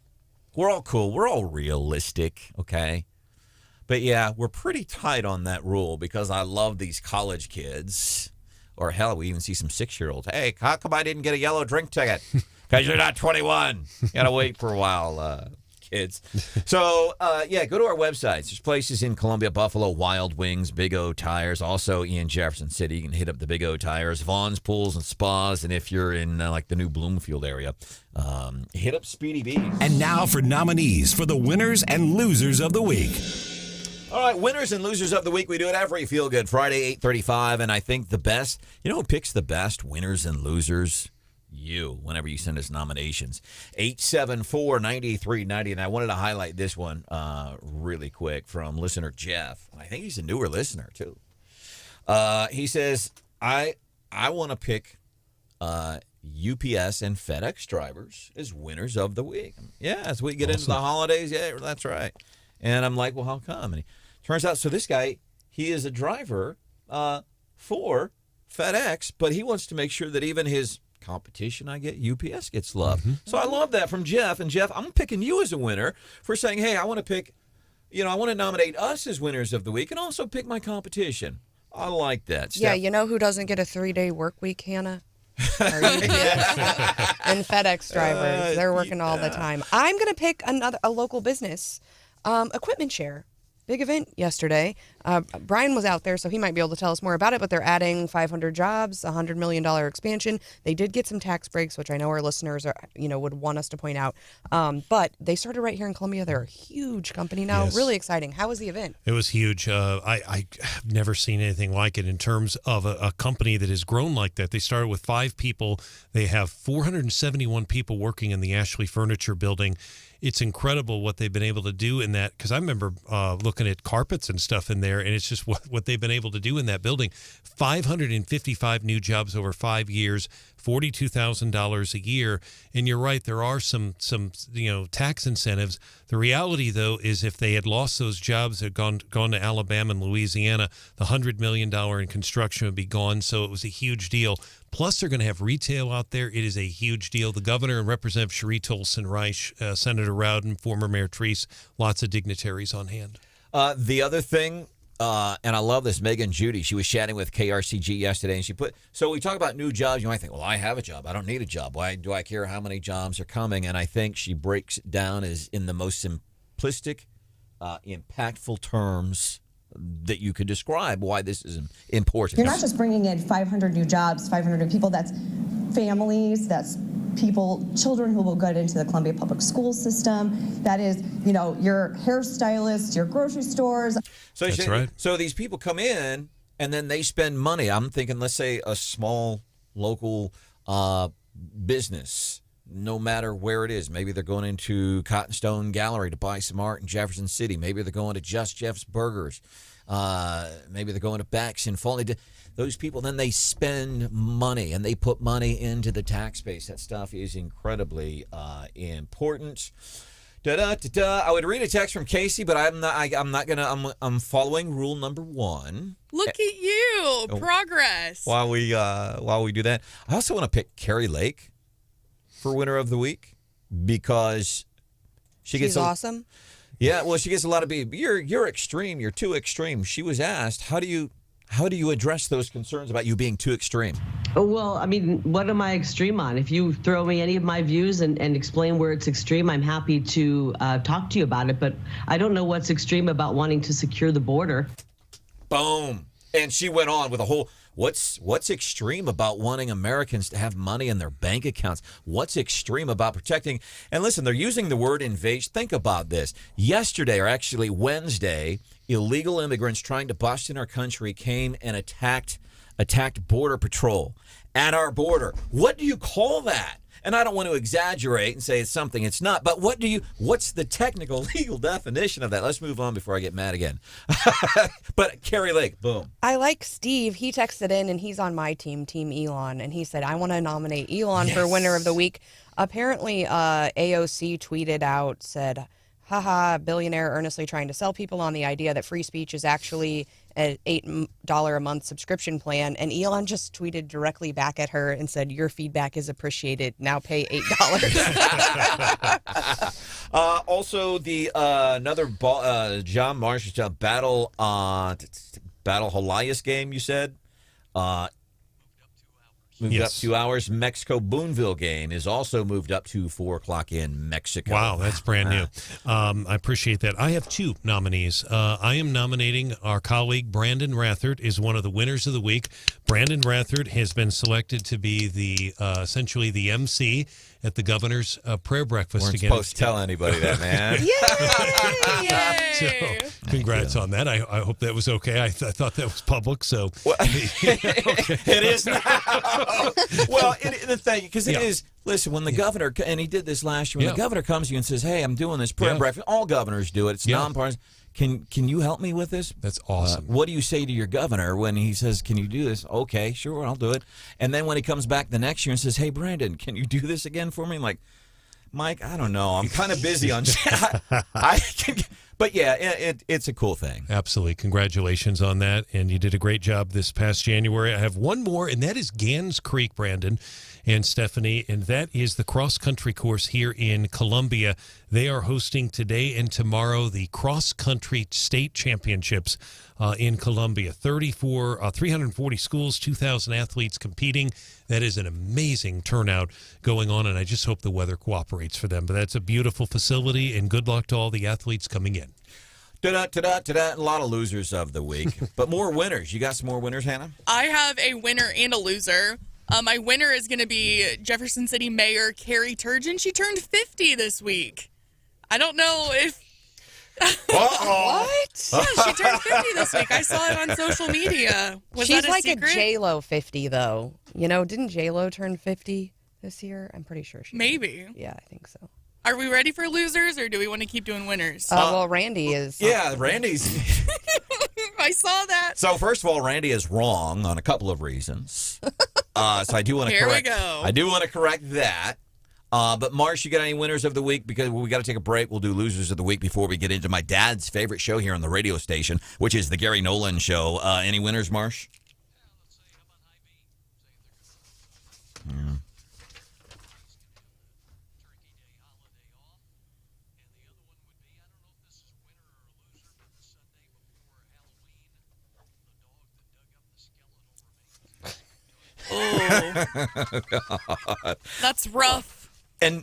We're all cool. We're all realistic, okay? But yeah, we're pretty tight on that rule because I love these college kids. Or hell, we even see some 6-year-olds. Hey, how come I didn't get a yellow drink ticket? Because you're not 21. You got to wait for a while, kids. So, go to our websites. There's places in Columbia, Buffalo, Wild Wings, Big O Tires. Also in Jefferson City, you can hit up the Big O Tires, Vaughn's Pools and Spas. And if you're in like the new Bloomfield area, hit up Speedy B's. And now for nominees for the winners and losers of the week. All right, winners and losers of the week. We do it every Feel Good Friday, 8:35, and I think the best, you know who picks the best winners and losers? You, whenever you send us nominations. 874-9390, and I wanted to highlight this one really quick from listener Jeff. I think he's a newer listener, too. He says, I want to pick UPS and FedEx drivers as winners of the week. Yeah, as we get into the holidays, yeah, that's right. And I'm like, well, how come? And he turns out, so this guy, he is a driver for FedEx, but he wants to make sure that even his competition, UPS gets love. So I love that from Jeff. And Jeff, I'm picking you as a winner for saying, hey, I want to pick I want to nominate us as winners of the week and also pick my competition. I like that. Yeah, Steph. you know who doesn't get a 3-day work week, Hannah? Our UPS and FedEx drivers. They're working all the time. I'm going to pick a local business, Equipment Share. Big event yesterday. Brian was out there, so he might be able to tell us more about it, but they're adding 500 jobs, $100 million expansion. They did get some tax breaks, which I know our listeners would want us to point out. But they started right here in Columbia. They're a huge company now. Yes. Really exciting. How was the event? It was huge. I've never seen anything like it in terms of a company that has grown like that. They started with 5 people. They have 471 people working in the Ashley Furniture Building. It's incredible what they've been able to do in that, because I remember looking at carpets and stuff in there, and it's just what they've been able to do in that building. 555 new jobs over 5 years, $42,000 a year. And you're right, there are some tax incentives. The reality, though, is if they had lost those jobs, had gone to Alabama and Louisiana, the $100 million in construction would be gone. So it was a huge deal. Plus, they're going to have retail out there. It is a huge deal. The governor and Representative Cherie Tolson-Reich, Senator Rowden, former Mayor Treese, lots of dignitaries on hand. The other thing, and I love this, Megan Judy, she was chatting with KRCG yesterday, and so we talk about new jobs. You might think, well, I have a job. I don't need a job. Why do I care how many jobs are coming? And I think she breaks it down as in the most simplistic, impactful terms that you could describe why this is important. You're not just bringing in 500 new jobs, 500 new people. That's families, that's children who will get into the Columbia Public School system. That is, your hairstylists, your grocery stores. So that's right. So these people come in and then they spend money. I'm thinking, let's say a small local business, no matter where it is. Maybe they're going into Cotton Stone Gallery to buy some art in Jefferson City. Maybe they're going to Just Jeff's Burgers. Maybe they're going to Beck's in Fulton. Those people, then they spend money and they put money into the tax base. That stuff is incredibly important. I would read a text from Casey, but I'm not gonna. I'm following rule number 1. Look at you, progress. While we do that, I also want to pick Carrie Lake for winner of the week because she's awesome. Yeah, well, she gets a lot of people. You're extreme. You're too extreme. She was asked, how do you address those concerns about you being too extreme? Well, I mean, what am I extreme on? If you throw me any of my views and explain where it's extreme, I'm happy to talk to you about it. But I don't know what's extreme about wanting to secure the border. Boom. And she went on with a whole, what's extreme about wanting Americans to have money in their bank accounts? What's extreme about protecting? And listen, they're using the word invasion. Think about this. Yesterday, or actually Wednesday, illegal immigrants trying to bust in our country came and attacked Border Patrol at our border. What do you call that? And I don't want to exaggerate and say it's something it's not, but what's the technical legal definition of that? Let's move on before I get mad again. But Carrie Lake, boom. I like Steve. He texted in, and he's on my team, Team Elon, and he said, I want to nominate Elon for winner of the week. Apparently, AOC tweeted out, said, haha, billionaire earnestly trying to sell people on the idea that free speech is actually an $8 a month subscription plan. And Elon just tweeted directly back at her and said, your feedback is appreciated. Now pay $8. Also, the another John Marsh's Battle Holias game, you said? Moved up 2 hours. Mexico Boonville game is also moved up to 4 o'clock in Mexico. Wow, that's brand new. I appreciate that. I have 2 nominees. I am nominating our colleague Branden Rathert is one of the winners of the week. Branden Rathert has been selected to be the essentially the MC at the governor's prayer breakfast. Weren't again. Supposed to tell anybody that, man. So, congrats on that. I hope that was okay. I thought that was public, so it is now. Well, the thing, because it is. Listen, when the governor, and he did this last year, when the governor comes to you and says, "Hey, I'm doing this prayer breakfast," all governors do it. It's nonpartisan. Can you help me with this? That's awesome. What do you say to your governor when he says, "Can you do this?" Okay, sure, I'll do it. And then when he comes back the next year and says, "Hey, Branden, can you do this again for me?" I'm like, Mike, I don't know. I'm kind of busy on. But yeah, it's a cool thing. Absolutely. Congratulations on that. And you did a great job this past January. I have one more, and that is Gans Creek, Brandon and Stephanie, and that is the cross-country course here in Columbia. They are hosting today and tomorrow the cross-country state championships in Columbia. 340 schools, 2,000 athletes competing. That is an amazing turnout going on, and I just hope the weather cooperates for them. But that's a beautiful facility, and good luck to all the athletes coming in. Ta-da, ta-da, ta-da. A lot of losers of the week, but more winners. You got some more winners, Hannah? I have a winner and a loser. My winner is going to be Jefferson City Mayor Carrie Turgeon. She turned 50 this week. I don't know if... What? Yeah, she turned 50 this week. I saw it on social media. Was She's that a like secret? a J-Lo 50, though. You know, didn't J-Lo turn 50 this year? I'm pretty sure she Maybe. did. Yeah, I think so. Are we ready for losers, or do we want to keep doing winners? Well, Randy is. Yeah, Randy's. I saw that. So first of all, Randy is wrong on a couple of reasons. So I do want to Here we correct. go. I do want to correct that. But Marsh, you got any winners of the week? Because we got to take a break. We'll do losers of the week before we get into my dad's favorite show here on the radio station, which is the Gary Nolan Show. Any winners, Marsh? Yeah. Oh, that's rough. And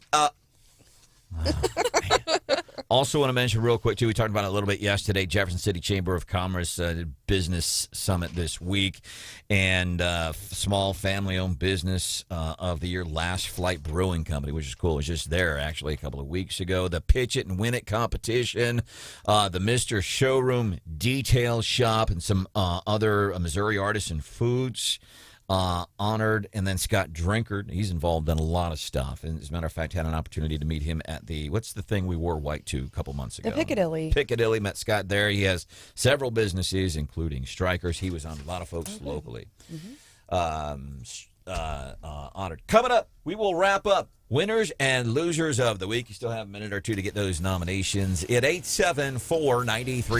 also want to mention real quick, too, we talked about it a little bit yesterday, Jefferson City Chamber of Commerce Business Summit this week, and small family-owned business of the year, Last Flight Brewing Company, which is cool. It was just there, actually, a couple of weeks ago. The Pitch It and Win It competition, the Mr. Showroom Detail Shop, and some other Missouri Artisan Foods. Honored, and then Scott Drinkard. He's involved in a lot of stuff. And as a matter of fact, had an opportunity to meet him at the, what's the thing we wore white to a couple months ago? The Piccadilly. Piccadilly, met Scott there. He has several businesses, including Strikers. He was on a lot of folks locally. Honored. Coming up, we will wrap up winners and losers of the week. You still have a minute or two to get those nominations at 874-93.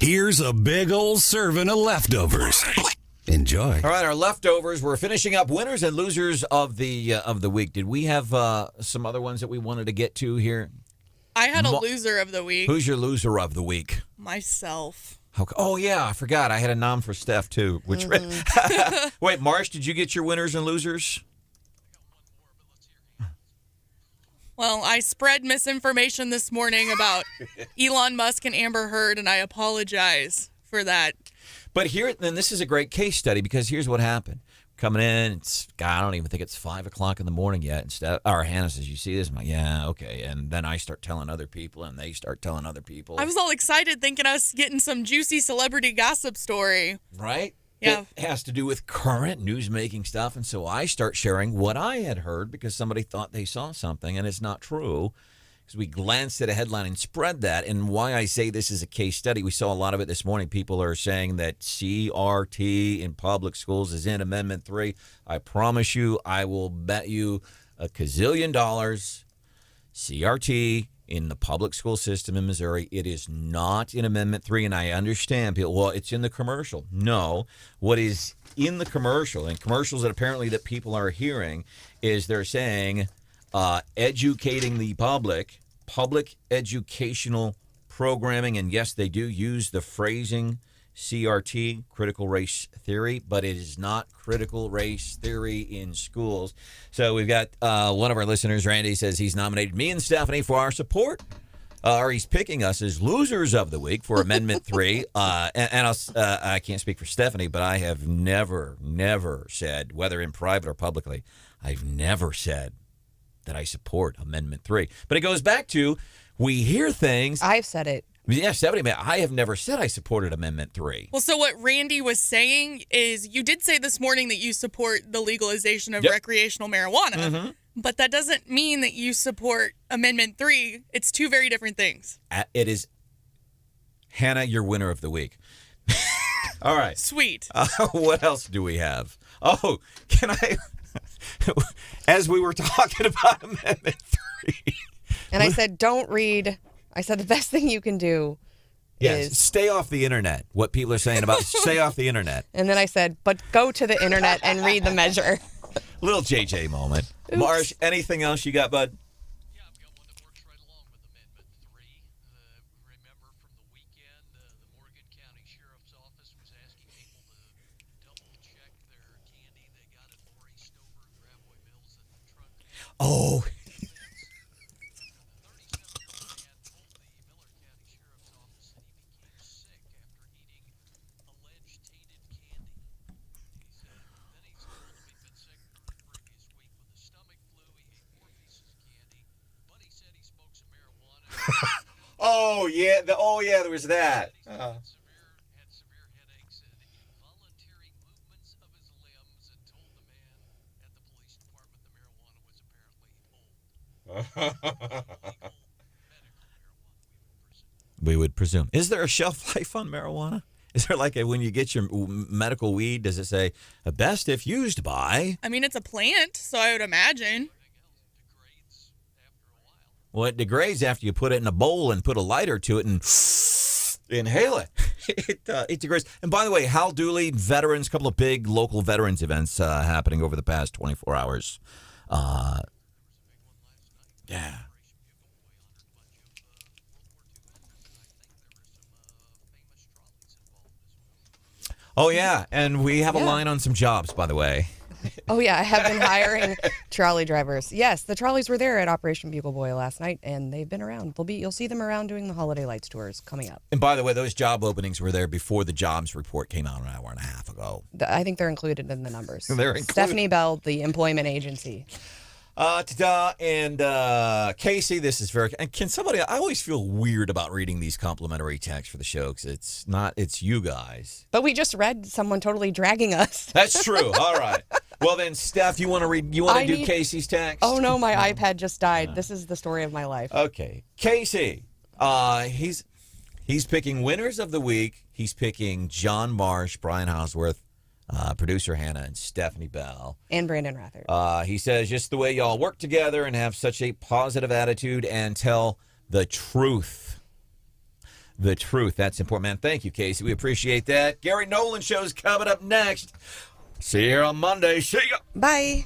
Here's a big old serving of leftovers. Enjoy. All right, our leftovers. We're finishing up winners and losers of the week. Did we have some other ones that we wanted to get to here? I had a loser of the week. Who's your loser of the week? Myself. Oh, yeah, I forgot. I had a nom for Steph, too. Which Wait, Marsh, did you get your winners and losers? Well, I spread misinformation this morning about Elon Musk and Amber Heard, and I apologize for that. But then this is a great case study because here's what happened. Coming in, I don't even think it's 5 o'clock in the morning yet. Hannah says, "You see this?" I'm like, "Yeah, okay." And then I start telling other people, and they start telling other people. I was all excited thinking I was getting some juicy celebrity gossip story. Right? Yeah. It has to do with current news-making stuff, and so I start sharing what I had heard because somebody thought they saw something, and it's not true. Because we glanced at a headline and spread that. And why I say this is a case study, we saw a lot of it this morning. People are saying that CRT in public schools is in Amendment 3. I promise you, I will bet you a gazillion dollars, CRT in the public school system in Missouri, it is not in Amendment 3. And I understand people, well, it's in the commercial. No, what is in the commercial, and commercials that apparently that people are hearing, is they're saying educating the public educational programming. And yes, they do use the phrasing CRT, critical race theory, but it is not critical race theory in schools. So we've got one of our listeners, Randy, says he's nominated me and Stephanie for our support. Or he's picking us as losers of the week for Amendment 3. I can't speak for Stephanie, but I have never said, whether in private or publicly, I've never said that I support Amendment 3. But it goes back to, we hear things. I've said it. Yeah, Stephanie, I have never said I supported Amendment 3. Well, so what Randy was saying is, you did say this morning that you support the legalization of recreational marijuana, Mm-hmm. but that doesn't mean that you support Amendment 3. It's two very different things. It is. Hannah, your winner of the week. All right. Sweet. What else do we have? Oh, can I... As we were talking about Amendment 3. And I said, don't read. I said, the best thing you can do is... stay off the internet. What people are saying about stay off the internet. And then I said, but go to the internet and read the measure. Little JJ moment. Oops. Marsh, anything else you got, bud? Yeah, I've got one that works right along with Amendment 3. Remember from the weekend, the Morgan County Sheriff's Office was asking people to double-check their candy they got at Lori Stover, Gravois Mills, and Trunk. Oh. Oh yeah, there was that. Had severe headaches and involuntary movements of his limbs, and told the man at the police department the marijuana was apparently We would presume. Is there a shelf life on marijuana? Is there like when you get your medical weed, does it say best if used by? I mean, it's a plant, so I would imagine. Well, it degrades after you put it in a bowl and put a lighter to it and inhale it. It degrades. And by the way, Hal Dooley, veterans, a couple of big local veterans events happening over the past 24 hours. Yeah. Oh, yeah. And we have a line on some jobs, by the way. Oh, yeah. I have been hiring trolley drivers. Yes, the trolleys were there at Operation Bugle Boy last night, and they've been around. You'll see them around doing the Holiday Lights tours coming up. And by the way, those job openings were there before the jobs report came out an hour and a half ago. I think they're included in the numbers. They're included. Stephanie Bell, the employment agency. And Casey, this is very... And can somebody... I always feel weird about reading these complimentary texts for the show because it's you guys. But we just read someone totally dragging us. That's true. All right. Well, then, Steph, you want to read... You want to do Casey's text? Oh, no, my iPad just died. This is the story of my life. Okay. Casey, he's picking winners of the week. He's picking John Marsh, Brian Hausworth, producer Hannah, and Stephanie Bell. And Branden Rathert. He says, just the way y'all work together and have such a positive attitude and tell the truth. the truth. That's important, man. Thank you, Casey. We appreciate that. Gary Nolan Show's coming up next. See you here on Monday. See ya. Bye.